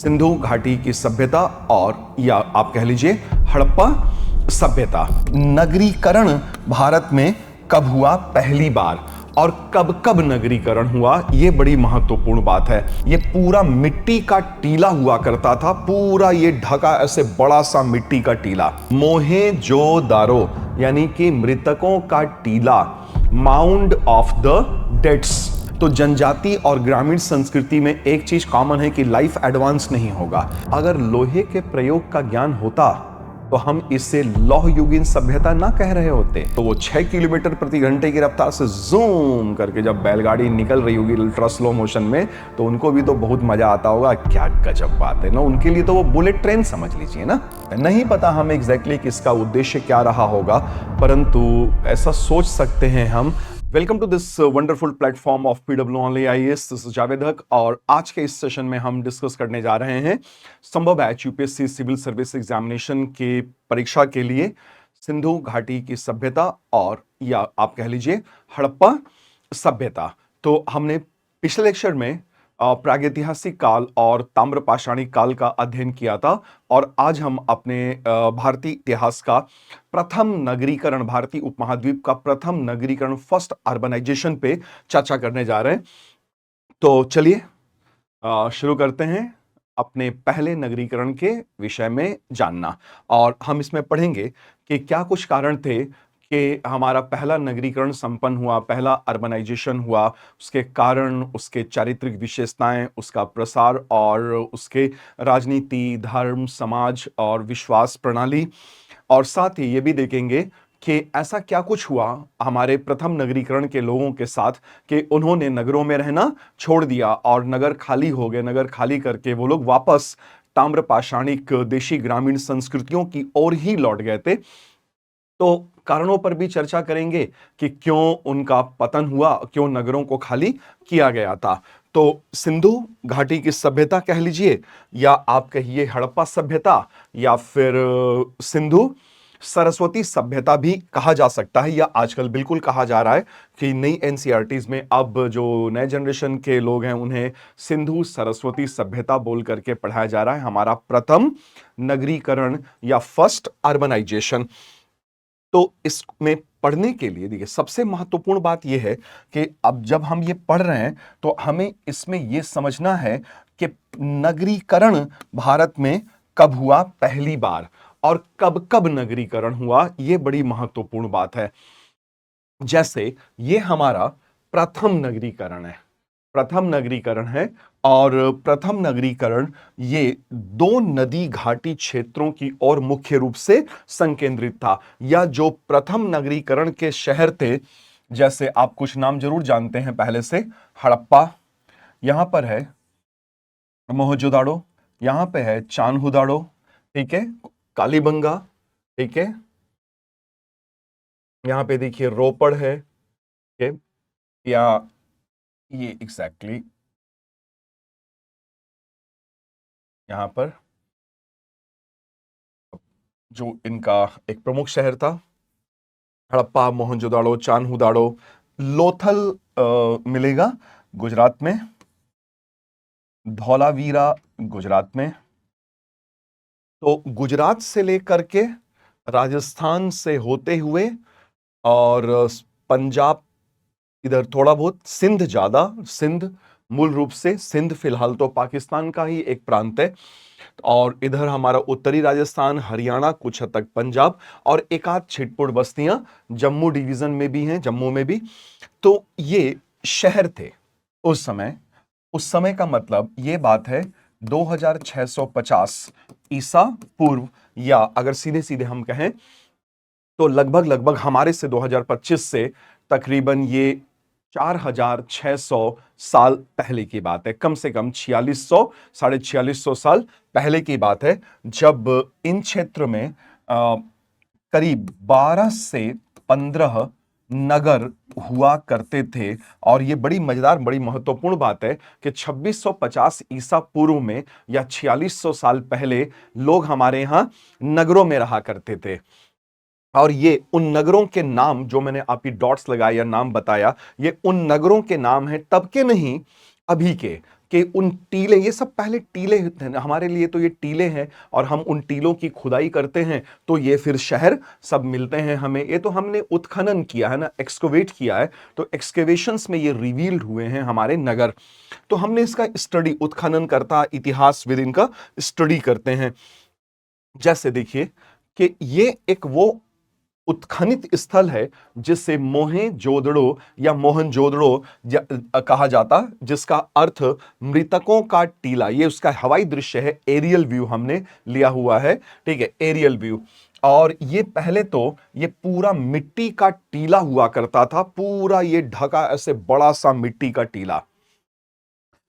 सिंधु घाटी की सभ्यता और या आप कह लीजिए हड़प्पा सभ्यता। नगरीकरण भारत में कब हुआ पहली बार और कब कब नगरीकरण हुआ, यह बड़ी महत्वपूर्ण बात है। यह पूरा मिट्टी का टीला हुआ करता था, पूरा ये ढका ऐसे बड़ा सा मिट्टी का टीला। मोहेंजोदारो यानी कि मृतकों का टीला, माउंड ऑफ द डेड्स। तो जनजाति और ग्रामीण संस्कृति में एक चीज कॉमन है कि लाइफ एडवांस नहीं होगा। अगर लोहे के प्रयोग का ज्ञान होता तो हम इसे लौह युगीन सभ्यता ना कह रहे होते। तो वो 6 किलोमीटर प्रति घंटे की रफ्तार से जूम करके जब बैलगाड़ी निकल रही होगी अल्ट्रा स्लो मोशन में, तो उनको भी तो बहुत मजा आता होगा। क्या गजब बात है ना, उनके लिए तो वो बुलेट ट्रेन समझ लीजिए ना। नहीं पता हम एग्जैक्टली किसका उद्देश्य क्या रहा होगा, परंतु ऐसा सोच सकते हैं हम। Welcome to this wonderful platform of PW Only IAS। This is Javed Haq और आज के इस सेशन में हम डिस्कस करने जा रहे हैं Sambhav batch UPSC civil service examination के परीक्षा के लिए सिंधु घाटी की सभ्यता और या आप कह लीजिए हड़प्पा सभ्यता। तो हमने पिछले लेक्चर में प्रागैतिहासिक काल और ताम्रपाषाणी काल का अध्ययन किया था और आज हम अपने भारतीय इतिहास का प्रथम नगरीकरण, भारतीय उपमहाद्वीप का प्रथम नगरीकरण, फर्स्ट अर्बनाइजेशन पे चर्चा करने जा रहे हैं। तो चलिए शुरू करते हैं अपने पहले नगरीकरण के विषय में जानना। और हम इसमें पढ़ेंगे कि क्या कुछ कारण थे कि हमारा पहला नगरीकरण संपन्न हुआ, पहला अर्बनाइजेशन हुआ, उसके कारण, उसके चारित्रिक विशेषताएं, उसका प्रसार और उसके राजनीति, धर्म, समाज और विश्वास प्रणाली। और साथ ही ये भी देखेंगे कि ऐसा क्या कुछ हुआ हमारे प्रथम नगरीकरण के लोगों के साथ कि उन्होंने नगरों में रहना छोड़ दिया और नगर खाली हो गए। नगर खाली करके वो लोग वापस ताम्रपाषाणिक देशी ग्रामीण संस्कृतियों की ओर ही लौट गए थे। तो कारणों पर भी चर्चा करेंगे कि क्यों उनका पतन हुआ, क्यों नगरों को खाली किया गया था। तो सिंधु घाटी की सभ्यता कह लीजिए या आप कहिए हड़प्पा सभ्यता या फिर सिंधु सरस्वती सभ्यता भी कहा जा सकता है, या आजकल बिल्कुल कहा जा रहा है कि नई एनसीईआरटीज में अब जो नए जनरेशन के लोग हैं उन्हें सिंधु सरस्वती सभ्यता बोल करके पढ़ाया जा रहा है। हमारा प्रथम नगरीकरण या फर्स्ट अर्बनाइजेशन। तो इसमें पढ़ने के लिए देखिए सबसे महत्वपूर्ण बात यह है कि अब जब हम ये पढ़ रहे हैं तो हमें इसमें यह समझना है कि नगरीकरण भारत में कब हुआ पहली बार और कब कब नगरीकरण हुआ, यह बड़ी महत्वपूर्ण बात है। जैसे ये हमारा प्रथम नगरीकरण है, प्रथम नगरीकरण है और प्रथम नगरीकरण ये 2 नदी घाटी क्षेत्रों की ओर मुख्य रूप से संकेंद्रित था। या जो प्रथम नगरीकरण के शहर थे, जैसे आप कुछ नाम जरूर जानते हैं पहले से, हड़प्पा, यहां पर है मोहनजोदाड़ो, यहां पे है चान्होदाड़ो, ठीक है, कालीबंगा, ठीक है, यहां पे देखिए रोपड़ है, ठीक है, या ये एग्जैक्टली यहां पर जो इनका एक प्रमुख शहर था, हड़प्पा, मोहनजोदाड़ो, चान्होदाड़ो। लोथल मिलेगा गुजरात में, धौलावीरा गुजरात में। तो गुजरात से लेकर के राजस्थान से होते हुए और पंजाब इधर थोड़ा बहुत, सिंध ज्यादा, सिंध मूल रूप से सिंध फिलहाल तो पाकिस्तान का ही एक प्रांत है, और इधर हमारा उत्तरी राजस्थान, हरियाणा, कुछ हद तक पंजाब और एक आध छिटपुट बस्तियां जम्मू डिवीजन में भी हैं, जम्मू में भी। तो ये शहर थे उस समय। उस समय का मतलब ये बात है 2650 ईसा पूर्व, या अगर सीधे सीधे हम कहें तो लगभग लगभग हमारे से 2025 से तकरीबन ये 4600 साल पहले की बात है, कम से कम 4600 4650 साल पहले की बात है, जब इन क्षेत्र में करीब 12 से 15 नगर हुआ करते थे। और ये बड़ी मजेदार, बड़ी महत्वपूर्ण बात है कि 2650 ईसा पूर्व में या 4600 साल पहले लोग हमारे यहां नगरों में रहा करते थे। और ये उन नगरों के नाम जो मैंने आपकी डॉट्स लगाया या नाम बताया, ये उन नगरों के नाम हैं, तब के नहीं अभी के, कि उन टीले, ये सब पहले टीले थे हमारे लिए, तो ये टीले हैं और हम उन टीलों की खुदाई करते हैं तो ये फिर शहर सब मिलते हैं हमें। ये तो हमने उत्खनन किया है ना, एक्सकवेट किया है, तो एक्सकेवेशंस में ये रिवील्ड हुए हैं हमारे नगर। तो हमने इसका स्टडी, उत्खनन करता इतिहासविद इनका स्टडी करते हैं। जैसे देखिए कि ये एक वो उत्खनित स्थल है जिसे मोहेंजोदड़ो या मोहनजोदड़ो कहा जाता, जिसका अर्थ मृतकों का टीला। ये उसका हवाई दृश्य है, एरियल व्यू हमने लिया हुआ है, ठीक है, एरियल व्यू। और ये पहले तो ये पूरा मिट्टी का टीला हुआ करता था, पूरा ये ढका ऐसे बड़ा सा मिट्टी का टीला।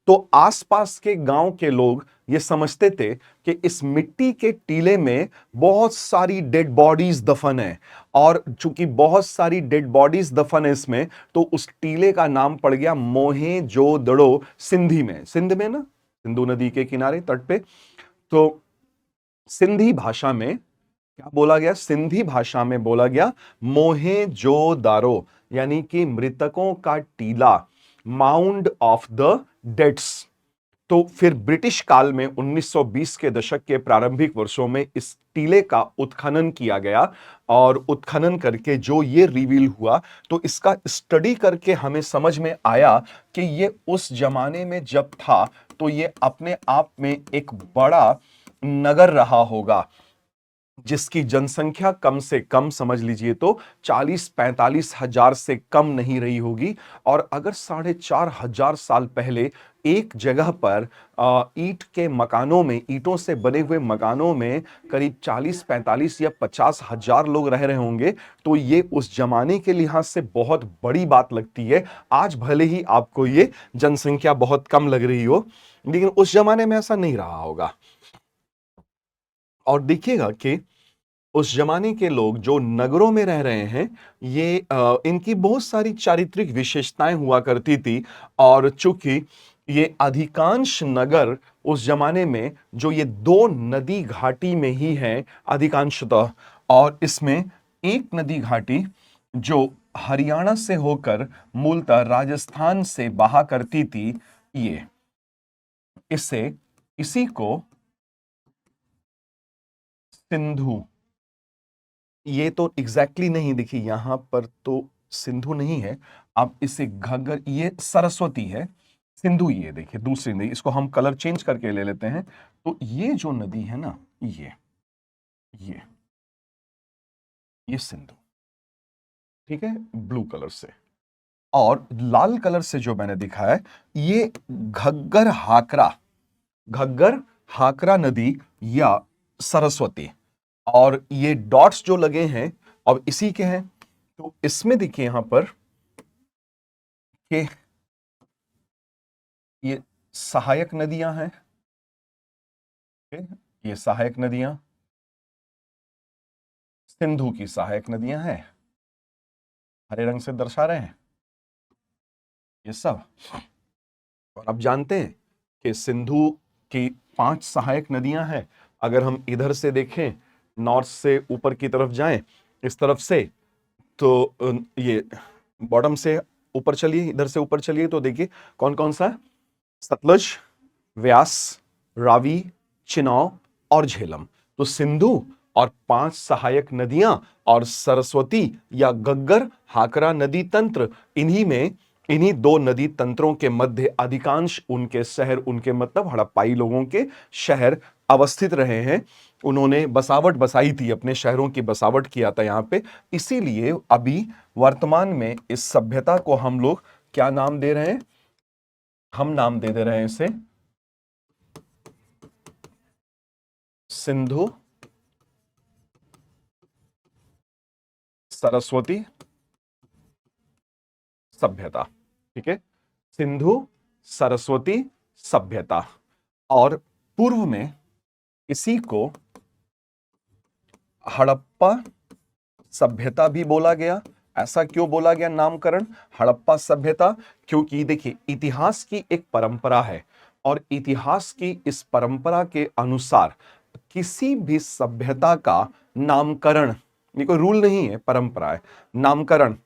तो आसपास के गांव के लोग ये समझते थे कि इस मिट्टी के टीले में बहुत सारी डेड बॉडीज दफन है, और चूंकि बहुत सारी डेड बॉडीज दफन है इसमें, तो उस टीले का नाम पड़ गया मोहेंजोदड़ो। सिंधी में, सिंध में ना, सिंधु नदी के किनारे तट पे, तो सिंधी भाषा में क्या बोला गया, सिंधी भाषा में बोला गया मोहेंजोदारो, यानी कि मृतकों का टीला, माउंड ऑफ द डेड्स। तो फिर ब्रिटिश काल में 1920 के दशक के प्रारंभिक वर्षों में इस टीले का उत्खनन किया गया, और उत्खनन करके जो ये रिवील हुआ, तो इसका स्टडी करके हमें समझ में आया कि ये उस जमाने में जब था तो ये अपने आप में एक बड़ा नगर रहा होगा, जिसकी जनसंख्या कम से कम समझ लीजिए तो 40-45 हजार से कम नहीं रही होगी। और अगर 4,500 साल पहले एक जगह पर ईंट के मकानों में, ईंटों से बने हुए मकानों में करीब 40-45 या 50 हजार लोग रह रहे होंगे, तो ये उस जमाने के लिहाज से बहुत बड़ी बात लगती है। आज भले ही आपको ये जनसंख्या बहुत कम लग रही हो, लेकिन उस जमाने में ऐसा नहीं रहा होगा। और देखिएगा कि उस जमाने के लोग जो नगरों में रह रहे हैं, ये इनकी बहुत सारी चारित्रिक विशेषताएं हुआ करती थी। और चूंकि ये अधिकांश नगर उस जमाने में जो ये दो नदी घाटी में ही हैं अधिकांशतः, और इसमें एक नदी घाटी जो हरियाणा से होकर मूलतः राजस्थान से बहा करती थी, ये इसी को सिंधु, ये तो एग्जैक्टली नहीं, देखिए यहां पर तो सिंधु नहीं है, आप इसे घग्गर, ये सरस्वती है, सिंधु ये देखिए दूसरी नदी, इसको हम कलर चेंज करके ले लेते हैं। तो ये जो नदी है ना, ये सिंधु, ठीक है, ब्लू कलर से, और लाल कलर से जो मैंने दिखाया है ये घग्गर हाकरा नदी या सरस्वती। और ये डॉट्स जो लगे हैं अब इसी के हैं। तो इसमें देखिए यहां पर कि ये सहायक नदियां हैं, ये सहायक नदियां, सिंधु की सहायक नदियां हैं, हरे रंग से दर्शा रहे हैं ये सब। और आप जानते हैं कि सिंधु की 5 सहायक नदियां हैं। अगर हम इधर से देखें, नॉर्थ से ऊपर की तरफ जाएं इस तरफ से, तो ये बॉटम से ऊपर चलिए, इधर से ऊपर चलिए, तो देखिए कौन कौन सा है, सतलज, व्यास, रावी, चिनाव और झेलम। तो सिंधु और 5 सहायक नदियां और सरस्वती या घग्गर हाकरा नदी तंत्र, इन्हीं 2 नदी तंत्रों के मध्य अधिकांश उनके शहर, उनके मतलब हड़प्पाई लोगों के शहर अवस्थित रहे हैं। उन्होंने बसावट बसाई थी, अपने शहरों की बसावट किया था यहां पे। इसीलिए अभी वर्तमान में इस सभ्यता को हम लोग क्या नाम दे रहे हैं, हम नाम दे रहे हैं इसे सिंधु सरस्वती सभ्यता, ठीक है, सिंधु सरस्वती सभ्यता। और पूर्व में इसी को हड़प्पा सभ्यता भी बोला गया। ऐसा क्यों बोला गया नामकरण हड़प्पा सभ्यता? क्योंकि देखिए इतिहास की एक परंपरा है, और इतिहास की इस परंपरा के अनुसार किसी भी सभ्यता का नामकरण, ये कोई रूल नहीं है, परंपरा है, नामकरण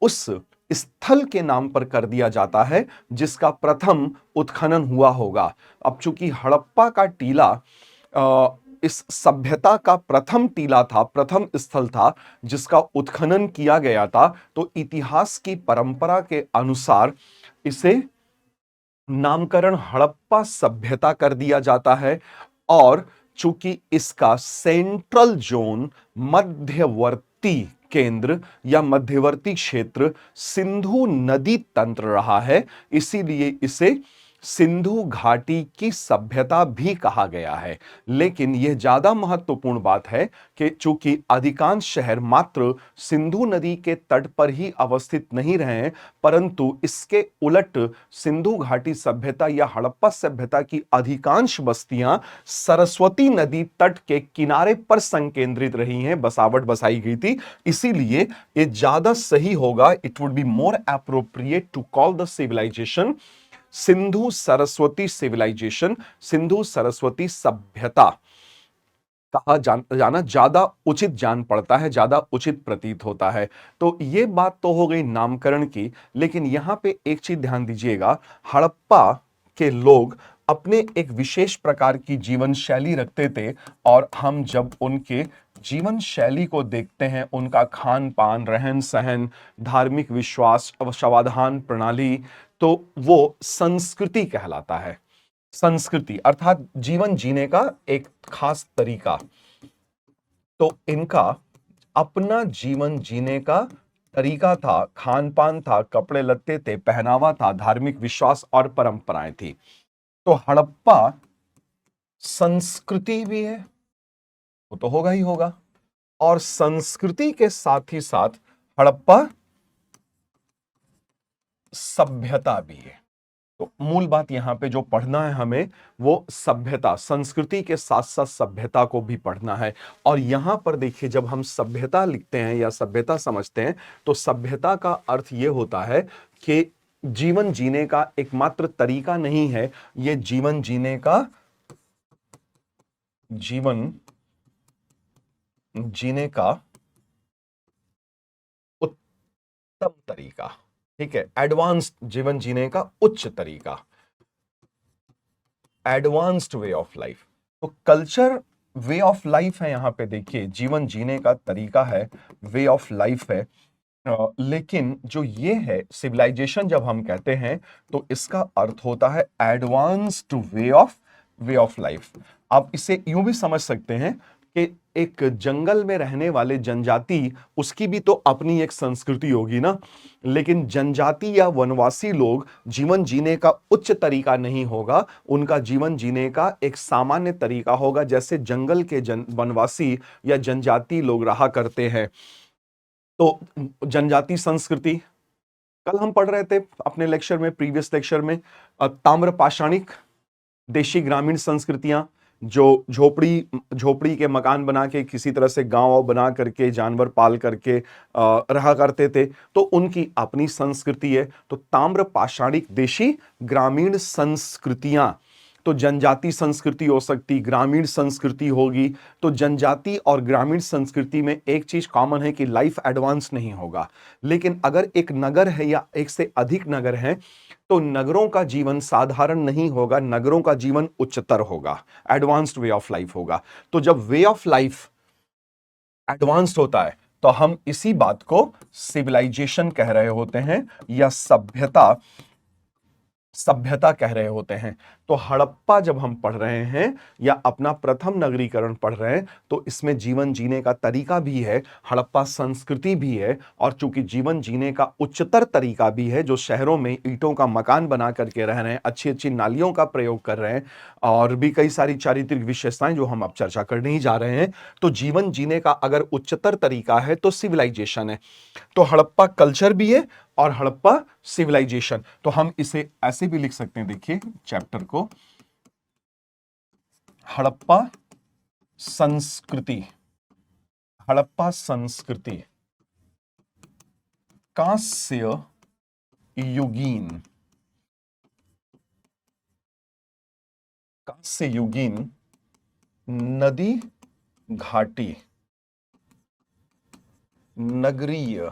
उस स्थल के नाम पर कर दिया जाता है जिसका प्रथम उत्खनन हुआ होगा। अब चूंकि हड़प्पा का टीला इस सभ्यता का प्रथम टीला था, प्रथम स्थल था जिसका उत्खनन किया गया था, तो इतिहास की परंपरा के अनुसार इसे नामकरण हड़प्पा सभ्यता कर दिया जाता है। और चूंकि इसका सेंट्रल जोन, मध्यवर्ती केंद्र या मध्यवर्ती क्षेत्र सिंधु नदी तंत्र रहा है, इसीलिए इसे सिंधु घाटी की सभ्यता भी कहा गया है। लेकिन यह ज्यादा महत्वपूर्ण बात है कि चूंकि अधिकांश शहर मात्र सिंधु नदी के तट पर ही अवस्थित नहीं रहे, परंतु इसके उलट सिंधु घाटी सभ्यता या हड़प्पा सभ्यता की अधिकांश बस्तियां सरस्वती नदी तट के किनारे पर संकेंद्रित रही हैं, बसावट बसाई गई थी। इसीलिए ये ज्यादा सही होगा, it would be more appropriate to call the civilisation Sindhu Saraswati civilisation, Sindhu Saraswati सभ्यता कहा जाना ज्यादा उचित जान पड़ता है, ज्यादा उचित प्रतीत होता है। तो ये बात तो हो गई नामकरण की, लेकिन यहां पे एक चीज ध्यान दीजिएगा, हड़प्पा के लोग अपने एक विशेष प्रकार की जीवन शैली रखते थे, और हम जब उनके जीवन शैली को देखते हैं, उनका खान पान, रहन सहन, धार्मिक विश्वास, समाधान प्रणाली, तो वो संस्कृति कहलाता है। संस्कृति अर्थात जीवन जीने का एक खास तरीका। तो इनका अपना जीवन जीने का तरीका था, खान पान था, कपड़े लत्ते थे, पहनावा था, धार्मिक विश्वास और परंपराएं थी। तो हड़प्पा संस्कृति भी है, वो तो होगा ही होगा, और संस्कृति के साथ ही साथ हड़प्पा सभ्यता भी है। तो मूल बात यहां पे जो पढ़ना है हमें, वो सभ्यता, संस्कृति के साथ साथ सभ्यता को भी पढ़ना है। और यहां पर देखिए, जब हम सभ्यता लिखते हैं या सभ्यता समझते हैं, तो सभ्यता का अर्थ यह होता है कि जीवन जीने का एकमात्र तरीका नहीं है, यह जीवन जीने का, जीवन जीने का उत्तम तरीका, ठीक है, एडवांस्ड जीवन जीने का उच्च तरीका, एडवांस्ड वे ऑफ लाइफ। तो कल्चर वे ऑफ लाइफ है, यहां पे देखिए जीवन जीने का तरीका है, वे ऑफ लाइफ है। लेकिन जो ये है सिविलाइजेशन, जब हम कहते हैं तो इसका अर्थ होता है एडवांस्ड वे ऑफ लाइफ। आप इसे यूं भी समझ सकते हैं कि एक जंगल में रहने वाले जनजाति, उसकी भी तो अपनी एक संस्कृति होगी ना, लेकिन जनजाति या वनवासी लोग जीवन जीने का उच्च तरीका नहीं होगा, उनका जीवन जीने का एक सामान्य तरीका होगा, जैसे जंगल के वनवासी या जनजाति लोग रहा करते हैं। तो जनजाति संस्कृति, कल हम पढ़ रहे थे अपने लेक्चर में, प्रीवियस लेक्चर में, ताम्र पाषाणिक देशी ग्रामीण संस्कृतियां, जो झोपड़ी के मकान बना के, किसी तरह से गांव बना करके, जानवर पाल करके रहा करते थे, तो उनकी अपनी संस्कृति है। तो ताम्र पाषाणिक देशी ग्रामीण संस्कृतियां, तो जनजाति संस्कृति हो सकती, ग्रामीण संस्कृति होगी। तो जनजाति और ग्रामीण संस्कृति में एक चीज कॉमन है कि लाइफ एडवांस नहीं होगा, लेकिन अगर एक नगर है या एक से अधिक नगर हैं, तो नगरों का जीवन साधारण नहीं होगा, नगरों का जीवन उच्चतर होगा, एडवांस्ड वे ऑफ लाइफ होगा। तो जब वे ऑफ लाइफ एडवांस्ड होता है, तो हम इसी बात को सिविलाइजेशन कह रहे होते हैं या सभ्यता कह रहे होते हैं। तो हड़प्पा जब हम पढ़ रहे हैं या अपना प्रथम नगरीकरण पढ़ रहे हैं, तो इसमें जीवन जीने का तरीका भी है, हड़प्पा संस्कृति भी है, और चूंकि जीवन जीने का उच्चतर तरीका भी है, जो शहरों में ईंटों का मकान बना करके रह रहे हैं, अच्छी अच्छी नालियों का प्रयोग कर रहे हैं, और भी कई सारी चारित्रिक विशेषताएं जो हम अब चर्चा करने ही जा रहे हैं। तो जीवन जीने का अगर उच्चतर तरीका है तो सिविलाइजेशन है। तो हड़प्पा कल्चर भी है और हड़प्पा सिविलाइजेशन। तो हम इसे ऐसे भी लिख सकते हैं, देखिए चैप्टर को, हड़प्पा संस्कृति, हड़प्पा संस्कृति, कांस्य युगीन, कांस्य युगीन नदी घाटी नगरीय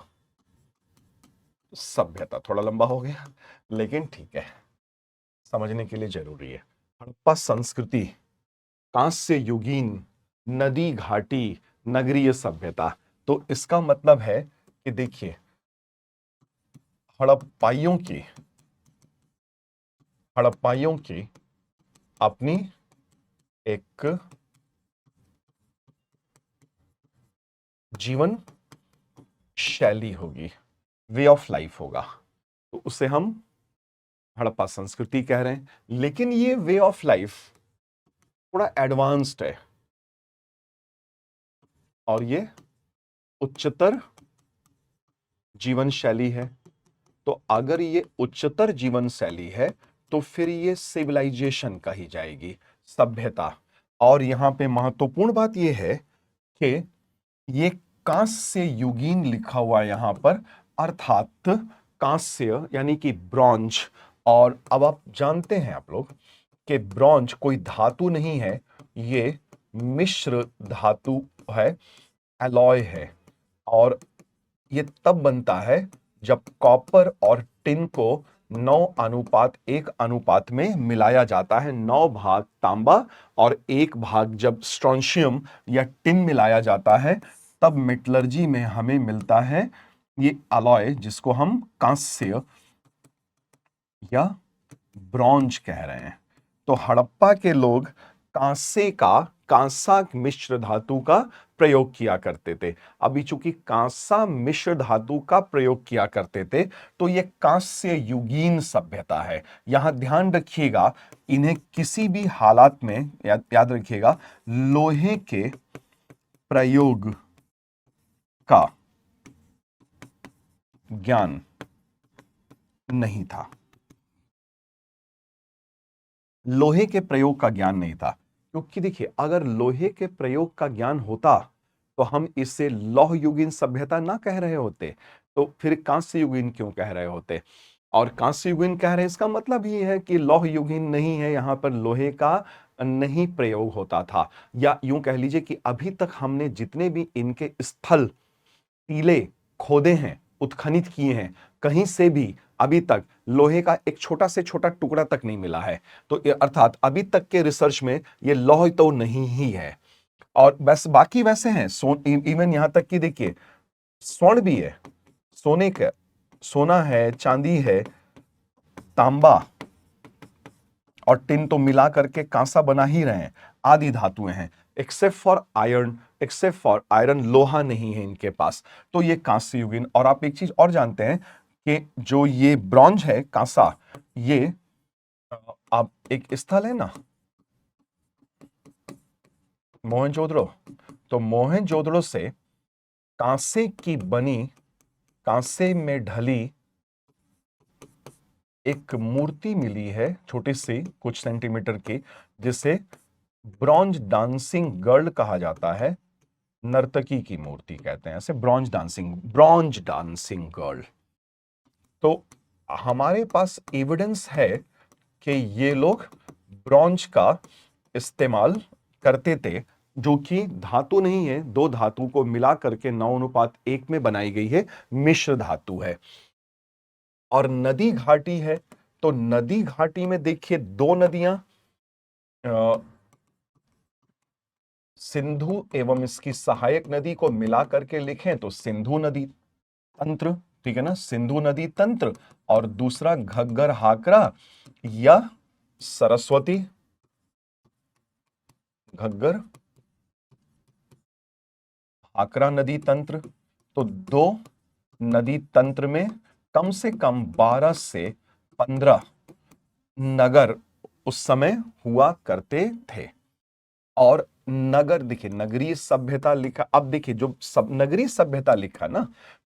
सभ्यता। थोड़ा लंबा हो गया लेकिन ठीक है, समझने के लिए जरूरी है। हड़प्पा संस्कृति, कांस्य युगीन, नदी घाटी, नगरीय सभ्यता। तो इसका मतलब है कि देखिए, हड़प्पाइयों की अपनी एक जीवन शैली होगी, वे ऑफ लाइफ होगा, तो उसे हम हड़प्पा संस्कृति कह रहे हैं। लेकिन ये वे ऑफ लाइफ थोड़ा एडवांस्ड है और ये उच्चतर जीवन शैली है। तो अगर ये उच्चतर जीवन शैली है तो फिर ये सिविलाइजेशन कही जाएगी, सभ्यता। और यहां पे महत्वपूर्ण बात यह है कि ये कांस्य युगीन लिखा हुआ है यहां पर, अर्थात कांस्य यानी कि ब्रॉन्ज। और अब आप जानते हैं आप लोग कि ब्रॉन्ज कोई धातु नहीं है, ये मिश्र धातु है, एलॉय है। और ये तब बनता है जब कॉपर और टिन को 9:1 अनुपात में मिलाया जाता है। 9 भाग तांबा और 1 भाग जब स्ट्रोंशियम या टिन मिलाया जाता है, तब मेटलर्जी में हमें मिलता है ये अलॉय, जिसको हम कांस्य या ब्रॉन्ज कह रहे हैं। तो हड़प्पा के लोग कांसा मिश्र धातु का प्रयोग किया करते थे। अभी चूंकि कांसा मिश्र धातु का प्रयोग किया करते थे, तो यह कांस्य युगीन सभ्यता है। यहां ध्यान रखिएगा, इन्हें किसी भी हालात में याद रखिएगा, लोहे के प्रयोग का ज्ञान नहीं था। लोहे के प्रयोग का ज्ञान नहीं था, क्योंकि देखिए, अगर लोहे के प्रयोग का ज्ञान होता तो हम इसे लौह युगीन सभ्यता ना कह रहे होते, तो फिर कांस्य युगीन क्यों कह रहे होते। और कांस्य युगीन कह रहे हैं, इसका मतलब ये है कि लौह युगीन नहीं है, यहां पर लोहे का नहीं प्रयोग होता था। या यूं कह लीजिए कि अभी तक हमने जितने भी इनके स्थल टीले खोदे हैं, उत्खनित किए हैं, कहीं से भी अभी तक लोहे का एक छोटा से छोटा टुकड़ा तक नहीं मिला है। तो अर्थात अभी तक के रिसर्च में ये लौह तो नहीं ही है। और बस बाकी वैसे हैं, इवन यहां तक कि देखिए, स्वर्ण भी है, सोना है, चांदी है, तांबा और टिन तो मिला करके कांसा बना ही रहे हैं, आदि धातुएं हैं। एक्सेप्ट फॉर आयरन लोहा नहीं है इनके पास। तो ये कांस्य युगीन। और आप एक चीज और जानते हैं कि जो ये ब्रॉन्ज है, कांसा, ये आप एक स्थल है ना मोहनजोदड़ो, तो मोहनजोदड़ो से कांसे में ढली एक मूर्ति मिली है, छोटी सी, कुछ सेंटीमीटर की, जिसे ब्रॉन्ज डांसिंग गर्ल कहा जाता है। नर्तकी की मूर्ति कहते हैं ऐसे, ब्रॉन्ज डांसिंग गर्ल। तो हमारे पास एविडेंस है कि ये लोग ब्रॉन्ज का इस्तेमाल करते थे, जो कि धातु नहीं है, दो धातु को मिला करके 9:1 में बनाई गई है, मिश्र धातु है। और नदी घाटी है, तो नदी घाटी में देखिए दो नदियां, सिंधु एवं इसकी सहायक नदी को मिला करके लिखें तो सिंधु नदी तंत्र, ठीक है ना, सिंधु नदी तंत्र। और दूसरा घग्गर हाकरा या सरस्वती, घग्गर हाकरा नदी तंत्र। तो दो नदी तंत्र में कम से कम 12 से 15 नगर उस समय हुआ करते थे। और नगर, देखिए नगरीय सभ्यता लिखा, अब देखिए जो सब नगरीय सभ्यता लिखा ना,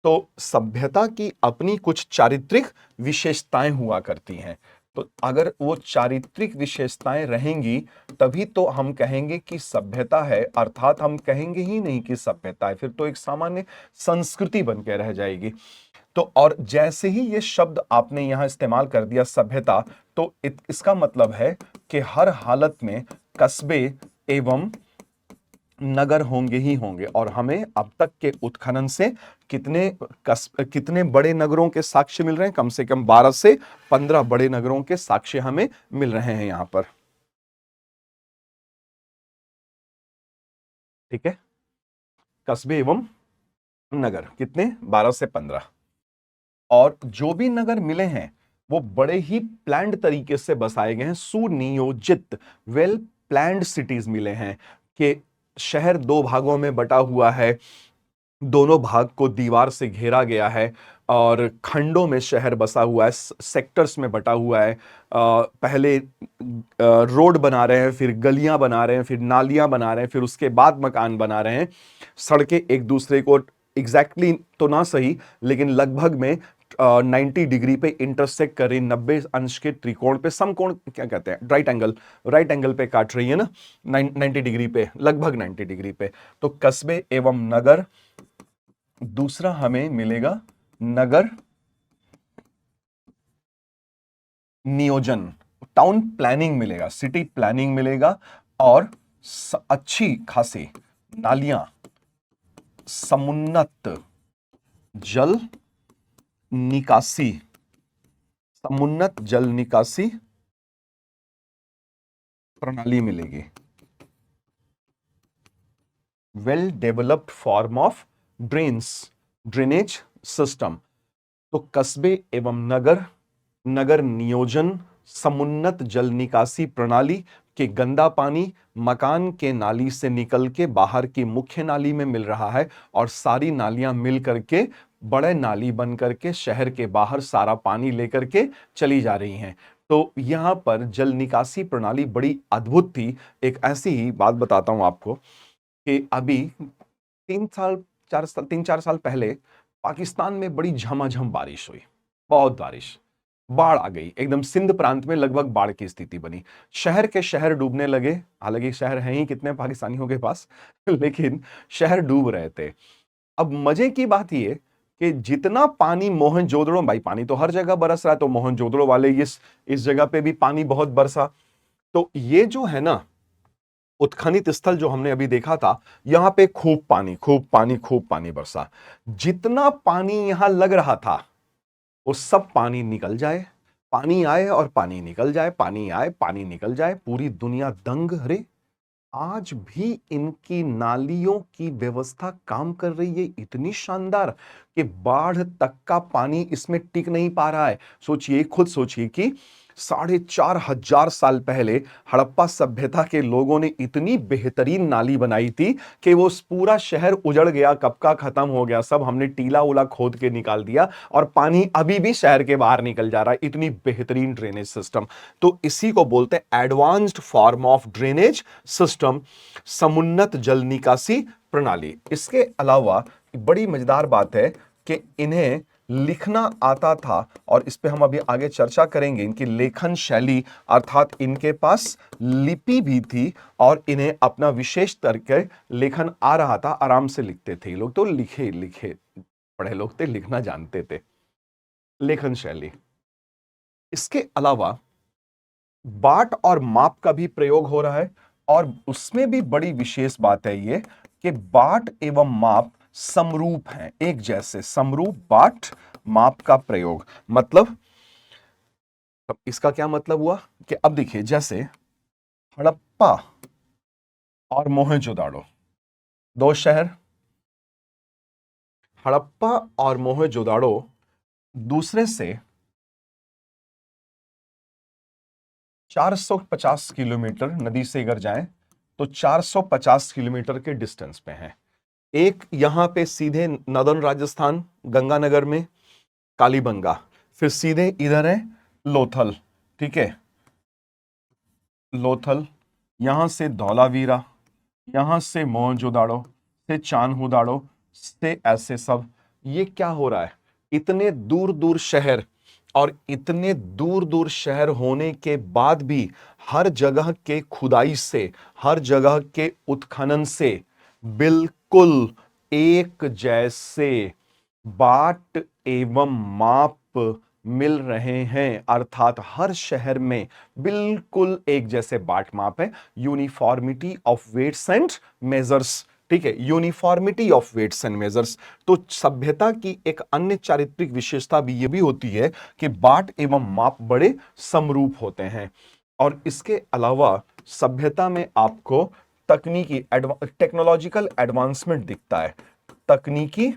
तो सभ्यता की अपनी कुछ चारित्रिक विशेषताएं हुआ करती हैं। तो अगर वो चारित्रिक विशेषताएं रहेंगी तभी तो हम कहेंगे कि सभ्यता है, अर्थात हम कहेंगे ही नहीं कि सभ्यता है, फिर तो एक सामान्य संस्कृति बन के रह जाएगी। तो और जैसे ही ये शब्द आपने यहां इस्तेमाल कर दिया सभ्यता, तो इसका मतलब है कि हर हालत में कस्बे एवं नगर होंगे ही होंगे। और हमें अब तक के उत्खनन से कितने बड़े नगरों के साक्ष्य मिल रहे हैं? कम से कम 12 से 15 बड़े नगरों के साक्ष्य हमें मिल रहे हैं यहां पर। ठीक है, कस्बे एवं नगर कितने? 12 से 15। और जो भी नगर मिले हैं वो बड़े ही प्लान्ड तरीके से बसाए गए हैं, सुनियोजित, वेल प्लान्ड सिटीज मिले हैं कि शहर दो भागों में बटा हुआ है, दोनों भाग को दीवार से घेरा गया है और खंडों में शहर बसा हुआ है, सेक्टर्स में बटा हुआ है। पहले रोड बना रहे हैं, फिर गलियां बना रहे हैं, फिर नालियां बना रहे हैं, फिर उसके बाद मकान बना रहे हैं। सड़कें एक दूसरे को एग्जैक्टली तो ना सही, लेकिन लगभग में 90 डिग्री पे इंटरसेक्ट कर रही, 90 अंश के त्रिकोण पे, समकोण क्या कहते हैं, राइट एंगल पे काट रही है ना, 90 डिग्री पे, लगभग 90 डिग्री पे। तो कस्बे एवं नगर। दूसरा हमें मिलेगा नगर नियोजन, टाउन प्लानिंग मिलेगा, सिटी प्लानिंग मिलेगा। और अच्छी खासी नालियां, समुन्नत जल निकासी, समुन्नत जल निकासी प्रणाली मिलेगी, well developed form of drainage system. तो कस्बे एवं नगर नियोजन, समुन्नत जल निकासी प्रणाली के गंदा पानी मकान के नाली से निकल के बाहर की मुख्य नाली में मिल रहा है और सारी नालियां मिल करके बड़े नाली बन करके शहर के बाहर सारा पानी लेकर के चली जा रही हैं। तो यहां पर जल निकासी प्रणाली बड़ी अद्भुत थी। एक ऐसी ही बात बताता हूं आपको कि अभी 3 4 साल पहले पाकिस्तान में बड़ी झमाझम बारिश हुई, बहुत बारिश, बाढ़ आ गई, एकदम सिंध प्रांत में लगभग बाढ़ की स्थिति बनी। शहर के शहर डूबने लगे, हालांकि शहर हैं ही कितने पाकिस्तानियों के पास लेकिन शहर डूब रहे थे। अब मजे की बात यह कि जितना पानी मोहनजोदड़ो, भाई पानी तो हर जगह बरस रहा है, तो मोहनजोदड़ो वाले इस जगह पे भी पानी बहुत बरसा। तो ये जो है ना उत्खनित स्थल जो हमने अभी देखा था, यहां पे खूब पानी, खूब पानी, खूब पानी बरसा। जितना पानी यहां लग रहा था वो सब पानी निकल जाए, पानी आए और पानी निकल जाए, पानी आए पानी निकल जाए, पूरी दुनिया दंग। अरे आज भी इनकी नालियों की व्यवस्था काम कर रही है, इतनी शानदार कि बाढ़ तक का पानी इसमें टिक नहीं पा रहा है। सोचिए, खुद सोचिए कि 4,500 साल पहले हड़प्पा सभ्यता के लोगों ने इतनी बेहतरीन नाली बनाई थी कि वो पूरा शहर उजड़ गया, कब का खत्म हो गया, सब हमने टीला उला खोद के निकाल दिया और पानी अभी भी शहर के बाहर निकल जा रहा है। इतनी बेहतरीन ड्रेनेज सिस्टम। तो इसी को बोलते हैं advanced form of drainage system, समुन्नत जल निकासी प्रणाली। इसके अलावा बड़ी मजेदार बात है कि इन्हें लिखना आता था और इस पे हम अभी आगे चर्चा करेंगे। इनकी लेखन शैली अर्थात इनके पास लिपि भी थी और इन्हें अपना विशेष तरीके लेखन आ रहा था, आराम से लिखते थे लोग। तो लिखे लिखे पढ़े लोग थे, लिखना जानते थे। लेखन शैली। इसके अलावा बाट और माप का भी प्रयोग हो रहा है और उसमें भी बड़ी विशेष बात है ये कि बाट एवं माप समरूप हैं, एक जैसे, समरूप बाट माप का प्रयोग। मतलब अब इसका क्या मतलब हुआ कि अब देखिए, जैसे हड़प्पा और मोहनजोदाड़ो, दो शहर, हड़प्पा और मोहनजोदाड़ो दूसरे से 450 किलोमीटर नदी से अगर जाएं तो 450 किलोमीटर के डिस्टेंस पे हैं। एक यहां पे सीधे नदर्न राजस्थान गंगानगर में कालीबंगा, फिर सीधे इधर है लोथल, ठीक है, लोथल, यहां से धौलावीरा, यहां से मोहनजोदाड़ो, से चान्होदाड़ो, से ऐसे सब। ये क्या हो रहा है, इतने दूर दूर शहर, और इतने दूर दूर शहर होने के बाद भी हर जगह के खुदाई से, हर जगह के उत्खनन से बिल्कुल एक जैसे बाट एवं माप मिल रहे हैं, अर्थात हर शहर में बिल्कुल एक जैसे बाट माप है, uniformity of weights and measures. ठीक है, uniformity of weights and measures. तो सभ्यता की एक अन्य चारित्रिक विशेषता भी ये भी होती है कि बाट एवं माप बड़े समरूप होते हैं। और इसके अलावा सभ्यता में आपको तकनीकी टेक्नोलॉजिकल एडवांसमेंट दिखता है। तकनीकी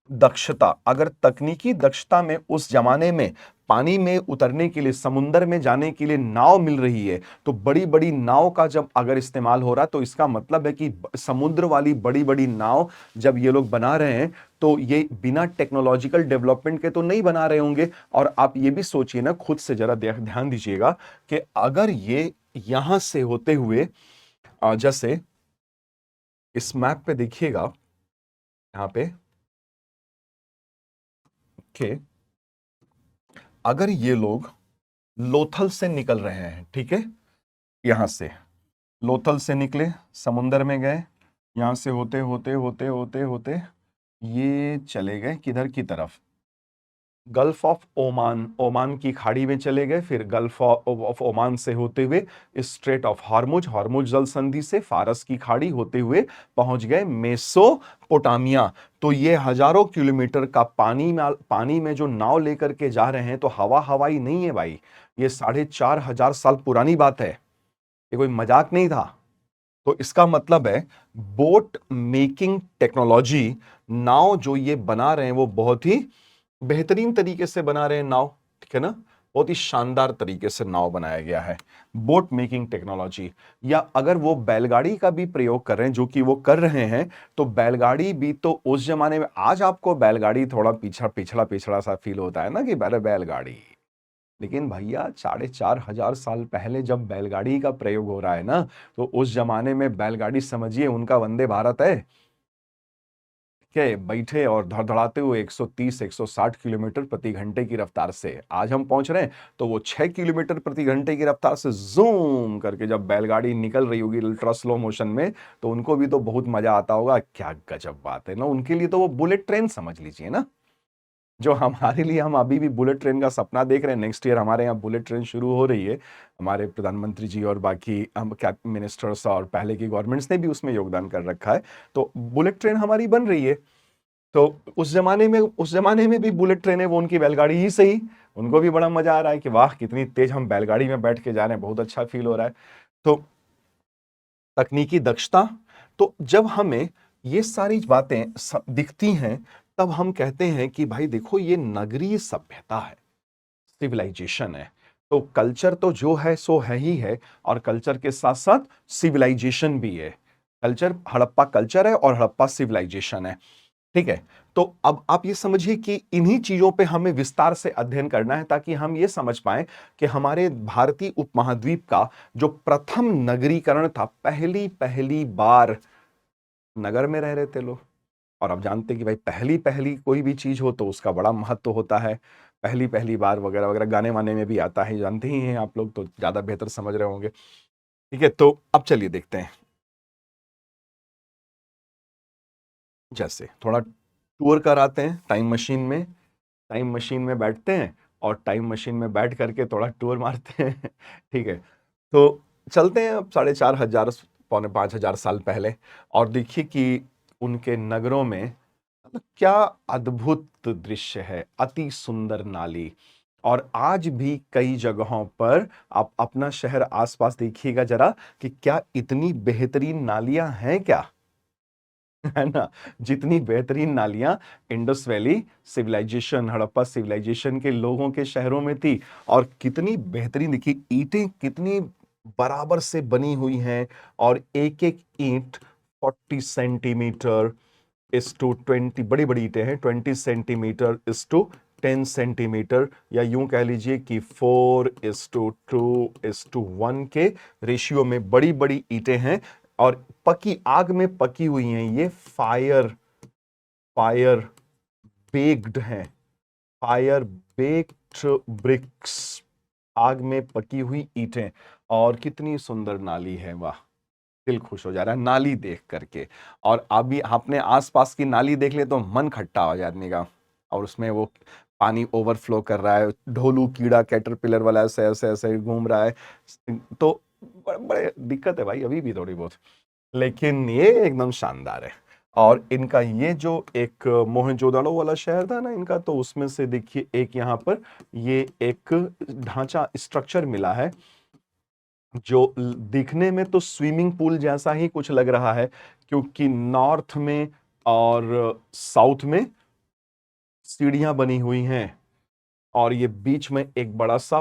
दक्षता, अगर तकनीकी दक्षता में उस जमाने में पानी में उतरने के लिए, समुद्र में जाने के लिए नाव मिल रही है, तो बड़ी बड़ी नाव का जब अगर इस्तेमाल हो रहा है तो इसका मतलब है कि समुद्र वाली बड़ी बड़ी नाव जब ये लोग बना रहे हैं तो ये बिना टेक्नोलॉजिकल डेवलपमेंट के तो नहीं बना रहे होंगे। और आप ये भी सोचिए ना, खुद से जरा ध्यान दीजिएगा कि अगर ये यहां से होते हुए जैसे इस मैप पे देखिएगा यहां पे कि अगर ये लोग लोथल से निकल रहे हैं, ठीक है, यहां से लोथल से निकले, समुंदर में गए, यहां से होते होते होते होते होते ये चले गए किधर की तरफ, गल्फ ऑफ ओमान, ओमान की खाड़ी में चले गए, फिर गल्फ ऑफ ओमान से होते हुए स्ट्रेट ऑफ हार्मुज, हार्मुज जल संधि से फारस की खाड़ी होते हुए पहुंच गए मेसोपोटामिया। तो ये हजारों किलोमीटर का पानी में जो नाव लेकर के जा रहे हैं, तो हवाई नहीं है भाई, ये 4,500 साल पुरानी बात है, ये कोई मजाक नहीं था। तो इसका मतलब है बोट मेकिंग टेक्नोलॉजी, नाव जो ये बना रहे हैं वो बहुत ही बेहतरीन तरीके से बना रहे हैं नाव, ठीक है ना, बहुत ही शानदार तरीके से नाव बनाया गया है, बोट मेकिंग टेक्नोलॉजी। या अगर वो बैलगाड़ी का भी प्रयोग कर रहे हैं, जो कि वो कर रहे हैं, तो बैलगाड़ी भी तो उस जमाने में, आज आपको बैलगाड़ी थोड़ा पिछड़ा पिछड़ा सा फील होता है ना कि अरे बैलगाड़ी, लेकिन भैया 4,500 साल पहले जब बैलगाड़ी का प्रयोग हो रहा है ना, तो उस जमाने में बैलगाड़ी समझिए उनका वंदे भारत है, के बैठे और धड़धड़ाते हुए 130 160 किलोमीटर प्रति घंटे की रफ्तार से आज हम पहुंच रहे हैं, तो वो 6 किलोमीटर प्रति घंटे की रफ्तार से जूम करके जब बैलगाड़ी निकल रही होगी अल्ट्रा स्लो मोशन में, तो उनको भी तो बहुत मजा आता होगा। क्या गजब बात है ना, उनके लिए तो वो बुलेट ट्रेन समझ लीजिए ना, जो हमारे लिए, हम अभी भी बुलेट ट्रेन का सपना देख रहे हैं। नेक्स्ट ईयर हमारे यहाँ बुलेट ट्रेन शुरू हो रही है, हमारे प्रधानमंत्री जी और बाकी हम कैबिनेट मिनिस्टर्स और पहले की गवर्नमेंट्स ने भी उसमें योगदान कर रखा है, तो बुलेट ट्रेन हमारी बन रही है। तो उस जमाने में भी बुलेट ट्रेन है, वो उनकी बैलगाड़ी ही सही, उनको भी बड़ा मजा आ रहा है कि वाह कितनी तेज हम बैलगाड़ी में बैठ के जा रहे हैं, बहुत अच्छा फील हो रहा है। तो तकनीकी दक्षता, तो जब हमें ये सारी बातें दिखती हैं, तब हम कहते हैं कि भाई देखो ये नगरीय सभ्यता है, सिविलाइजेशन है। तो कल्चर तो जो है सो है ही है, और कल्चर के साथ साथ सिविलाइजेशन भी है। कल्चर, हड़प्पा कल्चर है और हड़प्पा सिविलाइजेशन है, ठीक है। तो अब आप ये समझिए कि इन्हीं चीजों पे हमें विस्तार से अध्ययन करना है, ताकि हम ये समझ पाएं कि हमारे भारतीय उपमहाद्वीप का जो प्रथम नगरीकरण था, पहली पहली बार नगर में रह रहे थे लोग। और आप जानते हैं कि भाई पहली पहली कोई भी चीज हो तो उसका बड़ा महत्व होता है, पहली पहली बार वगैरह वगैरह गाने वाने में भी आता है, जानते ही हैं आप लोग, तो ज्यादा बेहतर समझ रहे होंगे। ठीक है, तो अब चलिए देखते हैं, जैसे थोड़ा टूर कराते हैं टाइम मशीन में बैठते हैं और टाइम मशीन में बैठ करके थोड़ा टूर मारते हैं ठीक है, तो चलते हैं अब 4,500 पौने 5,000 साल पहले, और देखिए कि उनके नगरों में मतलब क्या अद्भुत दृश्य है, अति सुंदर नाली। और आज भी कई जगहों पर आप अपना शहर आसपास देखिएगा जरा कि क्या इतनी बेहतरीन नालियां हैं क्या है ना, जितनी बेहतरीन नालियां Indus valley civilisation, Harappa civilisation के लोगों के शहरों में थी। और कितनी बेहतरीन, देखिए ईंटें कितनी बराबर से बनी हुई हैं, और एक एक ईंट 40 सेंटीमीटर इस टू 20, बड़ी बड़ी ईंटें हैं, 20 सेंटीमीटर इस टू 10 सेंटीमीटर, या यूं कह लीजिए कि 4:2:1 के रेशियो में बड़ी बड़ी ईंटें हैं। और पकी आग में पकी हुई हैं, ये फायर बेक्ड हैं, फायर बेक्ड ब्रिक्स, आग में पकी हुई ईंटें। और कितनी सुंदर नाली है, वाह, दिल खुश हो जा रहा है नाली देख करके। और अभी आपने आसपास की नाली देख ले तो मन खट्टा हो जाए आदमी का, और उसमें वो पानी ओवरफ्लो कर रहा है, ढोलू कीड़ा कैटरपिलर वाला ऐसे ऐसे ऐसे घूम रहा है, तो बड़े दिक्कत है भाई अभी भी थोड़ी बहुत, लेकिन ये एकदम शानदार है। और इनका ये जो एक मोहनजोदड़ो वाला शहर था ना इनका, तो उसमें से देखिए एक यहाँ पर ये एक ढांचा स्ट्रक्चर मिला है जो दिखने में तो स्विमिंग पूल जैसा ही कुछ लग रहा है, क्योंकि नॉर्थ में और साउथ में सीढ़ियां बनी हुई हैं और ये बीच में एक बड़ा सा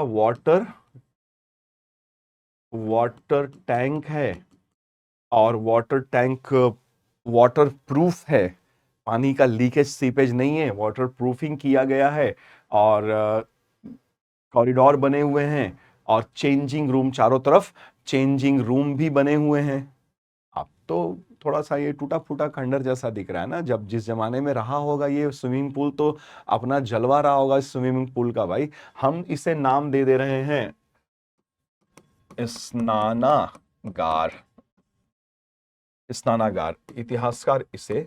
वाटर टैंक है, और वाटर टैंक वाटर प्रूफ है, पानी का लीकेज सीपेज नहीं है, वाटर प्रूफिंग किया गया है, और कॉरिडोर बने हुए हैं, और चेंजिंग रूम चारों तरफ चेंजिंग रूम भी बने हुए हैं। अब तो थोड़ा सा ये टूटा फूटा खंडर जैसा दिख रहा है ना, जब जिस जमाने में रहा होगा ये स्विमिंग पूल तो अपना जलवा रहा होगा इस स्विमिंग पूल का भाई। हम इसे नाम दे दे रहे हैं स्नानागार। स्नानागार, इतिहासकार इसे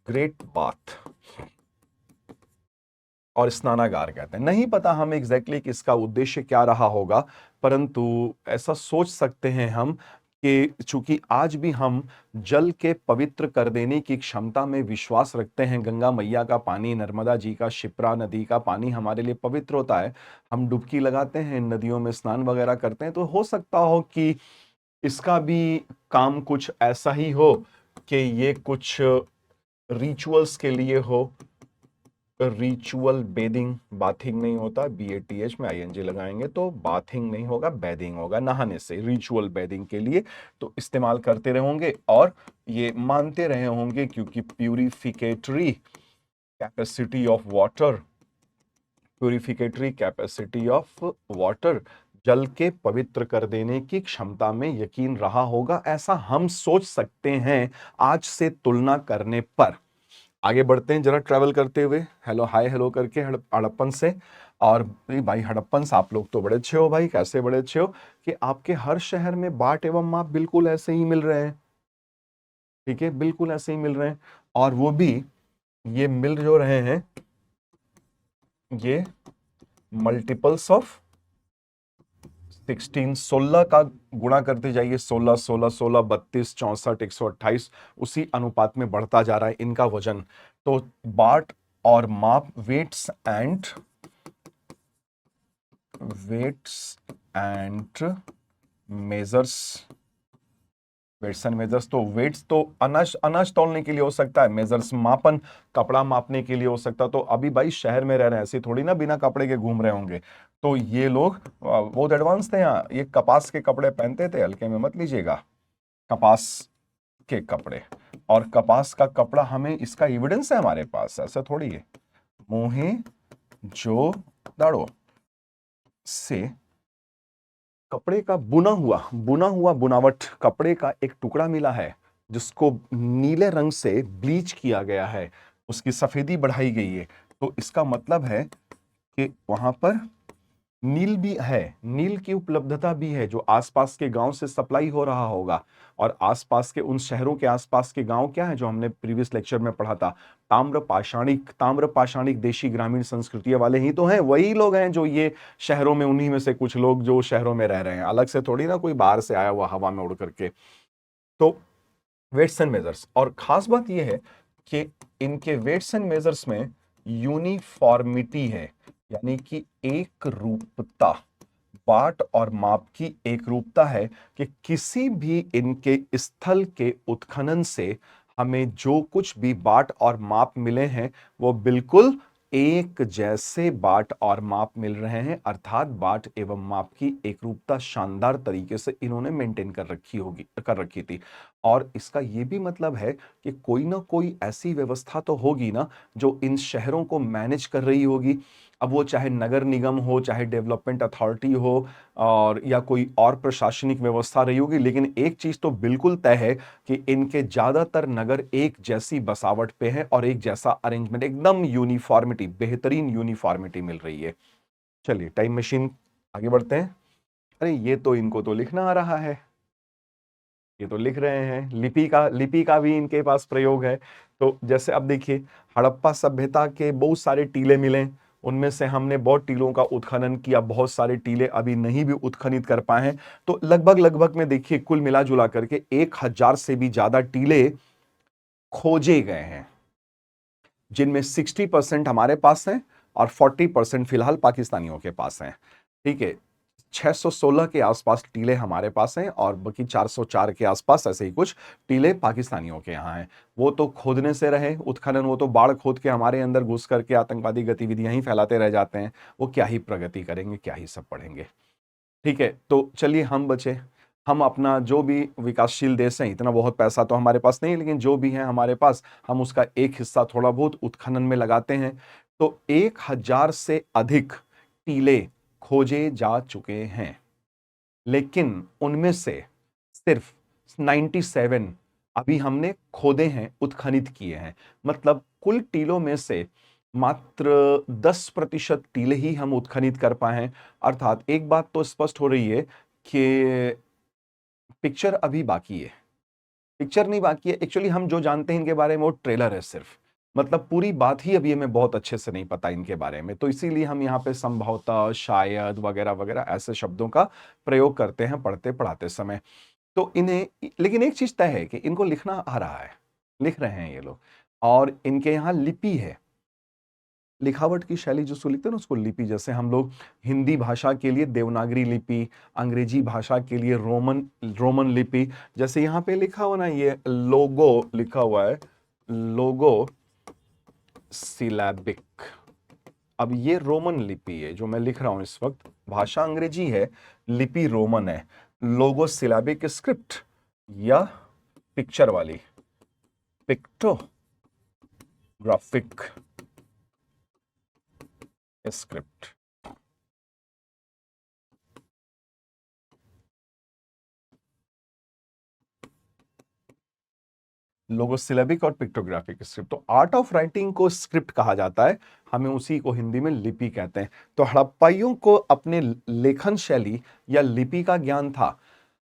ग्रेट बाथ और स्नानागार कहते हैं। नहीं पता हम एग्जैक्टली किसका उद्देश्य क्या रहा होगा, परंतु ऐसा सोच सकते हैं हम कि चूंकि आज भी हम जल के पवित्र कर देने की क्षमता में विश्वास रखते हैं, गंगा मैया का पानी, नर्मदा जी का, शिप्रा नदी का पानी हमारे लिए पवित्र होता है, हम डुबकी लगाते हैं, नदियों में स्नान वगैरह करते हैं, तो हो सकता हो कि इसका भी काम कुछ ऐसा ही हो कि ये कुछ रिचुअल्स के लिए हो। रिचुअल बेदिंग, बाथिंग नहीं होता, BATH में ING लगाएंगे तो बाथिंग नहीं होगा, बेदिंग होगा, नहाने से, रिचुअल बेदिंग के लिए तो इस्तेमाल करते रहे होंगे और ये मानते रहे होंगे, क्योंकि purificatory capacity of water, purificatory capacity of water, जल के पवित्र कर देने की क्षमता में यकीन रहा होगा, ऐसा हम सोच सकते हैं आज से तुलना करने पर। आगे बढ़ते हैं जरा ट्रैवल करते हुए, हेलो हाय हेलो करके हड़प्पन से। और भाई हड़प्पन आप लोग तो बड़े अच्छे हो भाई, कैसे बड़े अच्छे हो कि आपके हर शहर में बाट एवं माप बिल्कुल ऐसे ही मिल रहे हैं, ठीक है, बिल्कुल ऐसे ही मिल रहे हैं। और वो भी ये मिल जो रहे हैं ये मल्टीपल्स ऑफ 16, 16 का गुणा करते जाइए, 16 16 16 32 64 128, उसी अनुपात में बढ़ता जा रहा है इनका वजन। तो बाट और माप, weights and measures, weights and measures, तो वेट्स तो अनाज अनाज तौलने के लिए हो सकता है, मेजर्स मापन कपड़ा मापने के लिए हो सकता है। तो अभी भाई शहर में रह रहे हैं, ऐसे थोड़ी ना बिना कपड़े के घूम रहे होंगे, तो ये लोग बहुत एडवांस थे। यहाँ ये कपास के कपड़े पहनते थे, हल्के में मत लीजिएगा, कपास के कपड़े। और कपास का कपड़ा, हमें इसका एविडेंस है हमारे पास, ऐसा थोड़ी है। मोहेंजोदड़ो से कपड़े का बुना हुआ बुनावट कपड़े का एक टुकड़ा मिला है, जिसको नीले रंग से ब्लीच किया गया है, उसकी सफेदी बढ़ाई गई है। तो इसका मतलब है कि वहां पर नील भी है, नील की उपलब्धता भी है, जो आसपास के गांव से सप्लाई हो रहा होगा। और आसपास के उन शहरों के आसपास के गांव क्या है, जो हमने प्रीवियस लेक्चर में पढ़ा था, ताम्र पाषाणिक देशी ग्रामीण संस्कृतियां वाले ही तो हैं, वही लोग हैं जो ये शहरों में, उन्हीं में से कुछ लोग जो शहरों में रह रहे हैं, अलग से थोड़ी ना कोई बाहर से आया हुआ हवा में उड़ करके। तो वेट्स एंड मेजर्स, और खास बात यह है कि इनके वेट्स एंड मेजर्स में यूनिफॉर्मिटी है, यानी कि एक रूपता, बाट और माप की एक रूपता है, कि किसी भी इनके स्थल के उत्खनन से हमें जो कुछ भी बाट और माप मिले हैं वो बिल्कुल एक जैसे बाट और माप मिल रहे हैं, अर्थात बाट एवं माप की एक रूपता शानदार तरीके से इन्होंने मेंटेन कर रखी थी। और इसका यह भी मतलब है कि कोई ना कोई ऐसी व्यवस्था तो होगी ना जो इन शहरों को मैनेज कर रही होगी। अब वो चाहे नगर निगम हो, चाहे डेवलपमेंट अथॉरिटी हो, और या कोई और प्रशासनिक व्यवस्था रही होगी, लेकिन एक चीज तो बिल्कुल तय है कि इनके ज्यादातर नगर एक जैसी बसावट पे हैं और एक जैसा अरेंजमेंट, एकदम यूनिफॉर्मिटी, बेहतरीन यूनिफॉर्मिटी मिल रही है। चलिए टाइम मशीन आगे बढ़ते हैं। अरे ये तो इनको तो लिखना आ रहा है, ये तो लिख रहे हैं, लिपि का भी इनके पास प्रयोग है। तो जैसे अब देखिए, हड़प्पा सभ्यता के बहुत सारे टीले मिले, उनमें से हमने बहुत टीलों का उत्खनन किया, बहुत सारे टीले अभी नहीं भी उत्खनित कर पाए हैं। तो लगभग में देखिए कुल मिला जुला करके 1000 से भी ज्यादा टीले खोजे गए हैं, जिनमें 60% हमारे पास हैं और 40% फिलहाल पाकिस्तानियों के पास हैं। ठीक है, 616 के आसपास टीले हमारे पास हैं और बाकी 404 के आसपास ऐसे ही कुछ टीले पाकिस्तानियों के यहाँ हैं। वो तो खोदने से रहे उत्खनन, वो तो बाढ़ खोद के हमारे अंदर घुस करके आतंकवादी गतिविधियां ही फैलाते रह जाते हैं। वो क्या ही प्रगति करेंगे, क्या ही सब पढ़ेंगे। ठीक है, तो चलिए हम बचे, हम अपना जो भी विकासशील देश है, इतना बहुत पैसा तो हमारे पास नहीं, लेकिन जो भी है हमारे पास, हम उसका एक हिस्सा थोड़ा बहुत उत्खनन में लगाते हैं। तो 1000 से अधिक टीले खोजे जा चुके हैं, लेकिन उनमें से सिर्फ 97 अभी हमने खोदे हैं, उत्खनित किए हैं। मतलब कुल टीलों में से मात्र 10% टीले ही हम उत्खनित कर पाए हैं। अर्थात एक बात तो स्पष्ट हो रही है कि पिक्चर अभी बाकी है। पिक्चर नहीं बाकी है, एक्चुअली हम जो जानते हैं इनके बारे में वो ट्रेलर है सिर्फ। मतलब पूरी बात ही अभी हमें बहुत अच्छे से नहीं पता इनके बारे में, तो इसीलिए हम यहाँ पे संभवतः, शायद, वगैरह वगैरह ऐसे शब्दों का प्रयोग करते हैं पढ़ते पढ़ाते समय। तो इन्हें, लेकिन एक चीज तय है कि इनको लिखना आ रहा है, लिख रहे हैं ये लोग, और इनके यहाँ लिपि है। लिखावट की शैली जो सुलिखते हैं ना उसको लिपि, जैसे हम लोग हिंदी भाषा के लिए देवनागरी लिपि, अंग्रेजी भाषा के लिए रोमन लिपि, जैसे यहाँ पे लिखा हुआ ना, ये लोगो लिखा हुआ है, लोगो सिलैबिक। अब ये रोमन लिपि है जो मैं लिख रहा हूं इस वक्त, भाषा अंग्रेजी है, लिपि रोमन है। लोगो सिलैबिक स्क्रिप्ट या पिक्चर वाली पिक्टोग्राफिक स्क्रिप्ट। लोगोसिलेबिक और पिक्टोग्राफिक स्क्रिप्ट। तो आर्ट ऑफ राइटिंग को स्क्रिप्ट कहा जाता है, हमें उसी को हिंदी में लिपि कहते हैं। तो हड़प्पाइयों को अपने लेखन शैली या लिपि का ज्ञान था।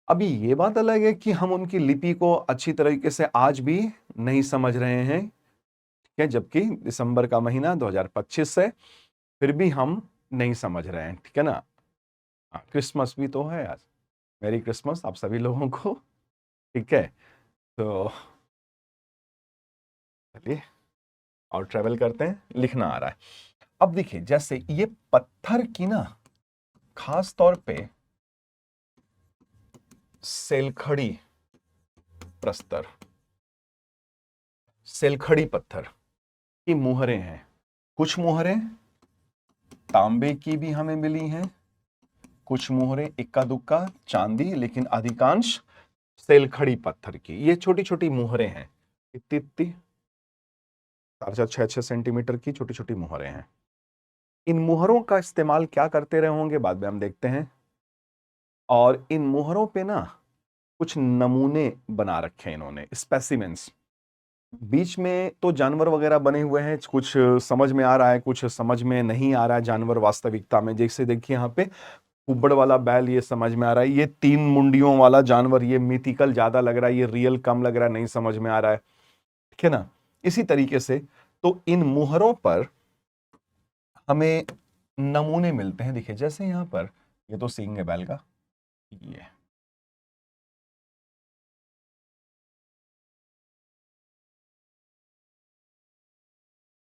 अभी ये बात अलग है कि हम उनकी लिपि को अच्छी तरीके से आज भी नहीं समझ रहे हैं, ठीक है, जबकि दिसंबर का महीना 2025 है, फिर भी हम नहीं समझ रहे हैं, ठीक है ना। क्रिसमस भी तो है आज, मेरी क्रिसमस आप सभी लोगों को, ठीक है। तो चलिए और ट्रेवल करते हैं, लिखना आ रहा है। अब देखिए, जैसे ये पत्थर की ना, खास तौर पे सेलखड़ी प्रस्तर, सेलखड़ी पत्थर की मुहरें हैं। कुछ मुहरें तांबे की भी हमें मिली हैं, कुछ मुहरें इक्का दुक्का चांदी, लेकिन अधिकांश सेलखड़ी पत्थर की। ये छोटी छोटी मुहरें हैं, इतनी 4-6 सेंटीमीटर की छोटी छोटी मुहरें हैं। इन मुहरों का इस्तेमाल क्या करते रहे होंगे बाद में हम देखते हैं। और इन मुहरों पे ना कुछ नमूने बना रखे हैं इन्होंने, स्पेसिमेंस। बीच में तो जानवर वगैरह बने हुए हैं, कुछ समझ में आ रहा है, कुछ समझ में नहीं आ रहा है जानवर वास्तविकता में। जैसे देखिए यहाँ पे कुब्बड़ वाला बैल, ये समझ में आ रहा है। ये 3 मुंडियों वाला जानवर, ये मिथिकल ज्यादा लग रहा है, ये रियल कम लग रहा है, नहीं समझ में आ रहा है, ठीक है ना। इसी तरीके से तो इन मुहरों पर हमें नमूने मिलते हैं। देखिए जैसे यहाँ पर ये तो सींग है बैल का, ये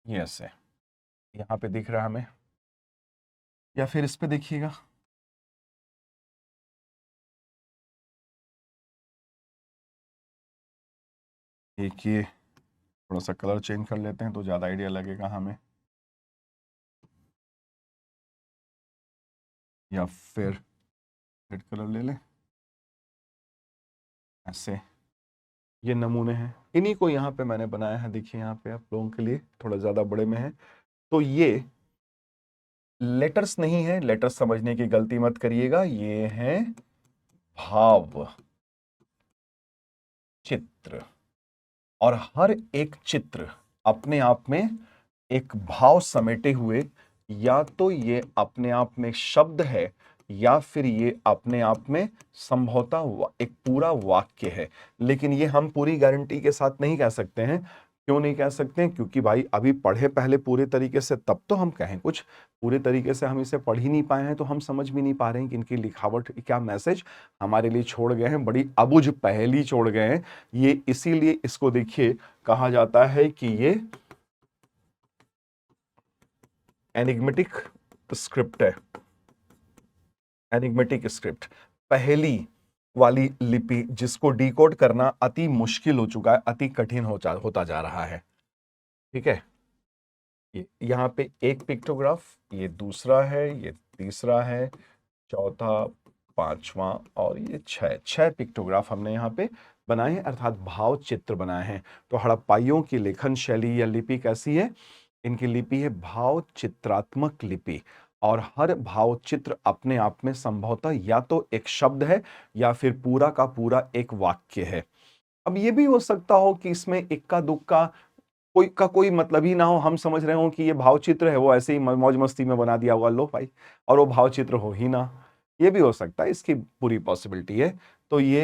ऐसे यहाँ पे दिख रहा है हमें, या फिर इस पे देखिएगा, देखिए थोड़ा सा कलर चेंज कर लेते हैं तो ज्यादा आइडिया लगेगा हमें, या फिर रेड कलर ले लें। ऐसे ये नमूने हैं, इन्हीं को यहाँ पे मैंने बनाया है। देखिए यहाँ पे आप लोगों के लिए थोड़ा ज्यादा बड़े में है। तो ये लेटर्स नहीं है, लेटर्स समझने की गलती मत करिएगा, ये है भाव चित्र। और हर एक चित्र अपने आप में एक भाव समेटे हुए, या तो ये अपने आप में शब्द है, या फिर ये अपने आप में संभवतः एक पूरा वाक्य है। लेकिन ये हम पूरी गारंटी के साथ नहीं कह सकते हैं, क्यों नहीं कह सकते हैं? क्योंकि भाई अभी पढ़े पहले पूरे तरीके से, तब तो हम कहें कुछ। पूरे तरीके से हम इसे पढ़ ही नहीं पाए हैं, तो हम समझ भी नहीं पा रहे हैं कि इनकी लिखावट क्या मैसेज हमारे लिए छोड़ गए हैं। बड़ी अबुझ पहेली छोड़ गए हैं ये। इसीलिए इसको देखिए कहा जाता है कि ये एनिग्मेटिक स्क्रिप्ट है। एनिग्मेटिक स्क्रिप्ट, पहेली वाली लिपि, जिसको डिकोड करना अति मुश्किल हो चुका है, अति कठिन होता जा रहा है। ठीक है, यहां पे एक पिक्टोग्राफ, ये दूसरा है, ये तीसरा है, चौथा, पांचवा और ये छह पिक्टोग्राफ हमने यहाँ पे बनाए हैं, अर्थात भाव चित्र बनाए हैं। तो हड़प्पाइयों की लेखन शैली या लिपि कैसी है? इनकी लिपि है भाव चित्रात्मक लिपि, और हर भाव चित्र अपने आप में संभवतः या तो एक शब्द है या फिर पूरा का पूरा एक वाक्य है। अब ये भी हो सकता हो कि इसमें इक्का दुक्का कोई मतलब ही ना हो, हम समझ रहे हो कि ये भावचित्र है, वो ऐसे ही मौज मस्ती में बना दिया होगा लो भाई, और वो भावचित्र हो ही ना। ये भी हो सकता है, इसकी पूरी पॉसिबिलिटी है। तो ये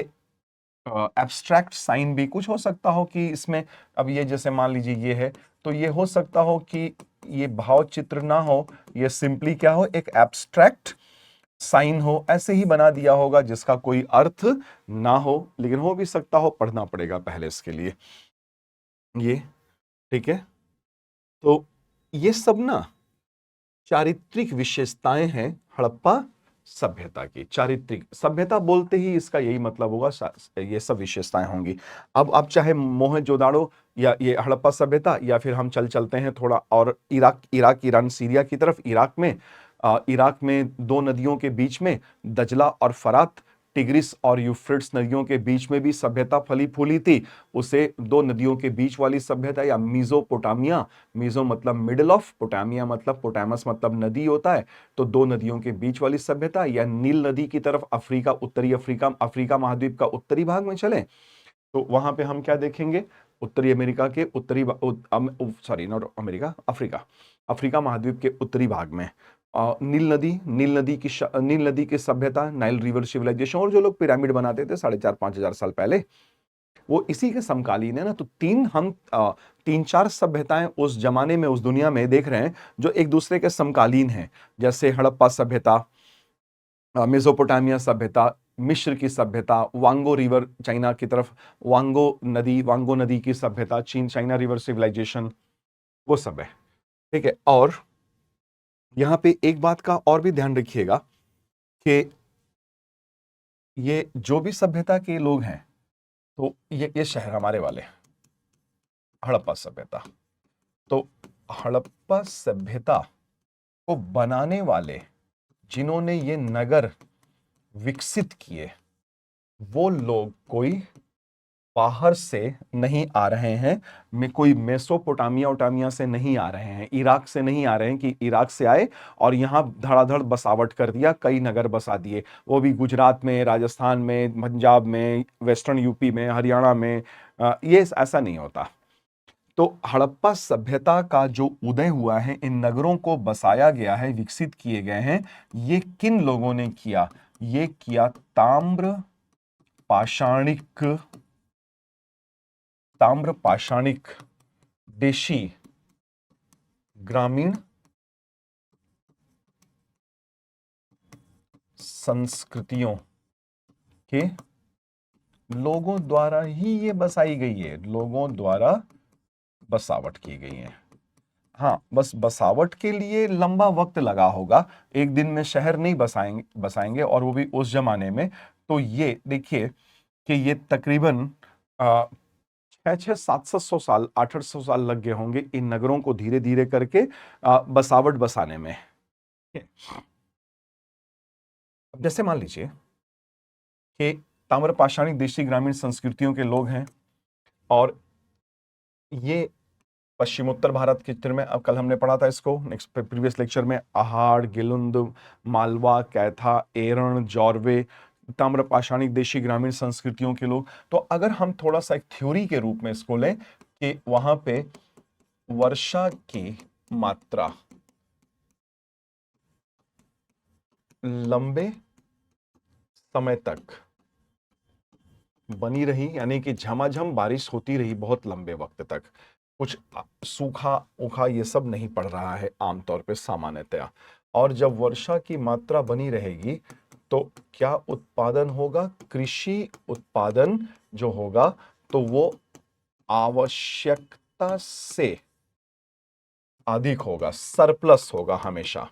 एब्स्ट्रैक्ट साइन भी कुछ हो सकता हो कि इसमें, अब ये जैसे मान लीजिए ये है, तो ये हो सकता हो कि ये भावचित्र ना हो, ये सिंपली क्या हो, एक एब्स्ट्रैक्ट साइन हो, ऐसे ही बना दिया होगा जिसका कोई अर्थ ना हो, लेकिन हो भी सकता हो, पढ़ना पड़ेगा पहले इसके लिए ये। ठीक है, तो ये सब ना चारित्रिक विशेषताएं हैं हड़प्पा सभ्यता की। चारित्रिक सभ्यता बोलते ही इसका यही मतलब होगा, ये सब विशेषताएं होंगी। अब आप चाहे मोहनजोदाड़ो या ये हड़प्पा सभ्यता, या फिर हम चलते हैं थोड़ा और इराक ईरान सीरिया की तरफ। इराक में दो नदियों के बीच में दजला और फरात, टिग्रिस और यूफ्रेट्स नदियों के बीच में भी सभ्यता फली फूली थी। उसे दो नदियों के बीच वाली सभ्यता या मीजोपोटामिया, मीजो मतलब मिडिल ऑफ, पोटामिया मतलब, पोटामस मतलब नदी होता है, तो दो नदियों के बीच वाली सभ्यता, या नील नदी की तरफ अफ्रीका, उत्तरी अफ्रीका महाद्वीप का उत्तरी भाग में चले तो वहां पे हम क्या देखेंगे, उत्तरी अमेरिका के उत्तरी, सॉरी नॉट अमेरिका, अफ्रीका महाद्वीप के उत्तरी भाग में नील नदी की सभ्यता, नाइल रिवर सिविलाइजेशन, और जो लोग पिरामिड बनाते थे 4,500-5,000 साल पहले, वो इसी के समकालीन है ना। तो तीन चार सभ्यताएं उस जमाने में, उस दुनिया में देख रहे हैं जो एक दूसरे के समकालीन हैं, जैसे हड़प्पा सभ्यता, मेसोपोटामिया सभ्यता, मिस्र की सभ्यता, वांगो रिवर चाइना की तरफ, वांगो नदी की सभ्यता, चाइना रिवर सिविलाइजेशन, वो सब है। ठीक है, और यहां पे एक बात का और भी ध्यान रखिएगा कि ये जो भी सभ्यता के लोग हैं, तो ये शहर हमारे वाले, हड़प्पा सभ्यता, तो हड़प्पा सभ्यता को बनाने वाले, जिन्होंने ये नगर विकसित किए, वो लोग कोई बाहर से नहीं आ रहे हैं, में कोई मेसोपोटामिया ओटामिया से नहीं आ रहे हैं, इराक से नहीं आ रहे हैं कि इराक से आए और यहां धड़ाधड़ बसावट कर दिया, कई नगर बसा दिए, वो भी गुजरात में, राजस्थान में, पंजाब में, वेस्टर्न यूपी में, हरियाणा में। ये ऐसा नहीं होता। तो हड़प्पा सभ्यता का जो उदय हुआ है, इन नगरों को बसाया गया है, विकसित किए गए हैं, ये किन लोगों ने किया? ये किया ताम्र पाषाणिक देशी ग्रामीण संस्कृतियों के लोगों द्वारा ही ये बसाई गई है, लोगों द्वारा बसावट की गई है। हाँ, बस बसावट के लिए लंबा वक्त लगा होगा, एक दिन में शहर नहीं बसाएंगे, और वो भी उस जमाने में। तो ये देखिए कि ये तकरीबन 600-700 साल, 800 साल लग गए होंगे इन नगरों को धीरे धीरे करके बसावट बसाने में। अब जैसे मान लीजिए कि ताम्रपाषाणी देशी ग्रामीण संस्कृतियों के लोग हैं, और ये पश्चिमोत्तर भारत के चित्र में, अब कल हमने पढ़ा था इसको नेक्स्ट प्रीवियस लेक्चर में, आहाड़, गिलुंद, मालवा, कैथा, एरण, जॉर्वे, ताम्रपाषाणी देशी ग्रामीण संस्कृतियों के लोग। तो अगर हम थोड़ा सा एक थ्योरी के रूप में इसको लें कि वहां पे वर्षा की मात्रा लंबे समय तक बनी रही, यानी कि झमाझम बारिश होती रही बहुत लंबे वक्त तक, कुछ सूखा उखा ये सब नहीं पड़ रहा है आमतौर पे सामान्यतया। और जब वर्षा की मात्रा बनी रहेगी तो क्या उत्पादन होगा? कृषि उत्पादन जो होगा तो वो आवश्यकता से अधिक होगा, सरप्लस होगा हमेशा।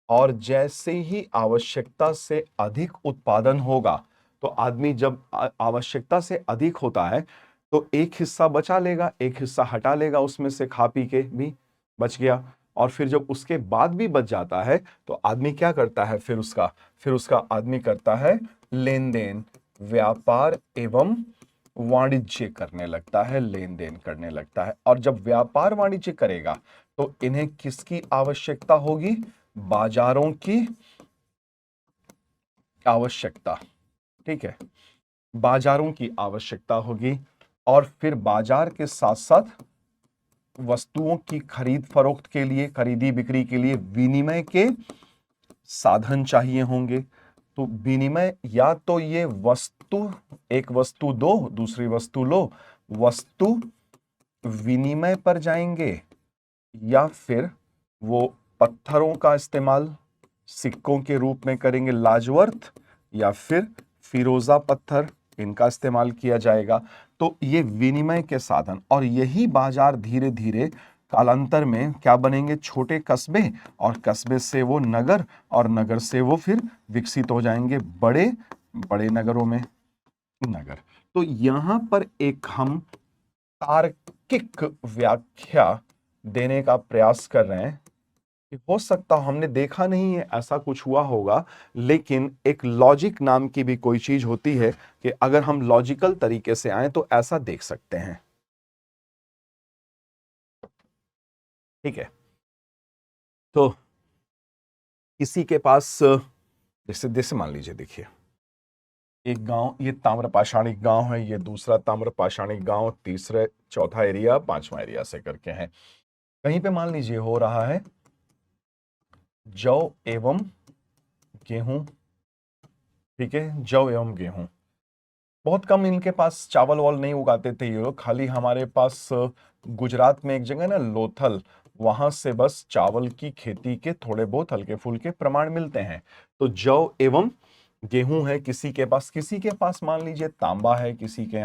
और जैसे ही आवश्यकता से अधिक उत्पादन होगा तो आदमी जब आवश्यकता से अधिक होता है तो एक हिस्सा बचा लेगा, एक हिस्सा हटा लेगा, उसमें से खा पी के भी बच गया। और फिर जब उसके बाद भी बच जाता है तो आदमी क्या करता है? फिर उसका आदमी करता है लेन देन, व्यापार एवं वाणिज्य करने लगता है, लेन देन करने लगता है। और जब व्यापार वाणिज्य करेगा तो इन्हें किसकी आवश्यकता होगी? बाजारों की आवश्यकता। ठीक है, बाजारों की आवश्यकता होगी। और फिर बाजार के साथ साथ वस्तुओं की खरीद फरोख्त के लिए, खरीदी बिक्री के लिए विनिमय के साधन चाहिए होंगे। तो विनिमय, या तो ये वस्तु, एक वस्तु दो दूसरी वस्तु लो, वस्तु विनिमय पर जाएंगे, या फिर वो पत्थरों का इस्तेमाल सिक्कों के रूप में करेंगे, लाजवर्थ या फिर फिरोजा पत्थर, इनका इस्तेमाल किया जाएगा। तो ये विनिमय के साधन, और यही बाजार धीरे धीरे कालांतर में क्या बनेंगे? छोटे कस्बे, और कस्बे से वो नगर, और नगर से वो फिर विकसित हो जाएंगे बड़े बड़े नगरों में नगर। तो यहां पर एक हम तार्किक व्याख्या देने का प्रयास कर रहे हैं कि हो सकता हमने देखा नहीं है ऐसा कुछ हुआ होगा, लेकिन एक लॉजिक नाम की भी कोई चीज होती है कि अगर हम लॉजिकल तरीके से आए तो ऐसा देख सकते हैं। ठीक है, तो किसी के पास, जैसे जैसे मान लीजिए, देखिए एक गांव, ये ताम्रपाषाणी गांव है, ये दूसरा ताम्रपाषाणी गांव, तीसरे चौथा एरिया, पांचवा एरिया से करके है। कहीं पे मान लीजिए हो रहा है जौ एवं गेहूं। ठीक है, जौ एवं गेहूं। बहुत कम इनके पास चावल वावल नहीं उगाते थे ये लोग, खाली हमारे पास गुजरात में एक जगह ना लोथल, वहां से बस चावल की खेती के थोड़े बहुत हल्के फुल्के प्रमाण मिलते हैं। तो जौ एवं गेहूं है किसी के पास मान लीजिए तांबा है, किसी के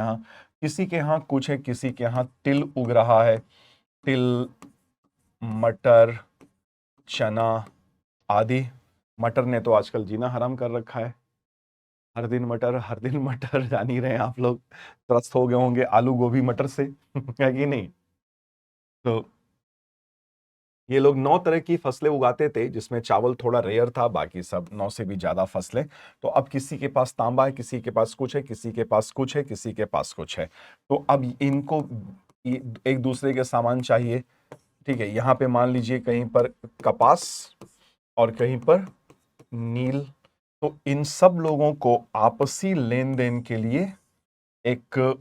यहाँ कुछ है, किसी के यहाँ तिल उग रहा है, तिल, मटर, चना आदि। मटर ने तो आजकल जीना हराम कर रखा है, हर दिन मटर हर दिन मटर, जान ही रहे हैं आप लोग, त्रस्त हो गए होंगे आलू गोभी मटर से है कि नहीं? तो ये लोग 9 तरह की फसलें उगाते थे, जिसमें चावल थोड़ा रेयर था, बाकी सब 9 से भी ज्यादा फसलें। तो अब किसी के पास तांबा है, किसी के पास कुछ है, किसी के पास कुछ है, किसी के पास कुछ है। तो अब इनको एक दूसरे के सामान चाहिए। ठीक है, यहां पे मान लीजिए कहीं पर कपास और कहीं पर नील। तो इन सब लोगों को आपसी लेन देन के लिए एक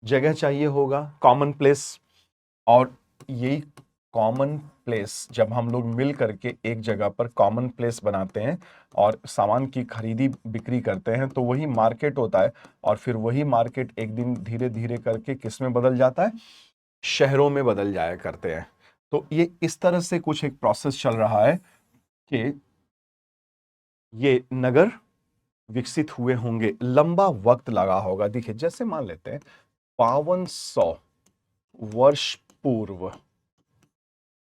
जगह चाहिए होगा, कॉमन प्लेस। और यही कॉमन प्लेस, जब हम लोग मिल करके एक जगह पर कॉमन प्लेस बनाते हैं और सामान की खरीदी बिक्री करते हैं, तो वही मार्केट होता है। और फिर वही मार्केट एक दिन धीरे धीरे करके किस में बदल जाता है? शहरों में बदल जाया करते हैं। तो ये इस तरह से कुछ एक प्रोसेस चल रहा है कि ये नगर विकसित हुए होंगे, लंबा वक्त लगा होगा। देखिए, जैसे मान लेते हैं 5200 वर्ष पूर्व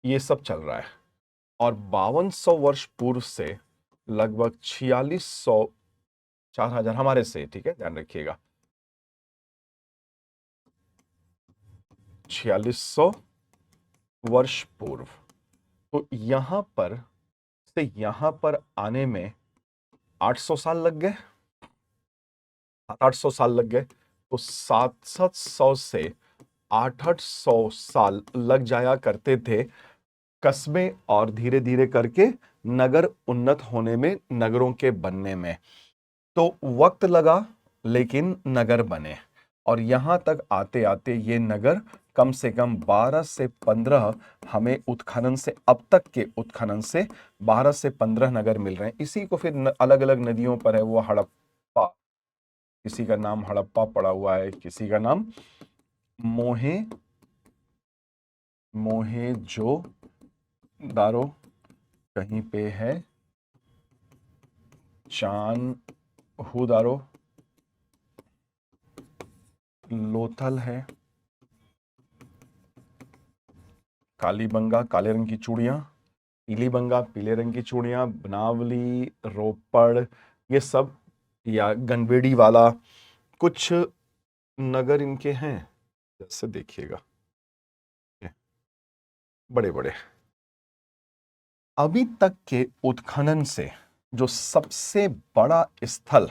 ये सब चल रहा है, और 5200 वर्ष पूर्व से लगभग 4600, 4000 हमारे से, ठीक है, ध्यान रखिएगा, 4600 वर्ष पूर्व। तो यहां पर से यहां पर आने में 800 साल लग गए, 800 साल लग गए। तो 700 से 800 साल लग जाया करते थे कस्बे और धीरे धीरे करके नगर उन्नत होने में, नगरों के बनने में। तो वक्त लगा, लेकिन नगर बने। और यहां तक आते आते ये नगर कम से कम 12 से 15, हमें उत्खनन से, अब तक के उत्खनन से 12 से 15 नगर मिल रहे हैं। इसी को फिर अलग अलग नदियों पर है, वो हड़प्पा, किसी का नाम हड़प्पा पड़ा हुआ है, किसी का नाम मोहे मोहेंजोदारो कहीं पे है, चानहुदारो, लोथल है, कालीबंगा काले रंग की चूड़ियां, पीलीबंगा पीले रंग की चूड़ियां, बनावली, रोपड़, ये सब, या गनवेड़ी वाला, कुछ नगर इनके हैं, जैसे देखिएगा बड़े बड़े। अभी तक के उत्खनन से जो सबसे बड़ा स्थल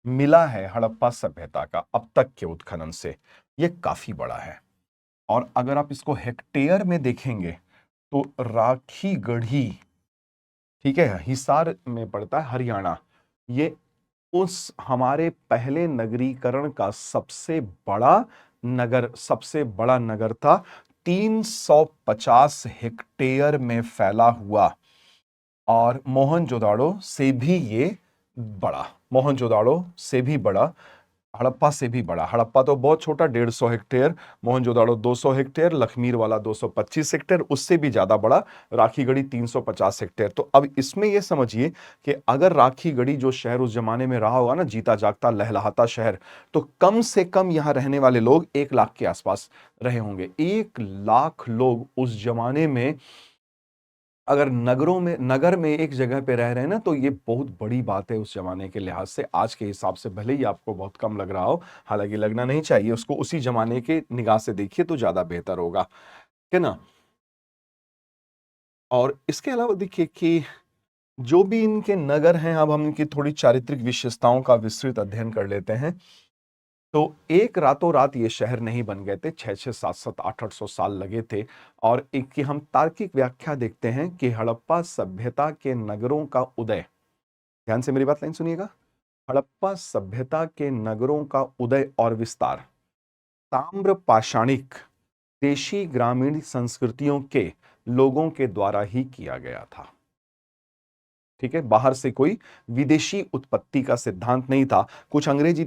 मिला है हड़प्पा सभ्यता का, अब तक के उत्खनन से, ये काफी बड़ा है। और अगर आप इसको हेक्टेयर में देखेंगे तो राखी गढ़ी, ठीक है, हिसार में पड़ता है, हरियाणा, ये उस हमारे पहले नगरीकरण का सबसे बड़ा नगर था। 350 हेक्टेयर में फैला हुआ, और मोहनजोदाड़ो से भी ये बड़ा, मोहनजोदाड़ो से भी बड़ा, हड़प्पा से भी बड़ा। हड़प्पा तो बहुत छोटा, 150 हेक्टेयर, मोहनजोदाड़ो 200 हेक्टेयर, लखमीर वाला 225 हेक्टेयर, उससे भी ज्यादा बड़ा राखीगढ़ी 350 हेक्टेयर। तो अब इसमें यह समझिए कि अगर राखीगढ़ी जो शहर उस जमाने में रहा होगा ना, जीता जागता लहलहाता शहर, तो कम से कम यहां रहने वाले लोग 1 लाख के आसपास रहे होंगे। 1 लाख लोग उस जमाने में अगर नगर में एक जगह पे रह रहे हैं ना, तो ये बहुत बड़ी बात है उस जमाने के लिहाज से। आज के हिसाब से भले ही आपको बहुत कम लग रहा हो, हालांकि लगना नहीं चाहिए, उसको उसी जमाने के निगाह से देखिए तो ज्यादा बेहतर होगा, है ना। और इसके अलावा देखिए कि जो भी इनके नगर हैं, अब हम इनकी थोड़ी चारित्रिक विशेषताओं का विस्तृत अध्ययन कर लेते हैं। तो एक रातों रात ये शहर नहीं बन गए थे, 6-6, 7-7, 800 साल लगे थे। और एक की हम तार्किक व्याख्या देखते हैं कि हड़प्पा सभ्यता के नगरों का उदय, ध्यान से मेरी बात लाइन सुनिएगा, हड़प्पा सभ्यता के नगरों का उदय और विस्तार ताम्र पाषाणिक देशी ग्रामीण संस्कृतियों के लोगों के द्वारा ही किया गया था। ठीक है, बाहर से कोई विदेशी उत्पत्ति का सिद्धांत नहीं था। कुछ अंग्रेज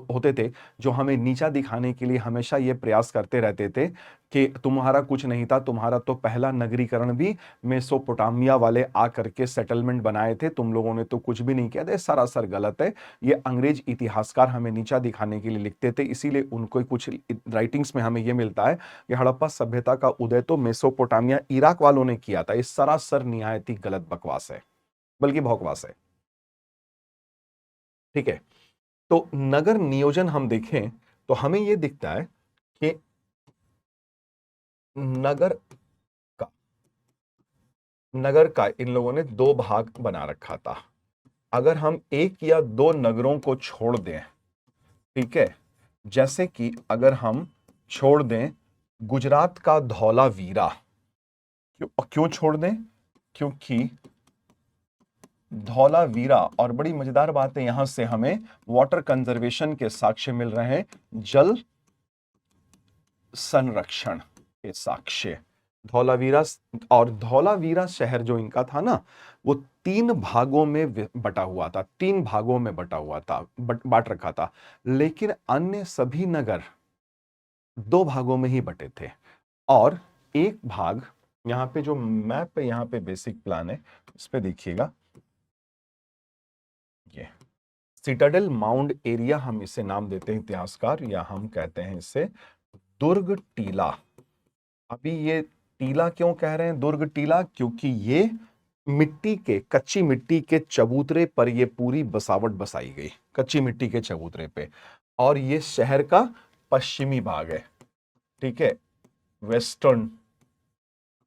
होते थे जो हमें नीचा दिखाने के लिए हमेशा यह प्रयास करते रहते थे कि तुम्हारा कुछ नहीं था, तुम्हारा तो पहला नगरीकरण भी मेसोपोटामिया वाले आकर के सेटलमेंट बनाए थे, तुम लोगों ने तो कुछ भी नहीं किया था। सरासर गलत है। ये अंग्रेज इतिहासकार हमें नीचा दिखाने के लिए लिखते थे, इसीलिए उनको कुछ राइटिंग्स में हमें यह मिलता है कि हड़प्पा सभ्यता का उदय तो मेसोपोटामिया इराक वालों ने किया था। इस सरासर निहायती गलत बकवास है, बल्कि भौकवास है। ठीक है, तो नगर नियोजन हम देखें तो हमें यह दिखता है कि नगर का इन लोगों ने 2 भाग बना रखा था। अगर हम 1 या 2 नगरों को छोड़ दें, ठीक है, जैसे कि अगर हम छोड़ दें गुजरात का धौलावीरा, क्यों छोड़ दें, क्योंकि धौलावीरा, और बड़ी मजेदार बात है, यहां से हमें वाटर कंजर्वेशन के साक्ष्य मिल रहे हैं, जल संरक्षण के साक्ष्य। धौलावीरा, और धौलावीरा शहर जो इनका था ना, वो 3 भागों में बटा हुआ था, 3 भागों में बटा हुआ था, बांट रखा था। लेकिन अन्य सभी नगर 2 भागों में ही बटे थे। और एक भाग यहां पे जो मैप पे, यहां पे बेसिक प्लान है, इस पे देखिएगा, ये सिटाडेल माउंड एरिया हम इसे नाम देते हैं इतिहासकार, या हम कहते हैं इसे दुर्ग टीला। अभी ये टीला क्यों कह रहे हैं दुर्ग टीला, क्योंकि ये कच्ची मिट्टी के चबूतरे पर ये पूरी बसावट बसाई गई, कच्ची मिट्टी के चबूतरे पे। और ये शहर का पश्चिमी भाग है, ठीक है, वेस्टर्न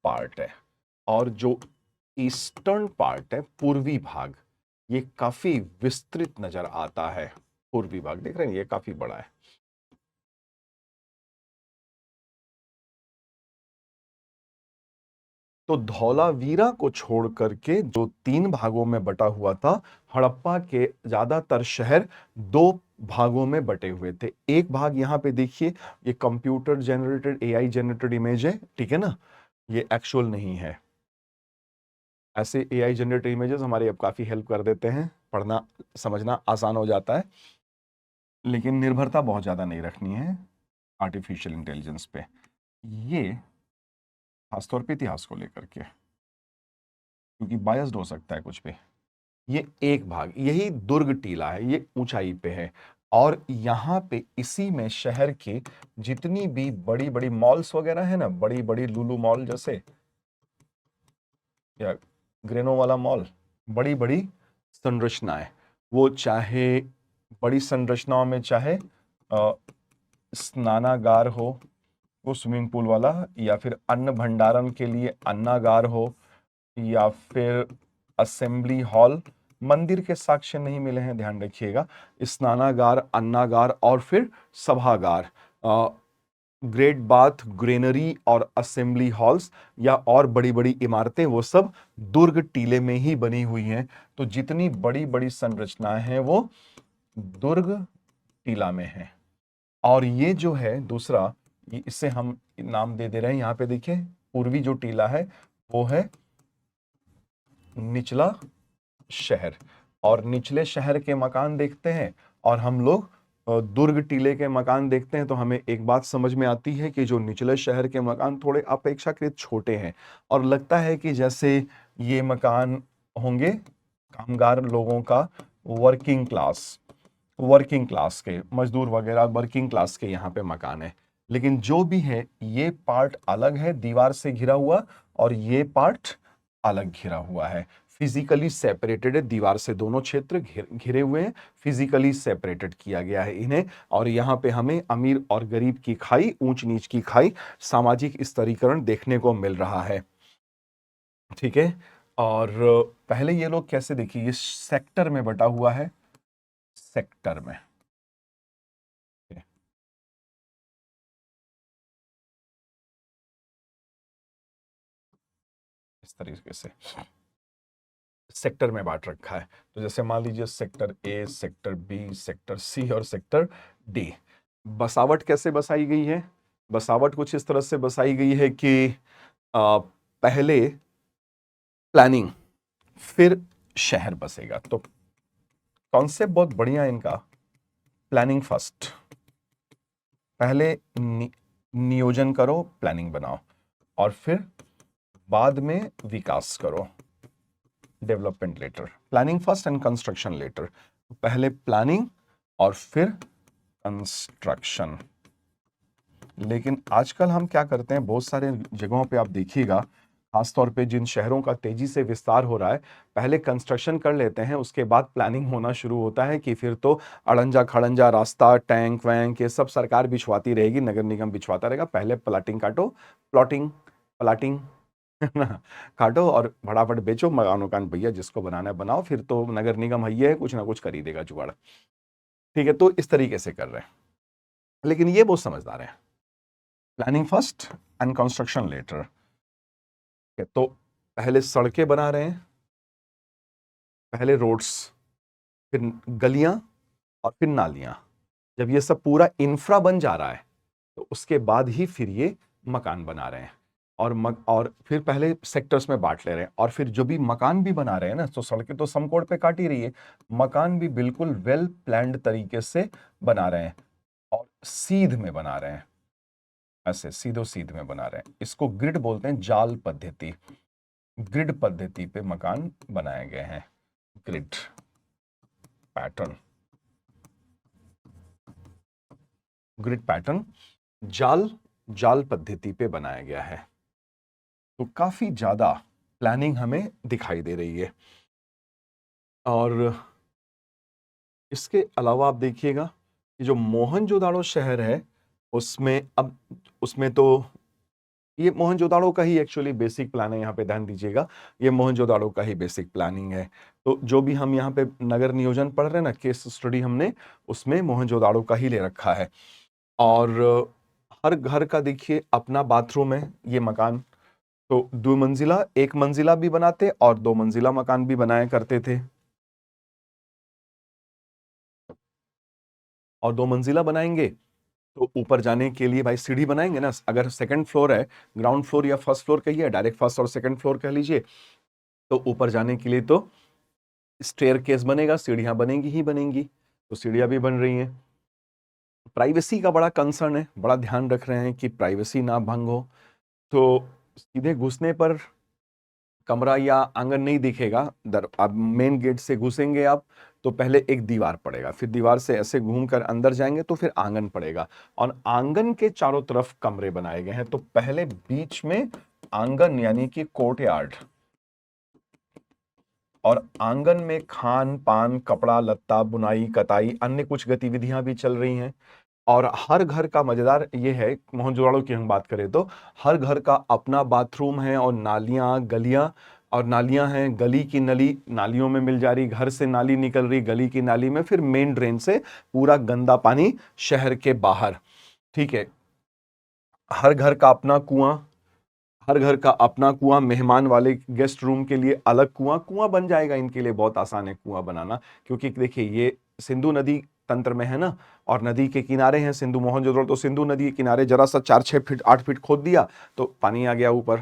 पार्ट है। और जो ईस्टर्न पार्ट है, पूर्वी भाग, ये काफी विस्तृत नजर आता है। पूर्वी भाग देख रहे हैं, ये काफी बड़ा है। तो धौलावीरा को छोड़ करके जो 3 भागों में बटा हुआ था, हड़प्पा के ज्यादातर शहर 2 भागों में बटे हुए थे। एक भाग यहां पे देखिए, ये computer generated, AI generated image है, ठीक है ना, ये एक्चुअल नहीं है। ऐसे एआई जनरेटेड इमेजेस हमारी अब काफी हेल्प कर देते हैं, पढ़ना समझना आसान हो जाता है, लेकिन निर्भरता बहुत ज्यादा नहीं रखनी है आर्टिफिशियल इंटेलिजेंस पे। ये खासतौर पे इतिहास को लेकर के, क्योंकि बायस्ड हो सकता है कुछ भी। ये एक भाग, यही दुर्ग टीला है, ये ऊंचाई पे है। और यहाँ पे इसी में शहर की जितनी भी बड़ी बड़ी मॉल्स वगैरह है ना, बड़ी बड़ी लुलु मॉल जैसे, या ग्रेनो वाला मॉल, बड़ी बड़ी संरचनाएं, वो चाहे बड़ी संरचनाओं में चाहे स्नानागार हो, वो स्विमिंग पूल वाला, या फिर अन्न भंडारण के लिए अन्नागार हो, या फिर असेंबली हॉल, मंदिर के साक्ष्य नहीं मिले हैं, ध्यान रखिएगा। स्नानागार, अन्नागार और फिर सभागार, ग्रेट बाथ, ग्रेनरी और असेंबली हॉल्स या और बड़ी बड़ी इमारतें, वो सब दुर्ग टीले में ही बनी हुई हैं। तो जितनी बड़ी बड़ी संरचनाएं हैं वो दुर्ग टीला में है। और ये जो है दूसरा, इसे हम नाम दे दे रहे हैं, यहां पे देखिए पूर्वी जो टीला है वो है निचला शहर। और निचले शहर के मकान देखते हैं और हम लोग दुर्ग टीले के मकान देखते हैं, तो हमें एक बात समझ में आती है कि जो निचले शहर के मकान थोड़े अपेक्षाकृत छोटे हैं, और लगता है कि जैसे ये मकान होंगे कामगार लोगों का, वर्किंग क्लास के मजदूर वगैरह, वर्किंग क्लास के यहाँ पे मकान है। लेकिन जो भी है, ये पार्ट अलग है दीवार से घिरा हुआ, और ये पार्ट अलग घिरा हुआ है, फिजिकली सेपरेटेड है, दीवार से दोनों क्षेत्र घिरे हुए हैं, फिजिकली सेपरेटेड किया गया है इन्हें। और यहाँ पे हमें अमीर और गरीब की खाई, ऊंच नीच की खाई, सामाजिक स्तरीकरण देखने को मिल रहा है। ठीक है। और पहले ये लोग कैसे, देखिए ये सेक्टर में बटा हुआ है, सेक्टर में, इस तरीके से सेक्टर में बांट रखा है। तो जैसे मान लीजिए sector A, sector B, sector C और सेक्टर डी। बसावट कैसे बसाई गई है? बसावट कुछ इस तरह से बसाई गई है कि पहले प्लानिंग, फिर शहर बसेगा। तो कॉन्सेप्ट बहुत बढ़िया है इनका। प्लानिंग फर्स्ट, पहले नियोजन करो, प्लानिंग बनाओ, और फिर बाद में विकास करो, development later. Planning first and construction later. पहले प्लानिंग और फिर कंस्ट्रक्शन। लेकिन आजकल हम क्या करते हैं, बहुत सारे जगहों पे आप देखिएगा, खासतौर पे जिन शहरों का तेजी से विस्तार हो रहा है, पहले कंस्ट्रक्शन कर लेते हैं, उसके बाद प्लानिंग होना शुरू होता है कि फिर तो अड़ंजा खड़ंजा रास्ता, टैंक वैंक, ये सब सरकार बिछवाती रहेगी, नगर निगम बिछवाता रहेगा। पहले प्लाटिंग काटो, प्लाटिंग काटो और फटाफट बेचो, मकान वकान भैया जिसको बनाना है बनाओ, फिर तो नगर निगम है कुछ ना कुछ कर ही देगा जुगाड़। ठीक है, तो इस तरीके से कर रहे हैं। लेकिन ये बहुत समझदार है, planning first and construction later. तो पहले सड़कें बना रहे हैं, पहले रोड्स, फिर गलियां और फिर नालियां। जब ये सब पूरा इंफ्रा बन जा रहा है, तो उसके बाद ही फिर ये मकान बना रहे हैं। और फिर पहले सेक्टर्स में बांट ले रहे हैं, और फिर जो भी मकान भी बना रहे हैं ना, तो सड़कें तो समकोण पे काट ही रही है, मकान भी बिल्कुल वेल प्लान्ड तरीके से बना रहे हैं, और सीध में बना रहे हैं, ऐसे सीधो सीध में बना रहे हैं। इसको ग्रिड बोलते हैं, जाल पद्धति, ग्रिड पद्धति पे मकान बनाए गए हैं, ग्रिड पैटर्न, ग्रिड पैटर्न, जाल पद्धति पे बनाया गया है। तो काफी ज्यादा प्लानिंग हमें दिखाई दे रही है। और इसके अलावा आप देखिएगा कि जो मोहनजोदाड़ो शहर है, उसमें तो ये मोहनजोदाड़ो का ही एक्चुअली बेसिक प्लान है, यहाँ पे ध्यान दीजिएगा, ये मोहनजोदाड़ो का ही बेसिक प्लानिंग है। तो जो भी हम यहाँ पे नगर नियोजन पढ़ रहे हैं ना, केस स्टडी हमने उसमें मोहनजोदाड़ो का ही ले रखा है। और हर घर का देखिए अपना बाथरूम है, ये मकान तो 2 मंजिला, 1 मंजिला भी बनाते और 2 मंजिला मकान भी बनाया करते थे। और 2 मंजिला बनाएंगे तो ऊपर जाने के लिए भाई सीढ़ी बनाएंगे ना, अगर सेकंड फ्लोर है, ग्राउंड फ्लोर या फर्स्ट फ्लोर कहिए, डायरेक्ट फर्स्ट और सेकंड फ्लोर कह लीजिए, तो ऊपर जाने के लिए तो स्टेयर केस बनेगा, सीढ़ियां बनेंगी ही बनेंगी, तो सीढ़ियां भी बन रही हैं। प्राइवेसी का बड़ा कंसर्न है, बड़ा ध्यान रख रहे हैं कि प्राइवेसी ना भंग हो। तो सीधे घुसने पर कमरा या आंगन नहीं दिखेगा। अब मेन गेट से घुसेंगे आप तो पहले एक दीवार पड़ेगा, फिर दीवार से ऐसे घूमकर अंदर जाएंगे तो फिर आंगन पड़ेगा, और आंगन के चारों तरफ कमरे बनाए गए हैं। तो पहले बीच में आंगन यानी कि कोर्टयार्ड, और आंगन में खान पान, कपड़ा लत्ता, बुनाई कताई, अन्य कुछ गतिविधियां भी चल रही हैं। और हर घर का मजेदार ये है, मोहनजोदड़ो की हम बात करें तो हर घर का अपना बाथरूम है, और नालियां गलियां, और नालियां हैं, गली की नली नालियों में मिल जा रही, घर से नाली निकल रही गली की नाली में, फिर मेन ड्रेन से पूरा गंदा पानी शहर के बाहर। ठीक है, हर घर का अपना कुआं, हर घर का अपना कुआं, मेहमान वाले गेस्ट रूम के लिए अलग कुआं, कुआं बन जाएगा इनके लिए, बहुत आसान है कुआं बनाना, क्योंकि देखिए ये सिंधु नदी तंत्र में है ना, और नदी के किनारे हैं सिंधु, मोहनजोदड़ो तो सिंधु नदी के किनारे, जरा सा 4-6 फीट 8 फीट खोद दिया तो पानी आ गया ऊपर।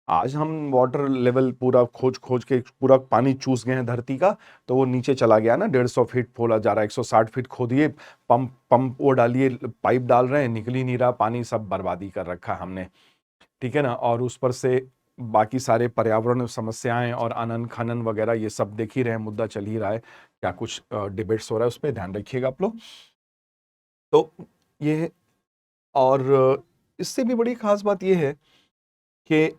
आज हम वाटर लेवल पूरा खोज खोज के पूरा पानी चूस गए हैं धरती का, तो वो नीचे चला गया ना, 150 फीट खोला जा रहा है, 160 फीट खोदिए, पंप पंप वो डालिए, पाइप डाल रहे हैं, निकल ही नहीं रहा पानी, सब बर्बादी कर रखा है हमने। ठीक है ना, और उस पर से बाकी सारे पर्यावरण समस्याएं और अनन खनन वगैरह ये सब देख ही रहे हैं, मुद्दा चल ही रहा है, क्या कुछ डिबेट्स हो रहा है, उस पर ध्यान रखिएगा आप लोग। तो ये, और इससे भी बड़ी खास बात ये है कि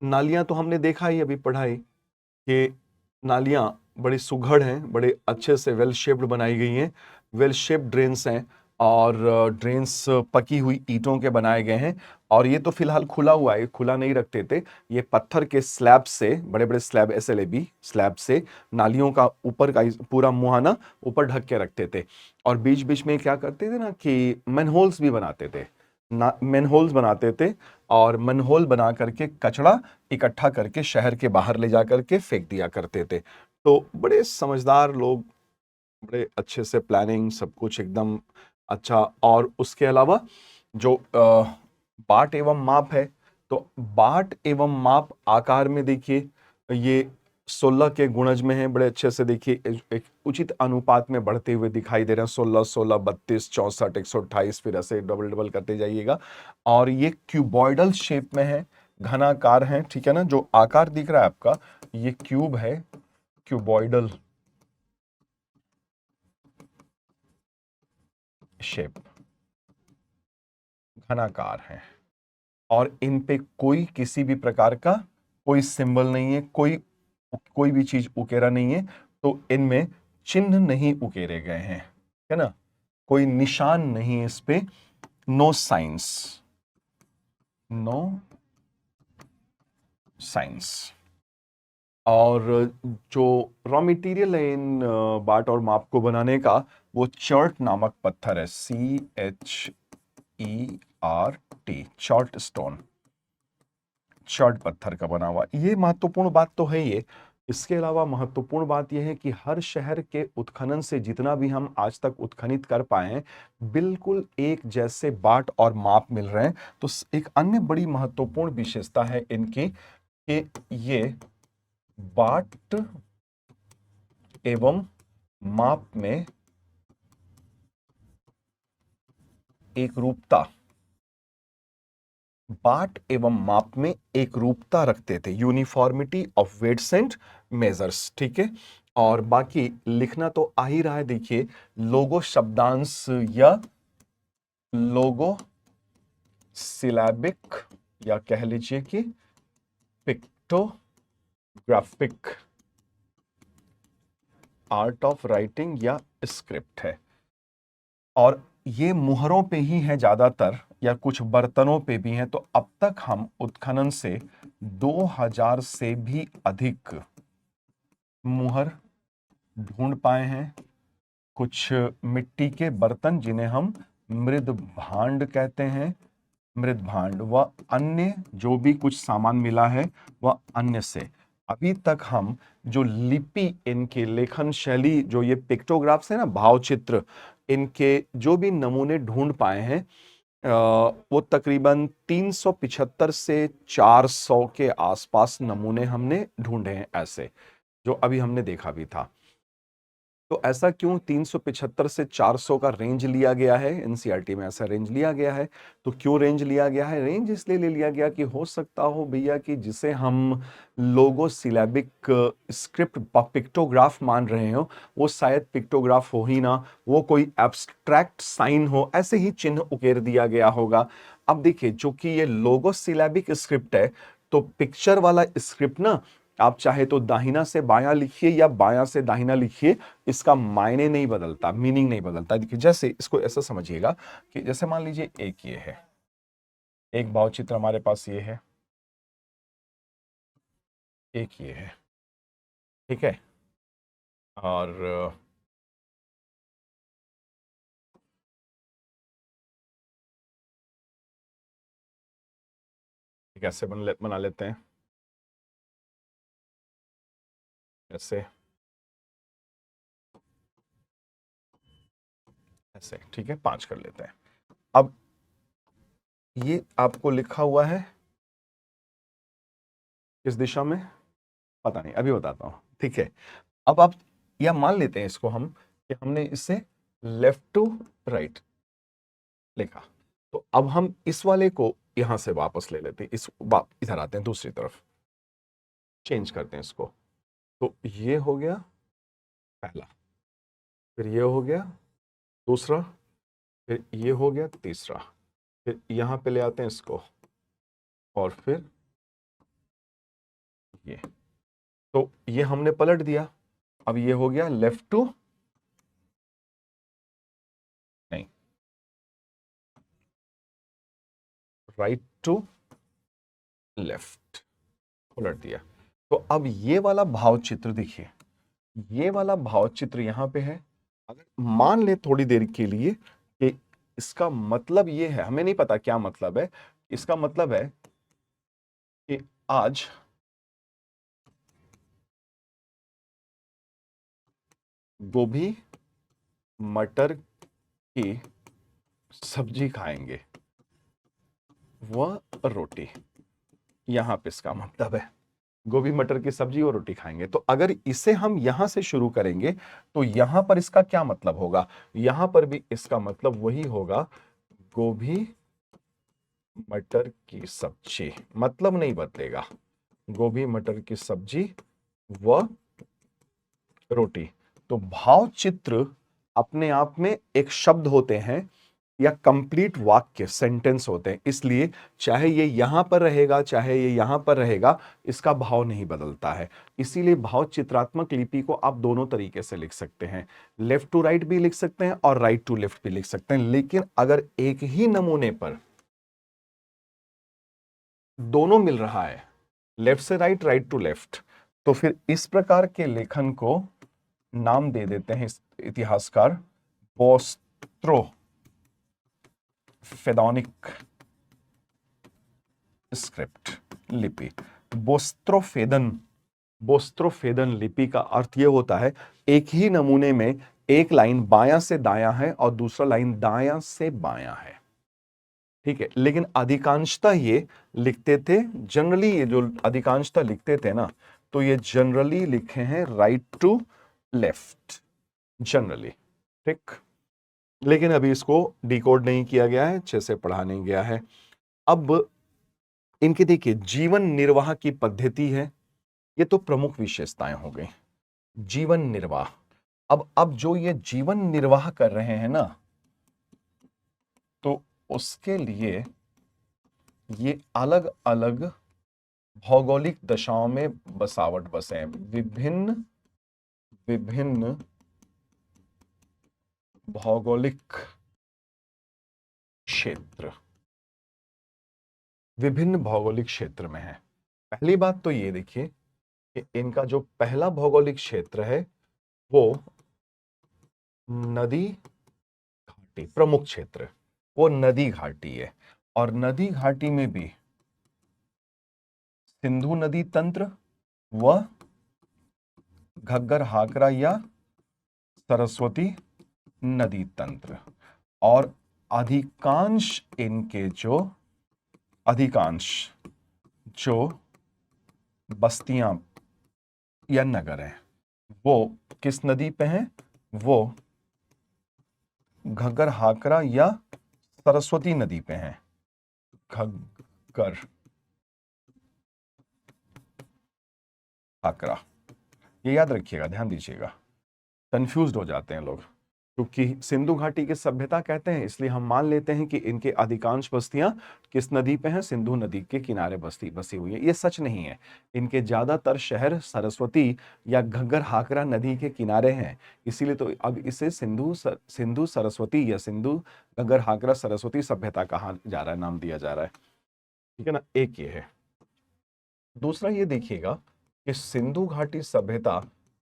नालियां तो हमने देखा ही अभी पढ़ाई कि नालियां बड़ी सुघड़ हैं, बड़े अच्छे से वेल शेप्ड बनाई गई हैं, वेल शेप्ड ड्रेन्स हैं, और ड्रेन्स पकी हुई ईंटों के बनाए गए हैं। और ये तो फिलहाल खुला हुआ है, खुला नहीं रखते थे, ये पत्थर के स्लैब से, बड़े बड़े स्लैब, SLAB स्लैब से नालियों का ऊपर का पूरा मुहाना ऊपर ढक के रखते थे। और बीच बीच में क्या करते थे ना कि मैनहोल्स भी बनाते थे, ना मैनहोल्स बनाते थे, और मैनहोल बना करके कचरा इकट्ठा करके शहर के बाहर ले जा करके फेंक दिया करते थे। तो बड़े समझदार लोग, बड़े अच्छे से प्लानिंग, सब कुछ एकदम अच्छा। और उसके अलावा जो बाट एवं माप है, तो बाट एवं माप आकार में देखिए ये 16 के गुणज में है, बड़े अच्छे से देखिए एक उचित अनुपात में बढ़ते हुए दिखाई दे रहे हैं, 16 16 32 64 128, फिर ऐसे डबल डबल करते जाइएगा। और ये क्यूबॉइडल शेप में है, घनाकार है, ठीक है ना, जो आकार दिख रहा है आपका ये क्यूब है, क्यूबॉइडल शेप, घनाकार है, और इन पे कोई किसी भी प्रकार का कोई सिंबल नहीं है, कोई कोई भी चीज उकेरा नहीं है, तो इनमें चिन्ह नहीं उकेरे गए हैं, है ना, कोई निशान नहीं है इस पे, नो साइंस, नो साइंस। और जो रॉ मटेरियल है इन बाट और माप को बनाने का, वो चर्ट नामक पत्थर है, CHERT, चर्ट स्टोन, चर्ट पत्थर का बना हुआ। ये महत्वपूर्ण बात तो है ये। इसके अलावा महत्वपूर्ण बात यह है कि हर शहर के उत्खनन से जितना भी हम आज तक उत्खनित कर पाए हैं, बिल्कुल एक जैसे बाट और माप मिल रहे हैं। तो एक अन्य बड़ी महत्वपूर्ण विशेषता है इनकी कि ये बाट एवं माप में एक रूपता, बाट एवं माप में एक रूपता रखते थे, uniformity of weights and measures, ठीक है। और बाकी लिखना तो आ ही रहा है, देखिए लोगो शब्दांश या लोगो सिलैबिक, या कह लीजिए कि पिक्टोग्राफिक आर्ट ऑफ राइटिंग या स्क्रिप्ट है। और ये मुहरों पे ही है ज्यादातर, या कुछ बर्तनों पे भी हैं। तो अब तक हम उत्खनन से 2000 से भी अधिक मुहर ढूंढ पाए हैं। कुछ मिट्टी के बर्तन जिन्हें हम मृद भांड कहते हैं, मृद भांड, व अन्य जो भी कुछ सामान मिला है वह अन्य से। अभी तक हम जो लिपि, इनके लेखन शैली, जो ये पिक्टोग्राफ्स है ना, भाव चित्र, इनके जो भी नमूने ढूंढ पाए हैं वो तकरीबन 375 से 400 के आसपास नमूने हमने ढूंढे हैं ऐसे, जो अभी हमने देखा भी था। तो ऐसा क्यों 375 से 400 का रेंज लिया गया है? एनसीईआरटी में ऐसा रेंज लिया गया है। तो क्यों रेंज लिया गया है? रेंज इसलिए ले लिया गया कि हो सकता हो भैया कि जिसे हम लोगो सिलेबिक स्क्रिप्ट पिक्टोग्राफ मान रहे हो, वो शायद पिक्टोग्राफ हो ही ना, वो कोई एब्स्ट्रैक्ट साइन हो, ऐसे ही चिन्ह उकेर दिया गया होगा। अब देखिए, जो कि ये लोगो सिलेबिक स्क्रिप्ट है, तो पिक्चर वाला स्क्रिप्ट ना, आप चाहे तो दाहिना से बायां लिखिए या बायां से दाहिना लिखिए, इसका मायने नहीं बदलता, मीनिंग नहीं बदलता। देखिए, जैसे इसको ऐसा समझिएगा कि जैसे मान लीजिए एक ये है, एक भावचित्र हमारे पास ये है, एक ये है, ठीक है, और कैसे बना लेते हैं, ऐसे ऐसे, ठीक है, 5 कर लेते हैं। अब ये आपको लिखा हुआ है किस दिशा में, पता नहीं, अभी बताता हूं, ठीक है। अब आप या मान लेते हैं इसको हम कि हमने इसे लेफ्ट टू राइट लिखा, तो अब हम इस वाले को यहां से वापस ले लेते हैं, इधर आते हैं, दूसरी तरफ चेंज करते हैं इसको। तो ये हो गया पहला, फिर ये हो गया दूसरा, फिर ये हो गया तीसरा, फिर यहां पे ले आते हैं इसको, और फिर ये, तो ये हमने पलट दिया। अब ये हो गया लेफ्ट टू, नहीं, राइट टू लेफ्ट, उलट दिया। तो अब ये वाला भाव चित्र देखिए, ये वाला भाव चित्र यहां पे है। अगर मान ले थोड़ी देर के लिए कि इसका मतलब ये है, हमें नहीं पता क्या मतलब है, इसका मतलब है कि आज गोभी मटर की सब्जी खाएंगे, वह रोटी, यहां पे इसका मतलब है गोभी मटर की सब्जी और रोटी खाएंगे। तो अगर इसे हम यहां से शुरू करेंगे तो यहां पर इसका क्या मतलब होगा? यहां पर भी इसका मतलब वही होगा, गोभी मटर की सब्जी, मतलब नहीं बदलेगा, गोभी मटर की सब्जी व रोटी। तो भाव चित्र अपने आप में एक शब्द होते हैं या कंप्लीट वाक्य, सेंटेंस होते हैं, इसलिए चाहे ये यहां पर रहेगा चाहे ये यहां पर रहेगा, इसका भाव नहीं बदलता है। इसीलिए भाव चित्रात्मक लिपि को आप दोनों तरीके से लिख सकते हैं, लेफ्ट टू राइट भी लिख सकते हैं और राइट टू लेफ्ट भी लिख सकते हैं। लेकिन अगर एक ही नमूने पर दोनों मिल रहा है, लेफ्ट से राइट, राइट टू लेफ्ट, तो फिर इस प्रकार के लेखन को नाम दे देते हैं इतिहासकार बोस्त्रो फेदोनिक स्क्रिप्ट लिपि। बोस्त्रोफेदन लिपि का अर्थ यह होता है, एक ही नमूने में एक लाइन बायां से दायां है और दूसरा लाइन दायां से बायां है, ठीक है। लेकिन अधिकांशतः ये लिखते थे, जनरली ये जो अधिकांशतः लिखते थे ना, तो ये जनरली लिखे हैं राइट टू लेफ्ट, जनरली, ठीक। लेकिन अभी इसको डिकोड नहीं किया गया है, अच्छे से पढ़ा नहीं गया है। अब इनके देखिए जीवन निर्वाह की पद्धति है, ये तो प्रमुख विशेषताएं हो गई। जीवन निर्वाह, अब जो ये जीवन निर्वाह कर रहे हैं ना, तो उसके लिए ये अलग अलग भौगोलिक दशाओं में बसावट बसे हैं, विभिन्न विभिन्न भौगोलिक क्षेत्र, विभिन्न भौगोलिक क्षेत्र में है। पहली बात तो ये देखिए कि इनका जो पहला भौगोलिक क्षेत्र है वो नदी घाटी, प्रमुख क्षेत्र वो नदी घाटी है, और नदी घाटी में भी सिंधु नदी तंत्र व घग्गर हाकरा या सरस्वती नदी तंत्र, और अधिकांश जो बस्तियां या नगर हैं वो किस नदी पे हैं? वो घग्गर हाकरा या सरस्वती नदी पे हैं। घग्गर हाकरा, ये याद रखिएगा, ध्यान दीजिएगा, कंफ्यूज हो जाते हैं लोग, क्योंकि सिंधु घाटी की सभ्यता कहते हैं इसलिए हम मान लेते हैं कि इनके अधिकांश बस्तियां किस नदी पे हैं, सिंधु नदी के किनारे बसी हुई है। ये सच नहीं है, इनके ज्यादातर शहर सरस्वती या घग्गर हाकरा नदी के किनारे हैं, इसीलिए तो अब इसे सिंधु सरस्वती या सिंधु घग्गर हाकरा सरस्वती सभ्यता कहा जा रहा है, नाम दिया जा रहा है। ठीक है ना, एक ये है। दूसरा ये देखिएगा कि सिंधु घाटी सभ्यता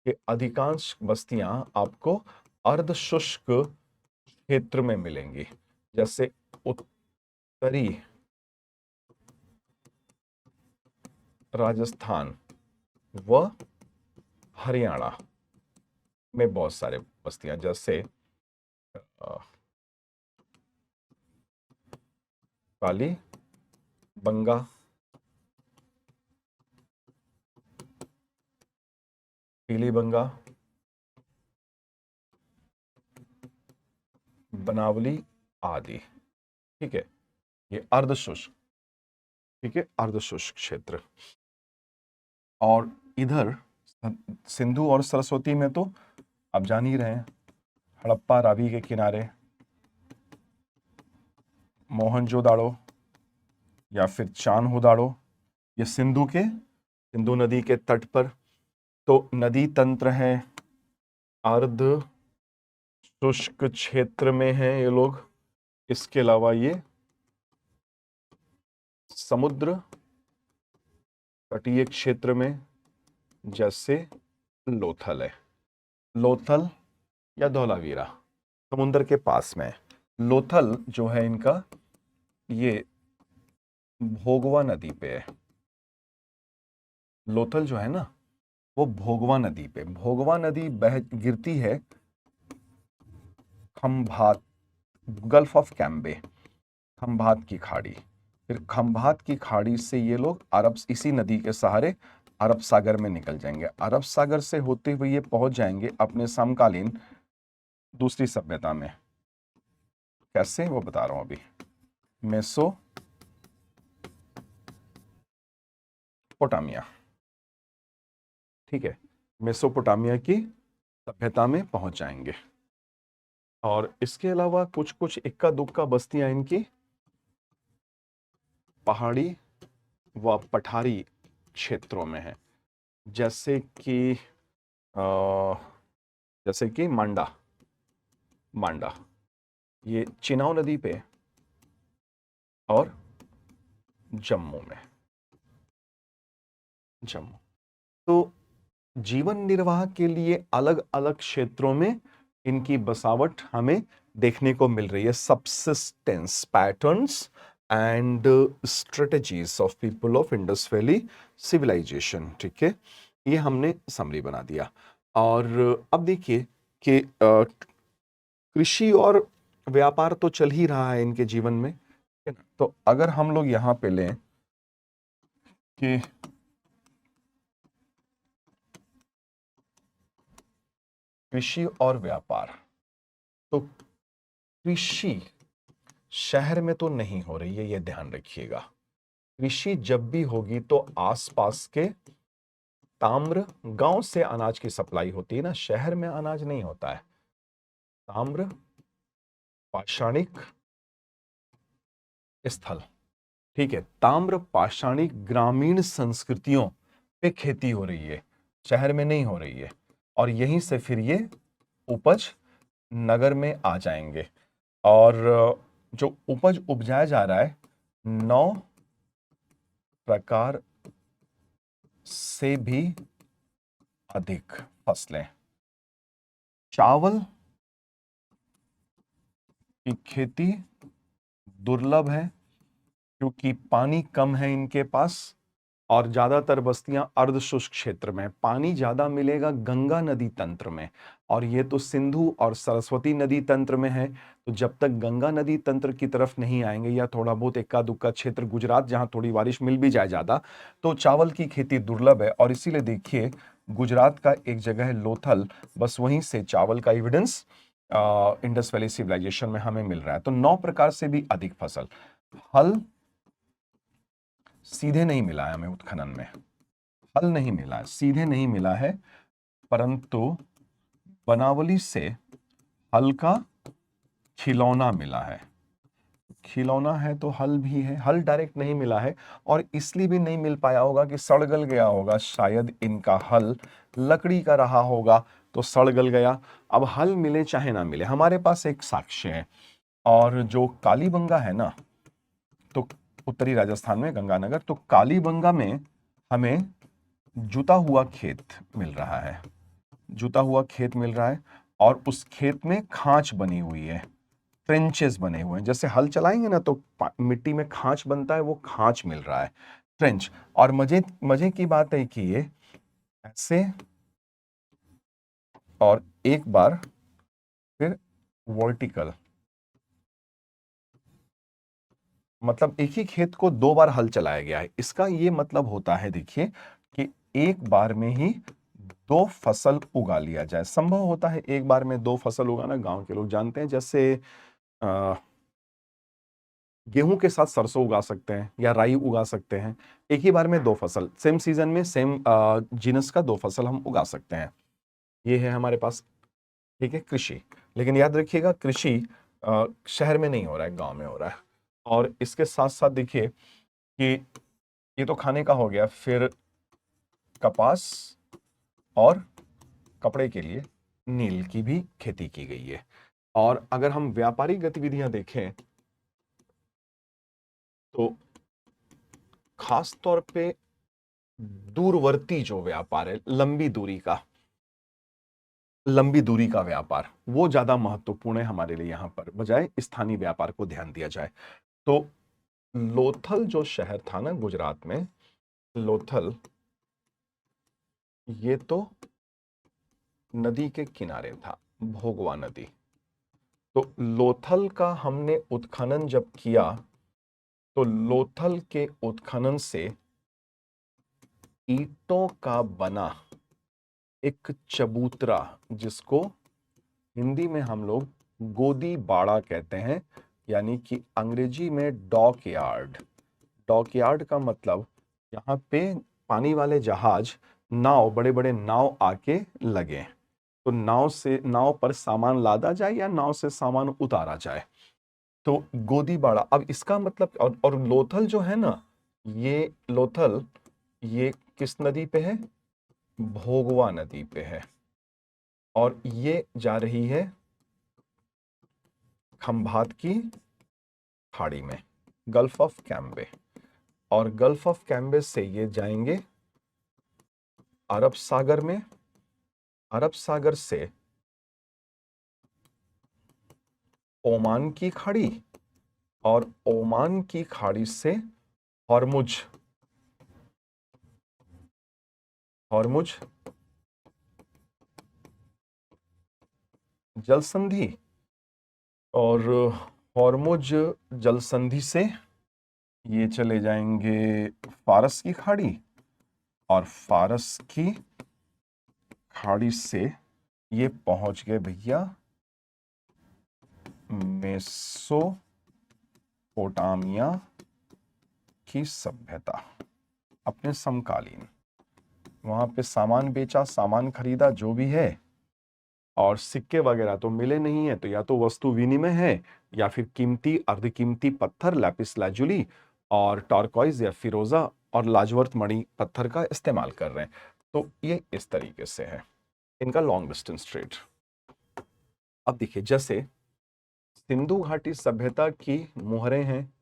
के अधिकांश बस्तियां आपको अर्धशुष्क क्षेत्र में मिलेंगी, जैसे उत्तरी राजस्थान व हरियाणा में बहुत सारे बस्तियां, जैसे काली बंगा, पीली बंगा, बनावली आदि। ठीक है, ये अर्धशुष्क, ठीक है, अर्धशुष्क क्षेत्र। और इधर सिंधु और सरस्वती में तो आप जान ही रहे हैं, हड़प्पा रावी के किनारे, मोहनजोदाड़ो या फिर चान्होदाड़ो, ये सिंधु नदी के तट पर तो नदी तंत्र है, अर्ध शुष्क क्षेत्र में है ये लोग। इसके अलावा ये समुद्र तटीय क्षेत्र में, जैसे लोथल है, लोथल या धौलावीरा समुद्र के पास में। लोथल जो है इनका, ये भोगवा नदी पे है। लोथल जो है ना, वो भोगवा नदी पे, भोगवा नदी गिरती है Khambhat, gulf of Cambay, Khambhat की खाड़ी। फिर खंभात की खाड़ी से ये लोग इसी नदी के सहारे अरब सागर में निकल जाएंगे। अरब सागर से होते हुए ये पहुंच जाएंगे अपने समकालीन दूसरी सभ्यता में। कैसे, वो बता रहा हूं अभी। मेसोपोटामिया, ठीक है, मेसोपोटामिया की सभ्यता में पहुंच जाएंगे। और इसके अलावा कुछ कुछ इक्का दुक्का बस्तियां इनकी पहाड़ी व पठारी क्षेत्रों में है, जैसे कि मांडा, ये चिनाव नदी पे और जम्मू में। तो जीवन निर्वाह के लिए अलग अलग क्षेत्रों में इनकी बसावट हमें देखने को मिल रही है। Subsistence patterns and strategies of people of Indus valley civilisation, ठीक है, ये हमने समरी बना दिया। और अब देखिए कि कृषि और व्यापार तो चल ही रहा है इनके जीवन में, तो अगर हम लोग यहां पे लें कि कृषि और व्यापार, तो कृषि शहर में तो नहीं हो रही है, ये ध्यान रखिएगा। कृषि जब भी होगी तो आसपास के ताम्र गांव से अनाज की सप्लाई होती है ना, शहर में अनाज नहीं होता है। ताम्र पाषाणिक स्थल, ठीक है, ताम्र पाषाणिक ग्रामीण संस्कृतियों पे खेती हो रही है, शहर में नहीं हो रही है। और यहीं से फिर ये उपज नगर में आ जाएंगे। और जो उपज उपजाया जा रहा है 9 प्रकार से भी अधिक फसलें। चावल की खेती दुर्लभ है क्योंकि पानी कम है इनके पास, और ज्यादातर बस्तियां अर्धशुष्क क्षेत्र में। पानी ज्यादा मिलेगा गंगा नदी तंत्र में, और ये तो सिंधु और सरस्वती नदी तंत्र में है। तो जब तक गंगा नदी तंत्र की तरफ नहीं आएंगे, या थोड़ा बहुत इक्का दुक्का क्षेत्र गुजरात जहां थोड़ी बारिश मिल भी जाए ज्यादा, तो चावल की खेती दुर्लभ है। और इसीलिए देखिए गुजरात का एक जगह है लोथल, बस वहीं से चावल का एविडेंस इंडस वैली सिविलाइजेशन में हमें मिल रहा है। तो 9 प्रकार से भी अधिक फसल। हल सीधे नहीं मिला है हमें उत्खनन में, हल नहीं मिला है, सीधे नहीं मिला है, परंतु बनावली से हल का खिलौना मिला है। खिलौना है तो हल भी है, हल डायरेक्ट नहीं मिला है, और इसलिए भी नहीं मिल पाया होगा कि सड़ गल गया होगा, शायद इनका हल लकड़ी का रहा होगा तो सड़ गल गया। अब हल मिले चाहे ना मिले, हमारे पास एक साक्ष्य है। और जो कालीबंगा है ना, तो उत्तरी राजस्थान में गंगानगर, तो कालीबंगा में हमें जुता हुआ खेत मिल रहा है, जुता हुआ खेत मिल रहा है, और उस खेत में खांच बनी हुई है, ट्रेंचेस बने हुए हैं। जैसे हल चलाएंगे ना तो मिट्टी में खांच बनता है, वो खांच मिल रहा है, ट्रेंच। और मजे मजे की बात है कि ये ऐसे और एक बार फिर वर्टिकल, मतलब एक ही खेत को 2 बार हल चलाया गया है। इसका ये मतलब होता है, देखिए, कि एक बार में ही 2 फसल उगा लिया जाए। संभव होता है एक बार में 2 फसल उगाना, गांव के लोग जानते हैं। जैसे गेहूं के साथ सरसों उगा सकते हैं या राई उगा सकते हैं, एक ही बार में 2 फसल, सेम सीजन में सेम जीनस का 2 फसल हम उगा सकते हैं। ये है हमारे पास, ठीक है, कृषि। लेकिन याद रखिएगा, कृषि शहर में नहीं हो रहा है, गांव में हो रहा है। और इसके साथ साथ देखिए कि ये तो खाने का हो गया, फिर कपास और कपड़े के लिए नील की भी खेती की गई है। और अगर हम व्यापारिक गतिविधियां देखें तो खास तौर पे दूरवर्ती जो व्यापार है, लंबी दूरी का व्यापार, वो ज्यादा महत्वपूर्ण है हमारे लिए यहां पर, बजाय स्थानीय व्यापार को ध्यान दिया जाए। तो लोथल जो शहर था ना गुजरात में, लोथल, ये तो नदी के किनारे था, भोगवा नदी। तो लोथल का हमने उत्खनन जब किया, तो लोथल के उत्खनन से ईंटों का बना एक चबूतरा, जिसको हिंदी में हम लोग गोदी बाड़ा कहते हैं, यानी कि अंग्रेजी में डॉक यार्ड। डॉक यार्ड का मतलब यहाँ पे पानी वाले जहाज, नाव, बड़े बड़े नाव आके लगे, तो नाव पर सामान लादा जाए या नाव से सामान उतारा जाए, तो गोदी बाड़ा। अब इसका मतलब, और लोथल जो है ना, ये लोथल, ये किस नदी पे है? भोगवा नदी पे है, और ये जा रही है खंभात की खाड़ी में, गल्फ ऑफ कैम्बे, और गल्फ ऑफ कैम्बे से ये जाएंगे अरब सागर में, अरब सागर से ओमान की खाड़ी, और ओमान की खाड़ी से हॉर्मुज, हॉर्मुज जल संधि, और हॉर्मुज जल संधि से ये चले जाएंगे फारस की खाड़ी, और फारस की खाड़ी से ये पहुंच गए भैया मेसोपोटामिया की सभ्यता, अपने समकालीन। वहां पे सामान बेचा, सामान खरीदा, जो भी है, और सिक्के वगैरह तो मिले नहीं है, तो या तो वस्तु विनिमय है, या फिर कीमती अर्धकीमती पत्थर, लैपिस लाजुली और टॉर्कॉइज या फिरोजा और लाजवर्थ मणि पत्थर का इस्तेमाल कर रहे हैं। तो ये इस तरीके से है इनका लॉन्ग डिस्टेंस ट्रेड। अब देखिए, जैसे सिंधु घाटी सभ्यता की मुहरें हैं,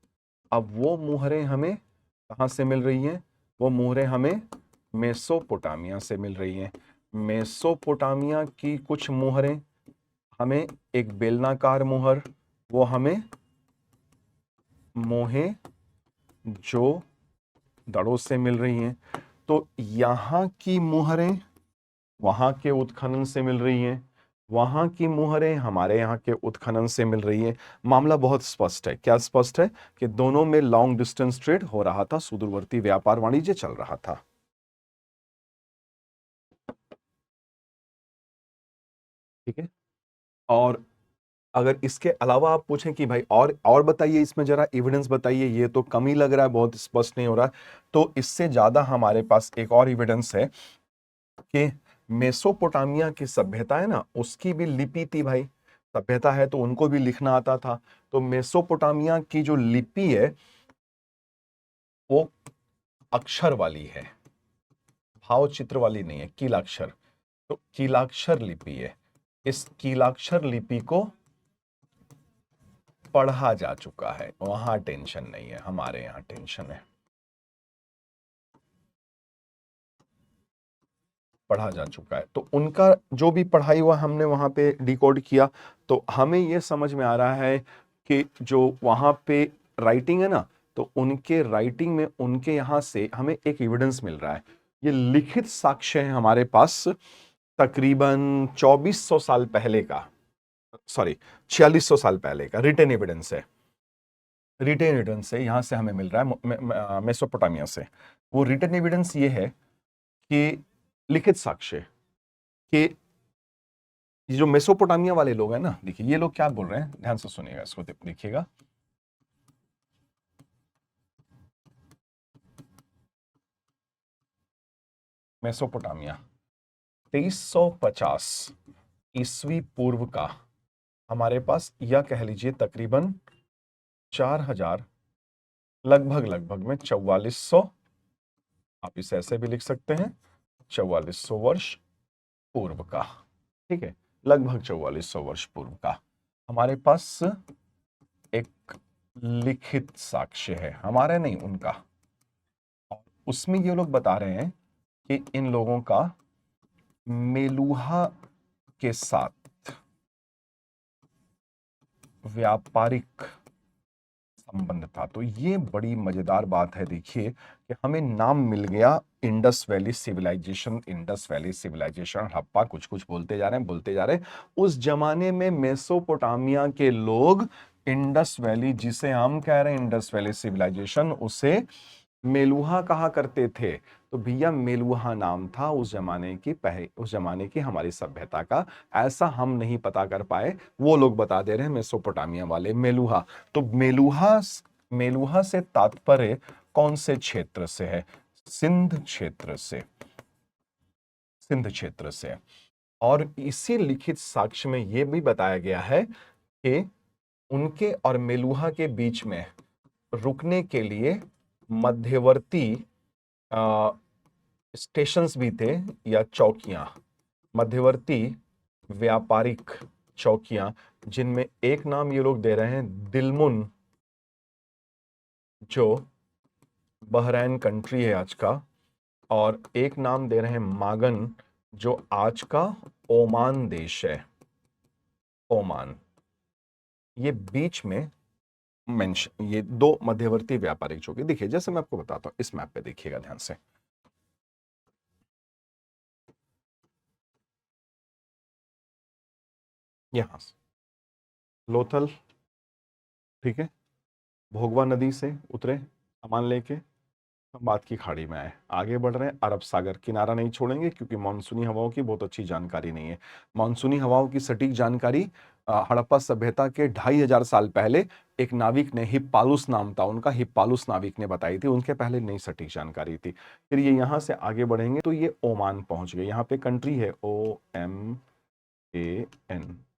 अब वो मुहरें हमें कहाँ से मिल रही हैं? वो मुहरें हमें मेसोपोटामिया से मिल रही हैं। मेसोपोटामिया की कुछ मुहरें हमें, एक बेलनाकार मुहर, वो हमें मोहे जो दड़ों से मिल रही हैं। तो यहाँ की मुहरें वहाँ के उत्खनन से मिल रही हैं, वहाँ की मुहरें हमारे यहाँ के उत्खनन से मिल रही हैं। मामला बहुत स्पष्ट है। क्या स्पष्ट है? कि दोनों में लॉन्ग डिस्टेंस ट्रेड हो रहा था, सुदूरवर्ती व्यापार वाणिज्य चल रहा था। ठीक है। और अगर इसके अलावा आप पूछें कि भाई और बताइए, इसमें जरा एविडेंस बताइए, ये तो कम ही लग रहा है, बहुत स्पष्ट नहीं हो रहा, तो इससे ज्यादा हमारे पास एक और एविडेंस है कि मेसोपोटामिया की सभ्यता है ना, उसकी भी लिपि थी भाई। सभ्यता है तो उनको भी लिखना आता था। तो मेसोपोटामिया की जो लिपि है वो अक्षर वाली है, भाव चित्र वाली नहीं है, कीलाक्षर। तो कीलाक्षर लिपि है। इस कीलाक्षर लिपि को पढ़ा जा चुका है, वहां टेंशन नहीं है, हमारे यहां टेंशन है। पढ़ा जा चुका है, तो उनका जो भी पढ़ाई हुआ हमने वहां पे डिकोड किया, तो हमें यह समझ में आ रहा है कि जो वहां पे राइटिंग है ना, तो उनके राइटिंग में उनके यहां से हमें एक एविडेंस मिल रहा है। ये लिखित साक्ष्य है हमारे पास तकरीबन 2400 साल पहले का, सॉरी 4600 साल पहले का रिटन एविडेंस है। रिटन एविडेंस है, यहां से हमें मिल रहा है मेसोपोटामिया से। वो रिटन एविडेंस ये है कि लिखित साक्ष्य कि ये जो मेसोपोटामिया वाले लोग हैं ना, देखिए ये लोग क्या बोल रहे हैं, ध्यान से सुनिएगा, इसको देखिएगा। मेसोपोटामिया 2350 ईस्वी पूर्व का हमारे पास, या कह लीजिए तकरीबन 4000, लगभग लगभग में 4400, आप इसे ऐसे भी लिख सकते हैं, 4400 वर्ष पूर्व का। ठीक है, लगभग 4400 वर्ष पूर्व का हमारे पास एक लिखित साक्ष्य है, हमारे नहीं उनका। उसमें ये लोग बता रहे हैं कि इन लोगों का मेलुहा के साथ व्यापारिक संबंध था। तो ये बड़ी मजेदार बात है, देखिए कि हमें नाम मिल गया Indus valley civilisation, Indus valley civilisation, Harappa, कुछ कुछ बोलते जा रहे हैं बोलते जा रहे हैं। उस जमाने में मेसोपोटामिया के लोग इंडस वैली, जिसे हम कह रहे हैं इंडस वैली सिविलाइजेशन, उसे मेलुहा कहा करते थे। तो भैया मेलुहा नाम था उस जमाने की, उस जमाने की हमारी सभ्यता का। ऐसा हम नहीं पता कर पाए, वो लोग बता दे रहे हैं मेसोपोटामिया वाले मेलुहा। तो मेलुहा, मेलुहा से तात्पर्य कौन से क्षेत्र से है? सिंध क्षेत्र से, सिंध क्षेत्र से। और इसी लिखित साक्ष्य में यह भी बताया गया है कि उनके और मेलुहा के बीच में रुकने के लिए मध्यवर्ती स्टेशंस भी थे, या चौकियां, मध्यवर्ती व्यापारिक चौकियां, जिनमें एक नाम ये लोग दे रहे हैं दिलमुन, जो बहरैन कंट्री है आज का, और एक नाम दे रहे हैं मागन, जो आज का ओमान देश है, ओमान। ये बीच में मेंशन, ये दो मध्यवर्ती व्यापारिक चौकी। देखिए जैसे मैं आपको बताता हूं, इस मैप पे देखिएगा ध्यान से, यहां से लोथल, ठीक है, भोगवा नदी से उतरे सामान लेके, बात की खाड़ी में आए, आगे बढ़ रहे हैं, अरब सागर किनारा नहीं छोड़ेंगे, क्योंकि मानसूनी हवाओं की बहुत अच्छी जानकारी नहीं है। मानसूनी हवाओं की सटीक जानकारी हड़प्पा सभ्यता के 2500 साल पहले एक नाविक ने, हिप्पालुस नाम था उनका, हिप्पालुस नाविक ने बताई थी, उनके पहले नहीं सटीक जानकारी थी। फिर ये यहां से आगे बढ़ेंगे तो ये ओमान पहुंच गए, यहाँ पे कंट्री है OMAN,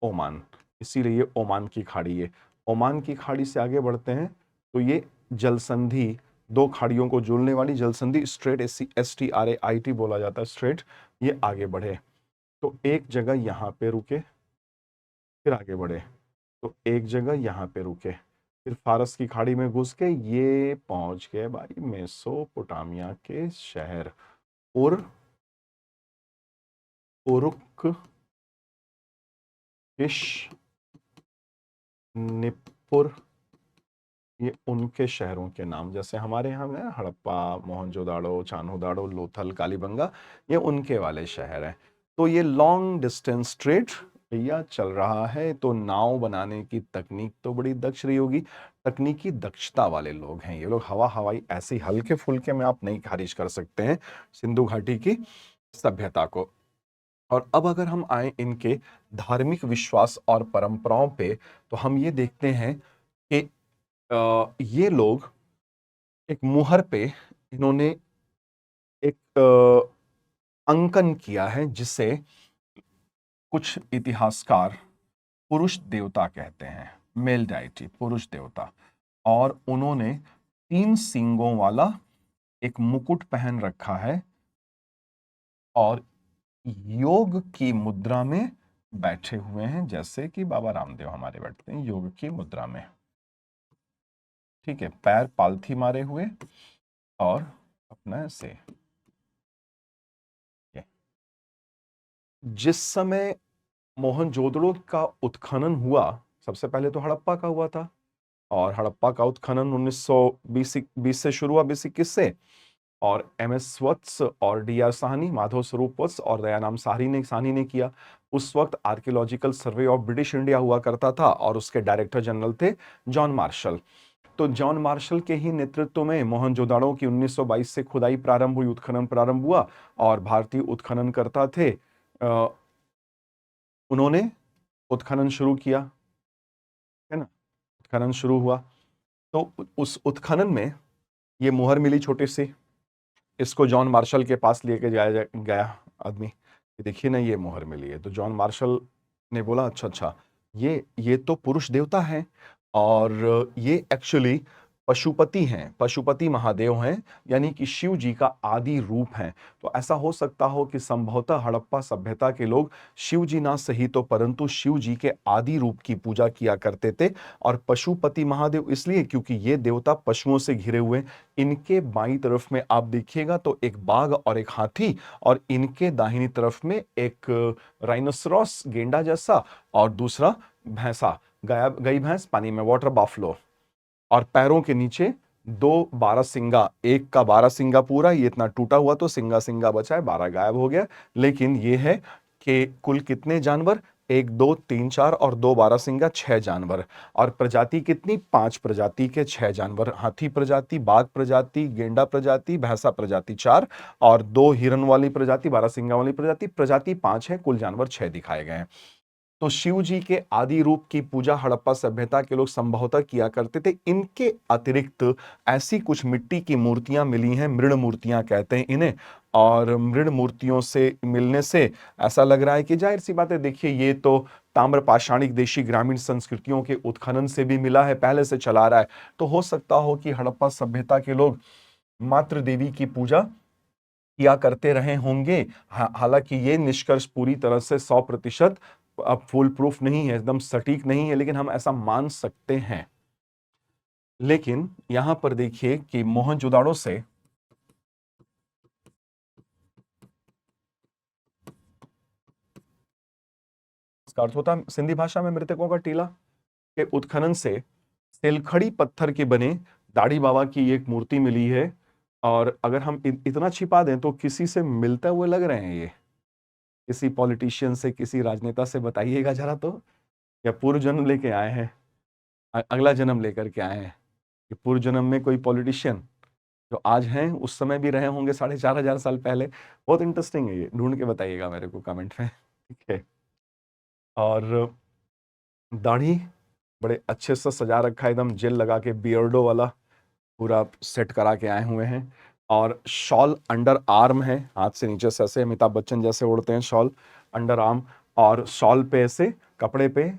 ओमान, इसीलिए ये ओमान की खाड़ी है। ओमान की खाड़ी से आगे बढ़ते हैं तो ये जलसंधि, दो खाड़ियों को जोड़ने वाली जलसंधि स्ट्रेट, STRAIT बोला जाता है स्ट्रेट, ये आगे बढ़े तो एक जगह यहां पे रुके, फिर आगे बढ़े तो एक जगह यहां पे रुके, फिर फारस की खाड़ी में घुस के ये पहुंच गए भाई मेसोपोटामिया के शहर उरुक किश निपुर। ये उनके शहरों के नाम, जैसे हमारे यहाँ है हड़प्पा, मोहनजोदाड़ो, चान्होदाड़ो, लोथल, कालीबंगा, ये उनके वाले शहर हैं। तो ये लॉन्ग डिस्टेंस ट्रेड भैया चल रहा है। तो नाव बनाने की तकनीक तो बड़ी दक्ष रही होगी, तकनीकी दक्षता वाले लोग हैं ये लोग। हवाई ऐसे हल्के फुल्के में आप नहीं खारिज कर सकते हैं सिंधु घाटी की सभ्यता को। और अब अगर हम आए इनके धार्मिक विश्वास और परंपराओं पे, तो हम ये देखते हैं कि ये लोग एक मुहर पे इन्होंने एक अंकन किया है जिसे कुछ इतिहासकार पुरुष देवता कहते हैं, मेल डाइटी, पुरुष देवता। और उन्होंने 3 सींगों वाला एक मुकुट पहन रखा है और योग की मुद्रा में बैठे हुए हैं, जैसे कि बाबा रामदेव हमारे बैठते हैं योग की मुद्रा में। ठीक है, पैर पालथी मारे हुए और अपना से जिस समय मोहनजोदड़ो का उत्खनन हुआ, सबसे पहले तो हड़प्पा का हुआ था, और हड़प्पा का उत्खनन 1920 से शुरू हुआ, 2021 से। और एमएस वत्स और डीआर साहनी, माधव स्वरूप वत्स और दयाराम साहनी ने किया। उस वक्त archaeological survey of British India हुआ करता था और उसके डायरेक्टर जनरल थे जॉन मार्शल। तो जॉन मार्शल के ही नेतृत्व में मोहनजोदाड़ो की 1922 से खुदाई प्रारंभ हुई, उत्खनन प्रारंभ हुआ, और भारतीय उत्खननकर्ता थे उन्होंने उत्खनन शुरू किया, है ना। उत्खनन शुरू हुआ तो उस उत्खनन में ये मुहर मिली छोटी सी, इसको जॉन मार्शल के पास लेके जाया गया आदमी, देखिए ना ये मुहर मिली है। तो जॉन मार्शल ने बोला अच्छा अच्छा, ये तो पुरुष देवता है और ये एक्चुअली पशुपति हैं, पशुपति महादेव हैं, यानी कि शिव जी का आदि रूप हैं। तो ऐसा हो सकता हो कि संभवतः हड़प्पा सभ्यता के लोग शिव जी ना सही तो परंतु शिव जी के आदि रूप की पूजा किया करते थे। और पशुपति महादेव इसलिए क्योंकि ये देवता पशुओं से घिरे हुए। इनके बाईं तरफ में आप देखिएगा तो एक बाघ और एक हाथी, और इनके दाहिनी तरफ में एक राइनोसरॉस गेंडा जैसा, और दूसरा भैंसा, गई भैंस पानी में, वाटर बाफलो। और पैरों के नीचे 2 बारहसिंगा, एक का बारहसिंगा पूरा, ये इतना टूटा हुआ तो सिंगा सिंगा बचा है, 12 गायब हो गया। लेकिन ये है कि कुल कितने जानवर, 1 2 3 4 और 2 बारहसिंगा, 6 जानवर। और प्रजाति कितनी, 5 प्रजाति के 6 जानवर, हाथी प्रजाति, बाघ प्रजाति, गेंडा प्रजाति, भैंसा प्रजाति 4, और 2 हिरन वाली प्रजाति, बारहसिंगा वाली प्रजाति 5 है, कुल जानवर 6 दिखाए गए हैं। तो शिव जी के आदि रूप की पूजा हड़प्पा सभ्यता के लोग संभवतः किया करते थे। इनके अतिरिक्त ऐसी कुछ मिट्टी की मूर्तियां मिली हैं, मृण मूर्तियां कहते हैं इन्हें। और मृण मूर्तियों से मिलने से ऐसा लग रहा है कि जाहिर सी बात है, देखिए ये तो ताम्र पाषाणिक देशी ग्रामीण संस्कृतियों के उत्खनन से भी मिला है, पहले से चला रहा है। तो हो सकता हो कि हड़प्पा सभ्यता के लोग मातृ देवी की पूजा किया करते रहे होंगे। हालांकि ये निष्कर्ष पूरी तरह से 100% अब फुल प्रूफ नहीं है, एकदम सटीक नहीं है, लेकिन हम ऐसा मान सकते हैं। लेकिन यहां पर देखिए कि मोहनजोदाड़ो से इसका अर्थ होता है सिंधी भाषा में मृतकों का टीला, के उत्खनन से तेलखड़ी पत्थर के बने दाढ़ी बाबा की एक मूर्ति मिली है। और अगर हम इतना छिपा दें तो किसी से मिलते हुए लग रहे हैं ये, किसी पॉलिटिशियन से, किसी राजनेता से, बताइएगा जरा तो, या पूर्व जन्म लेके आए हैं, अगला जन्म लेकर के आए हैं कि पूर्व जन्म में कोई पॉलिटिशियन जो आज हैं उस समय भी रहे होंगे 4500 साल पहले। बहुत इंटरेस्टिंग है ये, ढूंढ के बताइएगा मेरे को कमेंट में, ठीक है। और दाढ़ी बड़े अच्छे से सजा रखा है, एकदम जेल लगा के, बियर्डो वाला पूरा सेट करा के आए हुए हैं। और शॉल अंडर आर्म है, हाथ से नीचे से ऐसे अमिताभ बच्चन जैसे ओढ़ते हैं शॉल, अंडर आर्म। और शॉल पे ऐसे कपड़े पे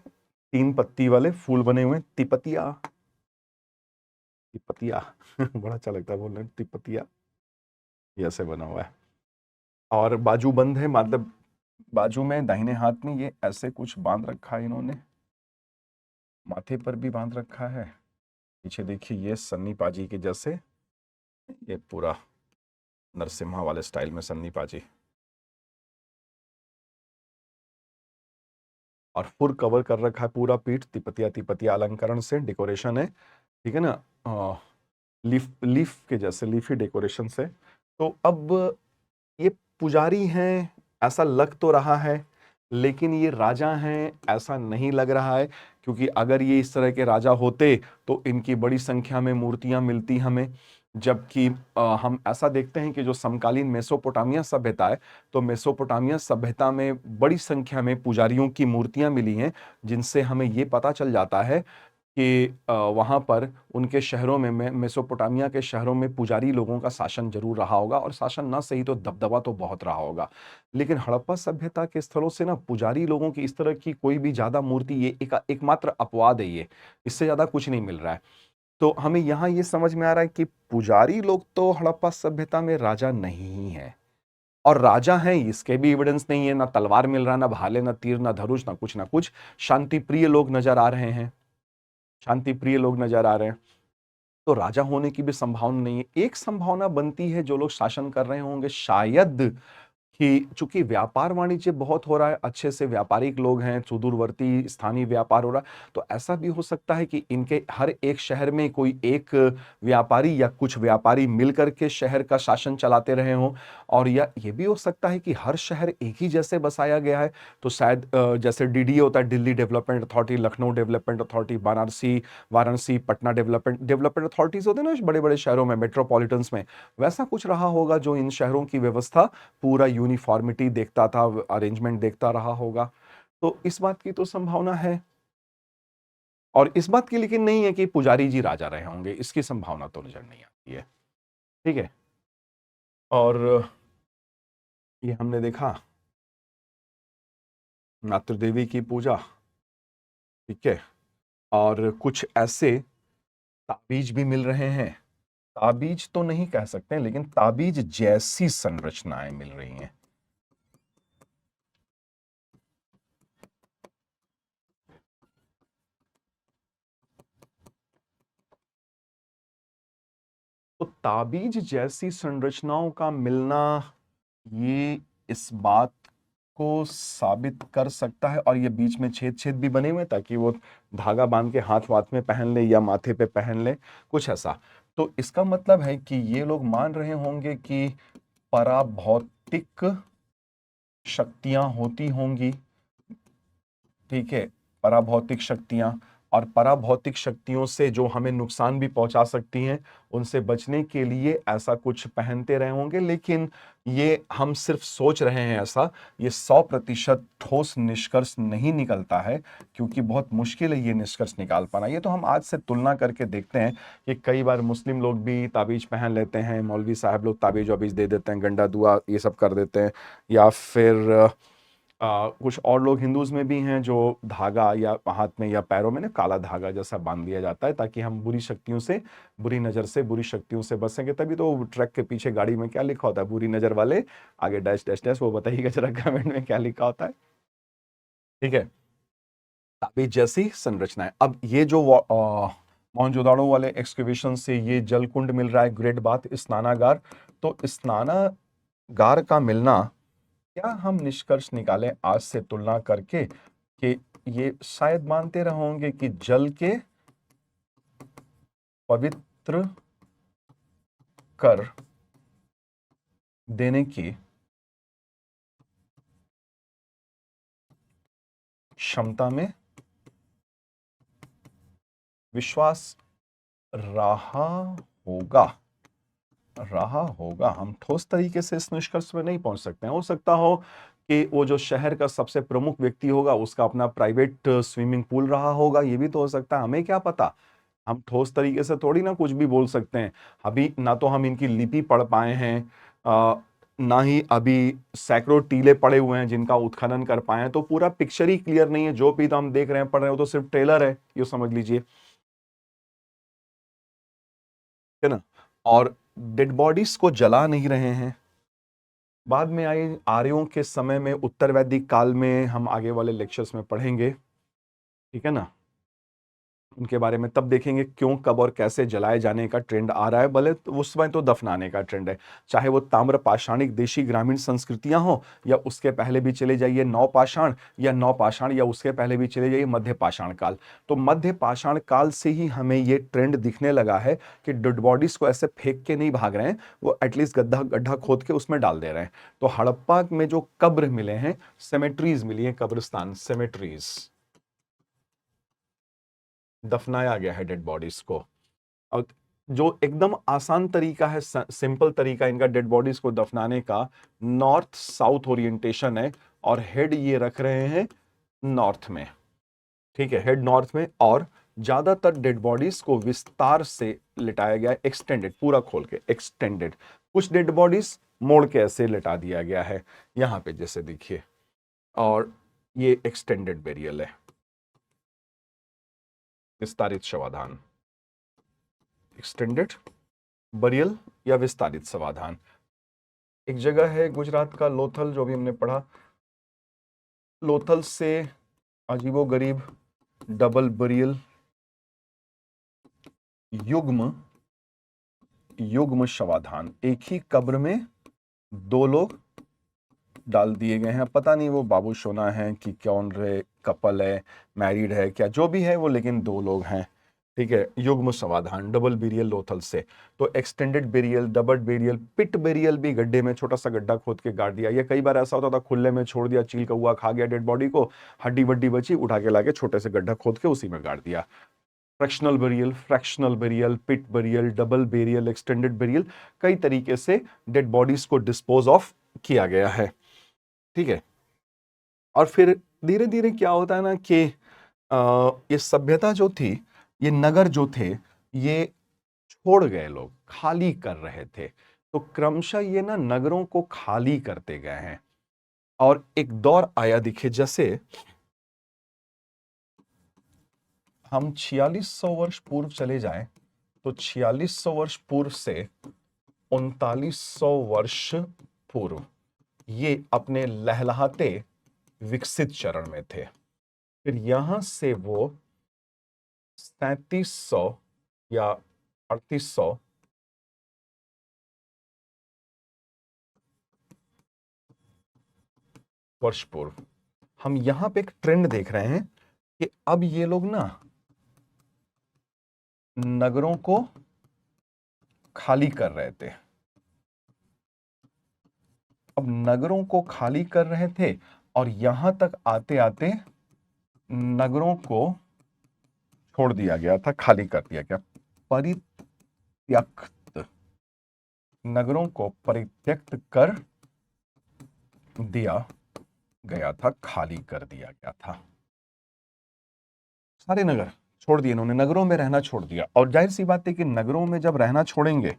3 पत्ती वाले फूल बने हुए, तिपतिया, तिपतिया बड़ा अच्छा लगता है बोलने, तिपतिया, ये ऐसे बना हुआ है। और बाजू बंद है, मतलब बाजू में दाहिने हाथ में ये ऐसे कुछ बांध रखा है इन्होंने, माथे पर भी बांध रखा है। पीछे देखिए ये सन्नी पाजी के जैसे, ये पूरा नरसिम्हा वाले स्टाइल में सन्नी पाजी, और फुर कवर कर रखा है पूरा पीठ, तिपतिया तिपतिया अलंकरण से डेकोरेशन है, ठीक है ना, लीफ के जैसे, लीफी डेकोरेशन से। तो अब ये पुजारी हैं ऐसा लग तो रहा है, लेकिन ये राजा हैं ऐसा नहीं लग रहा है, क्योंकि अगर ये इस तरह के राजा होते तो इनकी बड़ी संख्या में मूर्तियां मिलती हमें। जबकि हम ऐसा देखते हैं कि जो समकालीन मेसोपोटामिया सभ्यता है, तो मेसोपोटामिया सभ्यता में बड़ी संख्या में पुजारियों की मूर्तियां मिली हैं, जिनसे हमें ये पता चल जाता है कि वहाँ पर उनके शहरों में मेसोपोटामिया के शहरों में पुजारी लोगों का शासन जरूर रहा होगा, और शासन ना सही तो दबदबा तो बहुत रहा होगा। लेकिन हड़प्पा सभ्यता के स्थलों से ना पुजारी लोगों की इस तरह की कोई भी ज्यादा मूर्ति, ये एकमात्र अपवाद है ये, इससे ज्यादा कुछ नहीं मिल रहा है। तो हमें यहाँ ये समझ में आ रहा है कि पुजारी लोग तो हड़प्पा सभ्यता में राजा नहीं है, और राजा हैं इसके भी एविडेंस नहीं है, ना तलवार मिल रहा, ना भाले, ना तीर, ना धनुष, ना कुछ ना कुछ। शांति प्रिय लोग नजर आ रहे हैं, शांति प्रिय लोग नजर आ रहे हैं। तो राजा होने की भी संभावना नहीं है। एक संभावना बनती है, जो लोग शासन कर रहे होंगे शायद कि चूंकि व्यापार वाणिज्य बहुत हो रहा है, अच्छे से व्यापारिक लोग हैं, सुदूरवर्ती स्थानीय व्यापार हो रहा है, तो ऐसा भी हो सकता है कि इनके हर एक शहर में कोई एक व्यापारी या कुछ व्यापारी मिलकर के शहर का शासन चलाते रहे हों। और या ये भी हो सकता है कि हर शहर एक ही जैसे बसाया गया है, तो शायद जैसे डीडीए होता है, Delhi development authority, Lucknow development authority, Varanasi Patna development authorities होते हैं ना बड़े बड़े शहरों में, मेट्रोपॉलिटन्स में, वैसा कुछ रहा होगा जो इन शहरों की व्यवस्था पूरा यूनिफॉर्मिटी देखता था, अरेंजमेंट देखता रहा होगा। तो इस बात की तो संभावना है, और इस बात की लेकिन नहीं है कि पुजारी जी राजा रहे होंगे, इसकी संभावना तो नजर नहीं आती है। ठीक है, और ये हमने देखा मातृदेवी की पूजा, ठीक है, और कुछ ऐसे ताबीज भी मिल रहे हैं, ताबीज तो नहीं कह सकते लेकिन ताबीज जैसी संरचनाएं मिल रही हैं। तो ताबीज जैसी संरचनाओं का मिलना, ये इस बात को साबित कर सकता है, और ये बीच में छेद छेद भी बने हुए ताकि वो धागा बांध के हाथ वाथ में पहन ले या माथे पे पहन ले, कुछ ऐसा। तो इसका मतलब है कि ये लोग मान रहे होंगे कि पराभौतिक शक्तियां होती होंगी, ठीक है, पराभौतिक शक्तियां, और पराभौतिक शक्तियों से जो हमें नुकसान भी पहुंचा सकती हैं, उनसे बचने के लिए ऐसा कुछ पहनते रहे होंगे। लेकिन ये हम सिर्फ सोच रहे हैं ऐसा, ये 100% ठोस निष्कर्ष नहीं निकलता है, क्योंकि बहुत मुश्किल है ये निष्कर्ष निकाल पाना। ये तो हम आज से तुलना करके देखते हैं कि कई बार मुस्लिम लोग भी ताबीज पहन लेते हैं, मौलवी साहब लोग ताबीज वाबीज दे देते हैं, गंडा दुआ ये सब कर देते हैं, या फिर कुछ और लोग हिंदूज में भी हैं जो धागा या हाथ में या पैरों में ना काला धागा जैसा बांध दिया जाता है, ताकि हम बुरी शक्तियों से, बुरी नजर से, बुरी शक्तियों से बच सकें। तभी तो ट्रक के पीछे गाड़ी में क्या लिखा होता है, बुरी नजर वाले आगे डैश डैश डैश, वो बताइएगा जरा कमेंट में क्या लिखा होता है। ठीक है, ताबीज जैसी संरचना है। अब ये जो मोहनजोदाड़ो वाले एक्सकवेशन से ये जल कुंड मिल रहा है, ग्रेट बात, स्नानागार, तो स्नानागार का मिलना, क्या हम निष्कर्ष निकालें आज से तुलना करके कि ये शायद मानते रहोगे कि जल के पवित्र कर देने की क्षमता में विश्वास रहा होगा, हम ठोस तरीके से इस निष्कर्ष पर नहीं पहुंच सकते हैं। हो सकता हो कि वो जो शहर का सबसे प्रमुख व्यक्ति होगा उसका अपना प्राइवेट स्विमिंग पूल रहा होगा, ये भी तो हो सकता है, हमें क्या पता। हम ठोस तरीके से थोड़ी ना कुछ भी बोल सकते हैं। अभी ना तो हम इनकी लिपि पढ़ पाए हैं, ना ही अभी सैकड़ों टीले पड़े हुए हैं जिनका उत्खनन कर पाए हैं, तो पूरा पिक्चर ही क्लियर नहीं है। जो भी तो हम देख रहे हैं, पढ़ रहे हैं, वो तो सिर्फ ट्रेलर है, ये समझ लीजिए, है ना। और डेड बॉडीज को जला नहीं रहे हैं। बाद में आए आर्यों के समय में, उत्तर वैदिक काल में, हम आगे वाले लेक्चर्स में पढ़ेंगे, ठीक है ना, उनके बारे में तब देखेंगे क्यों, कब और कैसे जलाए जाने का ट्रेंड आ रहा है। भले तो उस समय तो दफनाने का ट्रेंड है, चाहे वो ताम्र पाषाणिक देशी ग्रामीण संस्कृतियां हो, या उसके पहले भी चले जाइए नवपाषाण, या नवपाषाण या उसके पहले भी चले जाइए मध्य पाषाण काल। तो मध्य पाषाण काल से ही हमें ये ट्रेंड दिखने लगा है कि डेड बॉडीज को ऐसे फेंक के नहीं भाग रहे हैं, वो एटलीस्ट गड्ढा गड्ढा खोद के उसमें डाल दे रहे हैं। तो हड़प्पा में जो कब्र मिले हैं, सेमेट्रीज मिली है, कब्रिस्तान, सेमेट्रीज, दफनाया गया है डेड बॉडीज को। और जो एकदम आसान तरीका है, सिंपल तरीका इनका डेड बॉडीज को दफनाने का, नॉर्थ साउथ ओरिएंटेशन है और हेड ये रख रहे हैं नॉर्थ में, ठीक है, हेड नॉर्थ में। और ज्यादातर डेड बॉडीज को विस्तार से लिटाया गया है, एक्सटेंडेड, पूरा खोल के एक्सटेंडेड। कुछ डेड बॉडीज मोड़ के ऐसे लिटा दिया गया है यहां पे जैसे देखिए, और ये एक्सटेंडेड बेरियल है, विस्तारित शवाधान, एक्सटेंडेड बरियल या विस्तारित शवाधान। एक जगह है गुजरात का लोथल, जो भी हमने पढ़ा, लोथल से अजीबोगरीब डबल बरियल, युग्म युग्म शवाधान, एक ही कब्र में दो लोग डाल दिए गए हैं। पता नहीं वो बाबू सोना है कि कौन रे, कपल है, मैरिड है, क्या जो भी है वो, लेकिन दो लोग हैं, ठीक है। युग्म समाधान, डबल बेरियल लोथल से। तो extended burial, double burial, pit burial भी गड्ढे में छोटा सा गड्ढा खोद के गाड़ दिया। ये कई बार ऐसा होता था खुले में छोड़ दिया, चील कौआ खा गया डेड बॉडी को, हड्डी वड्डी बची, उठा के लाके छोटे से गड्ढा खोद के उसी में गाड़ दिया। Fractional burial, pit burial, double burial, extended burial, कई तरीके से डेड बॉडीज को डिस्पोज ऑफ किया गया है, ठीक है। और फिर धीरे धीरे क्या होता है ना कि ये सभ्यता जो थी, ये नगर जो थे, ये छोड़ गए, लोग खाली कर रहे थे। तो क्रमशः ये ना नगरों को खाली करते गए हैं। और एक दौर आया, दिखे जैसे हम 4600 वर्ष पूर्व चले जाएं, तो 4600 वर्ष पूर्व से 3900 वर्ष पूर्व ये अपने लहलहाते विकसित चरण में थे। फिर यहां से वो 3700 या 3800 वर्ष पूर्व, हम यहां पे एक ट्रेंड देख रहे हैं कि अब ये लोग ना नगरों को खाली कर रहे थे। अब नगरों को खाली कर रहे थे और यहां तक आते आते नगरों को छोड़ दिया गया था, खाली कर दिया गया, परित्यक्त, नगरों को परित्यक्त कर दिया गया था, खाली कर दिया गया था। सारे नगर छोड़ दिए इन्होंने, नगरों में रहना छोड़ दिया। और जाहिर सी बात है कि नगरों में जब रहना छोड़ेंगे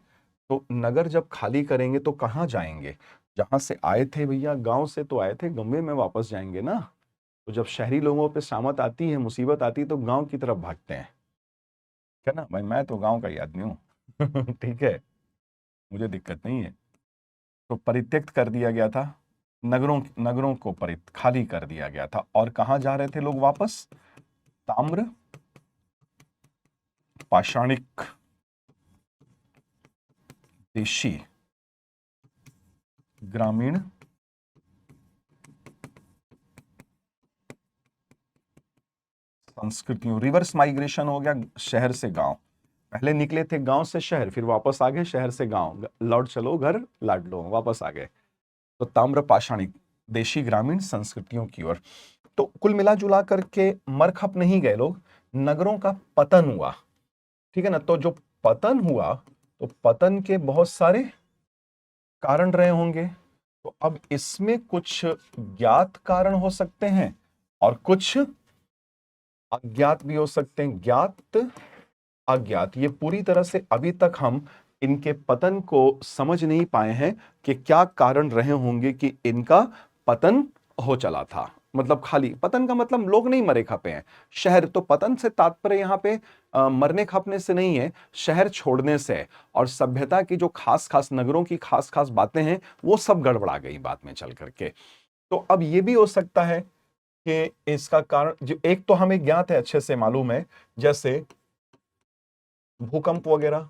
तो नगर जब खाली करेंगे तो कहां जाएंगे? जहां से आए थे भैया, गांव से तो आए थे, गंवे में वापस जाएंगे ना। तो जब शहरी लोगों पे शामत आती है, मुसीबत आती है, तो गांव की तरफ भागते हैं, क्या ना भाई, मैं तो गांव का ही आदमी हूँ ठीक है, मुझे दिक्कत नहीं है। तो परित्यक्त कर दिया गया था, नगरों नगरों को खाली कर दिया गया था। और कहां जा रहे थे लोग वापस? ताम्र पाषाणिक देशी ग्रामीण संस्कृतियों, रिवर्स माइग्रेशन हो गया शहर से गांव। पहले निकले थे गांव से शहर, फिर वापस आ गए शहर से गांव, लौट चलो घर लाड लो, वापस आ गए। तो ताम्र पाषाणिक देशी ग्रामीण संस्कृतियों की ओर। तो कुल मिला जुला करके मर खप नहीं गए लोग, नगरों का पतन हुआ, ठीक है ना। तो जो पतन हुआ, तो पतन के बहुत सारे कारण रहे होंगे। तो अब इसमें कुछ ज्ञात कारण हो सकते हैं और कुछ अज्ञात भी हो सकते हैं। ज्ञात अज्ञात, ये पूरी तरह से अभी तक हम इनके पतन को समझ नहीं पाए हैं कि क्या कारण रहे होंगे कि इनका पतन हो चला था। मतलब खाली पतन का मतलब लोग नहीं मरे खपे हैं, शहर। तो पतन से तात्पर्य यहां पे मरने खपने से नहीं है, शहर छोड़ने से। और सभ्यता की जो खास खास नगरों की खास खास बातें हैं, वो सब गड़बड़ा गई बाद में चल करके। तो अब ये भी हो सकता है कि इसका कारण, जो एक तो हमें ज्ञात है, अच्छे से मालूम है, जैसे भूकंप वगैरह,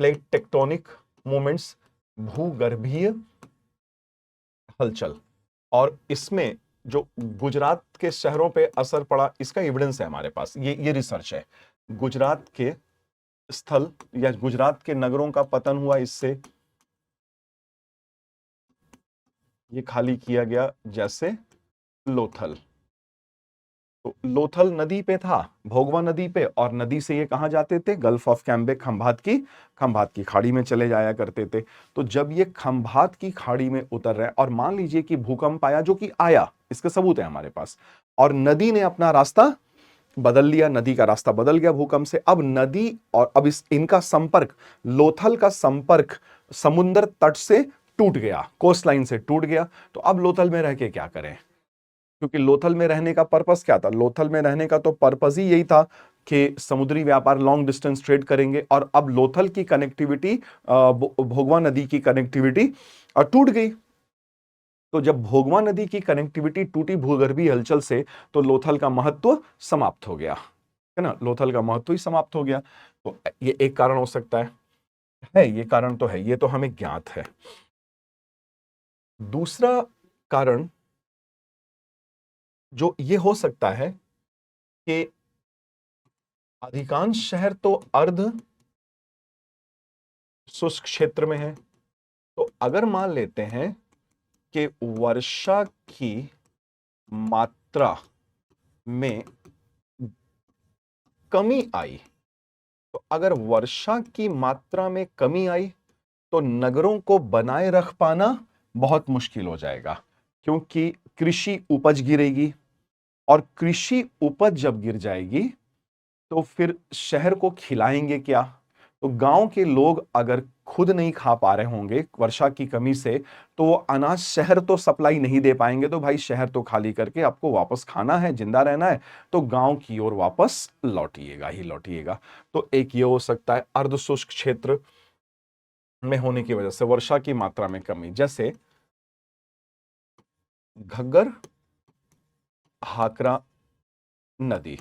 प्लेट टेक्टोनिक मूवमेंट्स, भूगर्भीय हलचल। और इसमें जो गुजरात के शहरों पे असर पड़ा, इसका एविडेंस है हमारे पास, ये रिसर्च है। गुजरात के स्थल या गुजरात के नगरों का पतन हुआ इससे, ये खाली किया गया, जैसे लोथल। तो लोथल नदी पे था, भोगवा नदी पे, और नदी से ये कहां जाते थे? गल्फ ऑफ कैम्बे, खंभात की खाड़ी में चले जाया करते थे। तो जब ये खंभात की खाड़ी में उतर रहे, और मान लीजिए कि भूकंप आया, जो कि आया, इसके सबूत है हमारे पास, और नदी ने अपना रास्ता बदल लिया, नदी का रास्ता बदल गया भूकंप से। अब नदी और अब इनका संपर्क, लोथल का संपर्क समुद्र तट से टूट गया, कोस्ट लाइन से टूट गया। तो अब लोथल में रह के क्या करें? क्योंकि लोथल में रहने का पर्पस क्या था? लोथल में रहने का तो पर्पस ही यही था कि समुद्री व्यापार, लॉन्ग डिस्टेंस ट्रेड करेंगे। और अब लोथल की कनेक्टिविटी, भोगवा नदी की कनेक्टिविटी टूट गई। तो जब भोगवा नदी की कनेक्टिविटी टूटी भूगर्भीय हलचल से, तो लोथल का महत्व समाप्त हो गया, है ना? लोथल का महत्व ही समाप्त हो गया। तो ये एक कारण हो सकता है, ये कारण तो है, ये तो हमें ज्ञात है। दूसरा कारण जो ये हो सकता है कि अधिकांश शहर तो अर्ध शुष्क क्षेत्र में है। तो अगर मान लेते हैं कि वर्षा की मात्रा में कमी आई, तो अगर वर्षा की मात्रा में कमी आई, तो नगरों को बनाए रख पाना बहुत मुश्किल हो जाएगा, क्योंकि कृषि उपज गिरेगी, और कृषि उपज जब गिर जाएगी, तो फिर शहर को खिलाएंगे क्या? तो गांव के लोग अगर खुद नहीं खा पा रहे होंगे वर्षा की कमी से, तो वो अनाज शहर तो सप्लाई नहीं दे पाएंगे। तो भाई शहर तो खाली करके आपको वापस खाना है, जिंदा रहना है, तो गांव की ओर वापस लौटिएगा ही लौटिएगा। तो एक ये हो सकता है अर्ध शुष्क क्षेत्र में होने की वजह से वर्षा की मात्रा में कमी, जैसे घग्गर हाकरा नदी।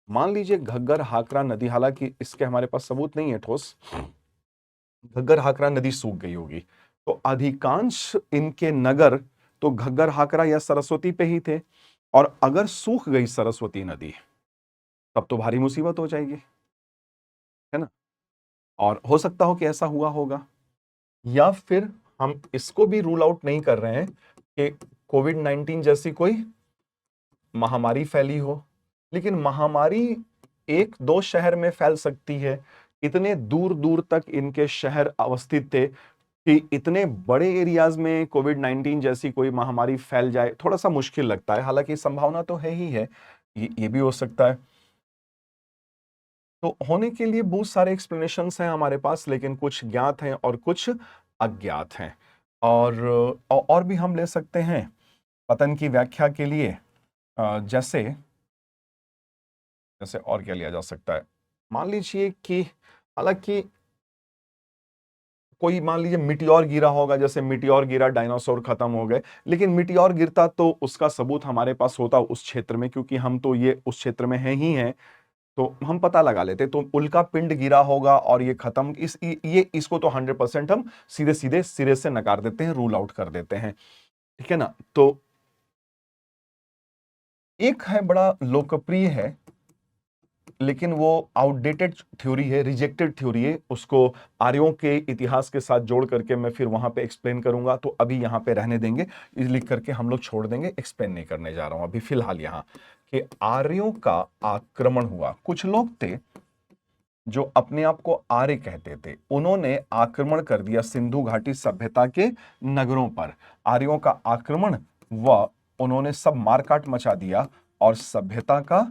मान लीजिए घग्गर हाकरा नदी, हालांकि इसके हमारे पास सबूत नहीं है ठोस, घग्गर हाकरा नदी सूख गई होगी, तो अधिकांश इनके नगर तो घग्गर हाकरा या सरस्वती पे ही थे। और अगर सूख गई सरस्वती नदी, तब तो भारी मुसीबत हो जाएगी, है ना? और हो सकता हो कि ऐसा हुआ होगा, या फिर हम इसको भी रूल आउट नहीं कर रहे हैं कि कोविड-19 जैसी कोई महामारी फैली हो। लेकिन महामारी एक दो शहर में फैल सकती है, इतने दूर दूर तक इनके शहर अवस्थित थे कि इतने बड़े एरियाज में कोविड-19 जैसी कोई महामारी फैल जाए, थोड़ा सा मुश्किल लगता है। हालांकि संभावना तो है ही है, ये भी हो सकता है। तो होने के लिए बहुत सारे एक्सप्लेनेशंस हैं हमारे पास, लेकिन कुछ ज्ञात हैं और कुछ अज्ञात हैं। और भी हम ले सकते हैं पतन की व्याख्या के लिए, जैसे जैसे और क्या लिया जा सकता है? मान लीजिए कि, हालांकि कोई मान लीजिए मिटियोर गिरा होगा, जैसे मिटियोर गिरा, डायनासोर खत्म हो गए। लेकिन मिटियोर गिरता तो उसका सबूत हमारे पास होता उस क्षेत्र में, क्योंकि हम तो ये उस क्षेत्र में हैं ही हैं, तो हम पता लगा लेते। तो उल्का पिंड गिरा होगा और ये खत्म, ये इसको तो 100% हम सीधे सीधे सिरे से नकार देते हैं, रूल आउट कर देते हैं, ठीक है ना? तो एक है बड़ा लोकप्रिय है, लेकिन वो आउटडेटेड थ्योरी है, रिजेक्टेड थ्योरी है, उसको आर्यों के इतिहास के साथ जोड़ करके मैं फिर वहां पे एक्सप्लेन करूंगा। तो अभी यहां पे रहने देंगे, इस लिख करके हम लोग छोड़ देंगे, एक्सप्लेन नहीं करने जा रहा हूं अभी फिलहाल यहां, कि आर्यों का आक्रमण हुआ। कुछ लोग थे जो अपने आप को आर्य कहते थे, उन्होंने आक्रमण कर दिया सिंधु घाटी सभ्यता के नगरों पर। आर्यों का आक्रमण व उन्होंने सब मारकाट मचा दिया और सभ्यता का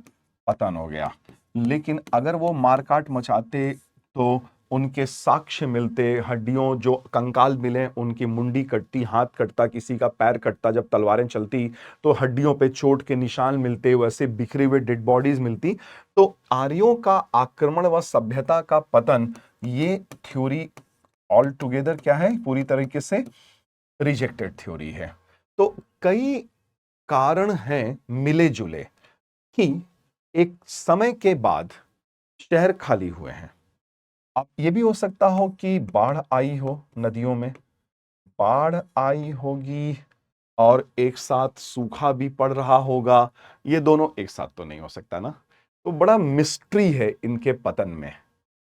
पतन हो गया। लेकिन अगर वो मारकाट मचाते तो उनके साक्ष्य मिलते, हड्डियों जो कंकाल मिले, उनकी मुंडी कटती, हाथ कटता, किसी का पैर कटता, जब तलवारें चलती तो हड्डियों पे चोट के निशान मिलते, वैसे बिखरे हुए डेड बॉडीज मिलती। तो आर्यों का आक्रमण व सभ्यता का पतन, ये थ्योरी ऑल टुगेदर क्या है? पूरी तरीके से रिजेक्टेड थ्योरी है। तो कई कारण हैं मिले जुले कि एक समय के बाद शहर खाली हुए हैं। अब ये भी हो सकता हो कि बाढ़ आई हो, नदियों में बाढ़ आई होगी और एक साथ सूखा भी पड़ रहा होगा। ये दोनों एक साथ तो नहीं हो सकता ना। तो बड़ा मिस्ट्री है इनके पतन में।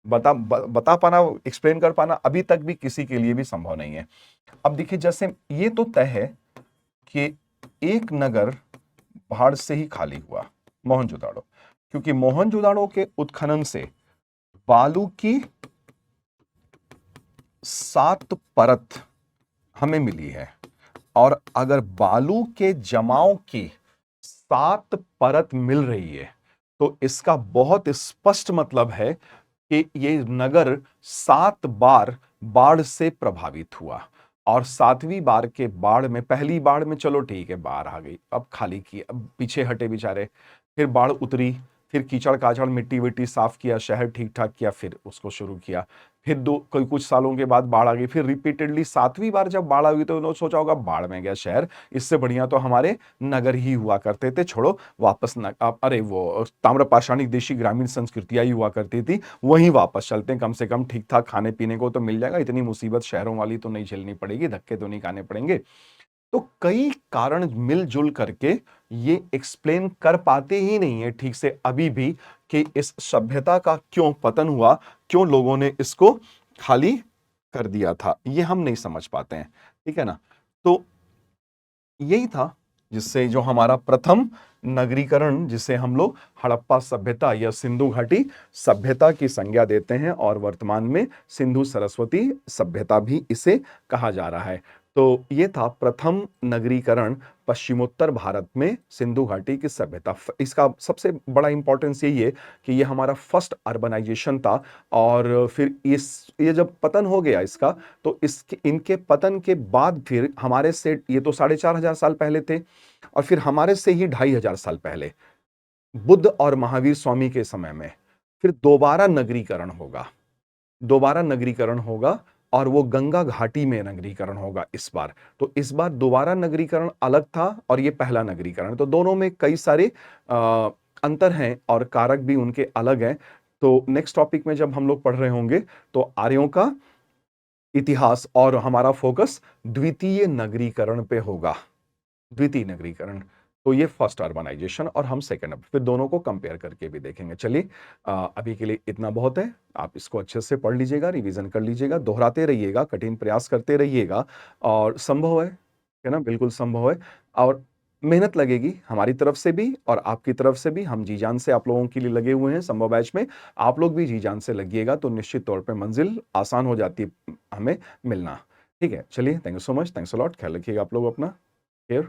बता पाना, एक्सप्लेन कर पाना अभी तक भी किसी के लिए भी संभव नहीं है। अब देखिए, जैसे ये तो तय है कि एक नगर बाढ़ से ही खाली हुआ, मोहनजोदाड़ो, क्योंकि मोहनजोदाड़ो के उत्खनन से बालू की 7 परत हमें मिली है। और अगर बालू के जमाव की 7 परत मिल रही है तो इसका बहुत स्पष्ट मतलब है कि ये नगर 7 बार बाढ़ से प्रभावित हुआ। और 7वीं बार के बाढ़ में, पहली बाढ़ में चलो ठीक है बाढ़ आ गई, अब खाली की, अब पीछे हटे बेचारे, फिर बाढ़ उतरी, फिर कीचड़ काचड़ मिट्टी विट्टी साफ किया, शहर ठीक ठाक किया, फिर उसको शुरू किया, फिर कोई कुछ सालों के बाद बाढ़ आ गई, फिर रिपीटेडली 7वीं बार जब बाढ़ आ गई तो उन्होंने सोचा होगा बाढ़ में गया शहर, इससे बढ़िया तो हमारे नगर ही हुआ करते थे, छोड़ो वापस अरे वो ताम्रपाषाणी देशी ग्रामीण संस्कृतियां ही हुआ करती थी, वहीं वापस चलते हैं, कम से कम ठीक ठाक खाने पीने को तो मिल जाएगा, इतनी मुसीबत शहरों वाली तो नहीं झेलनी पड़ेगी, धक्के तो नहीं खाने पड़ेंगे। तो कई कारण मिलजुल करके ये एक्सप्लेन कर पाते ही नहीं है ठीक से अभी भी कि इस सभ्यता का क्यों पतन हुआ, क्यों लोगों ने इसको खाली कर दिया था, ये हम नहीं समझ पाते हैं, ठीक है ना। तो यही था जिससे जो हमारा प्रथम नगरीकरण, जिसे हम लोग हड़प्पा सभ्यता या सिंधु घाटी सभ्यता की संज्ञा देते हैं, और वर्तमान में सिंधु सरस्वती सभ्यता भी इसे कहा जा रहा है। तो ये था प्रथम नगरीकरण पश्चिमोत्तर भारत में सिंधु घाटी की सभ्यता। इसका सबसे बड़ा इंपॉर्टेंस यही है कि ये हमारा फर्स्ट अर्बनाइजेशन था। और फिर ये जब पतन हो गया इसका, तो इनके पतन के बाद फिर हमारे से, ये तो 4,500 साल पहले थे, और फिर हमारे से ही 2,500 साल पहले बुद्ध और महावीर स्वामी के समय में फिर दोबारा नगरीकरण होगा, दोबारा नगरीकरण होगा, और वो गंगा घाटी में नगरीकरण होगा इस बार। तो इस बार दोबारा नगरीकरण अलग था और ये पहला नगरीकरण, तो दोनों में कई सारे अंतर हैं और कारक भी उनके अलग हैं। तो नेक्स्ट टॉपिक में जब हम लोग पढ़ रहे होंगे तो आर्यों का इतिहास, और हमारा फोकस द्वितीय नगरीकरण पे होगा, द्वितीय नगरीकरण। तो ये फर्स्ट अर्बनाइजेशन और हम सेकंड, फिर दोनों को कंपेयर करके भी देखेंगे। चलिए अभी के लिए इतना बहुत है, आप इसको अच्छे से पढ़ लीजिएगा, रिवीजन कर लीजिएगा, दोहराते रहिएगा, कठिन प्रयास करते रहिएगा, और संभव है ना, बिल्कुल संभव है। और मेहनत लगेगी हमारी तरफ से भी और आपकी तरफ से भी, हम जी जान से आप लोगों के लिए लगे हुए हैं संभव बैच में, आप लोग भी जी जान से लगिएगा तो निश्चित तौर पे मंजिल आसान हो जाती है हमें मिलना। ठीक है, चलिए, thank you so much, thanks a lot, ख्याल रखिएगा आप लोग अपना, केयर।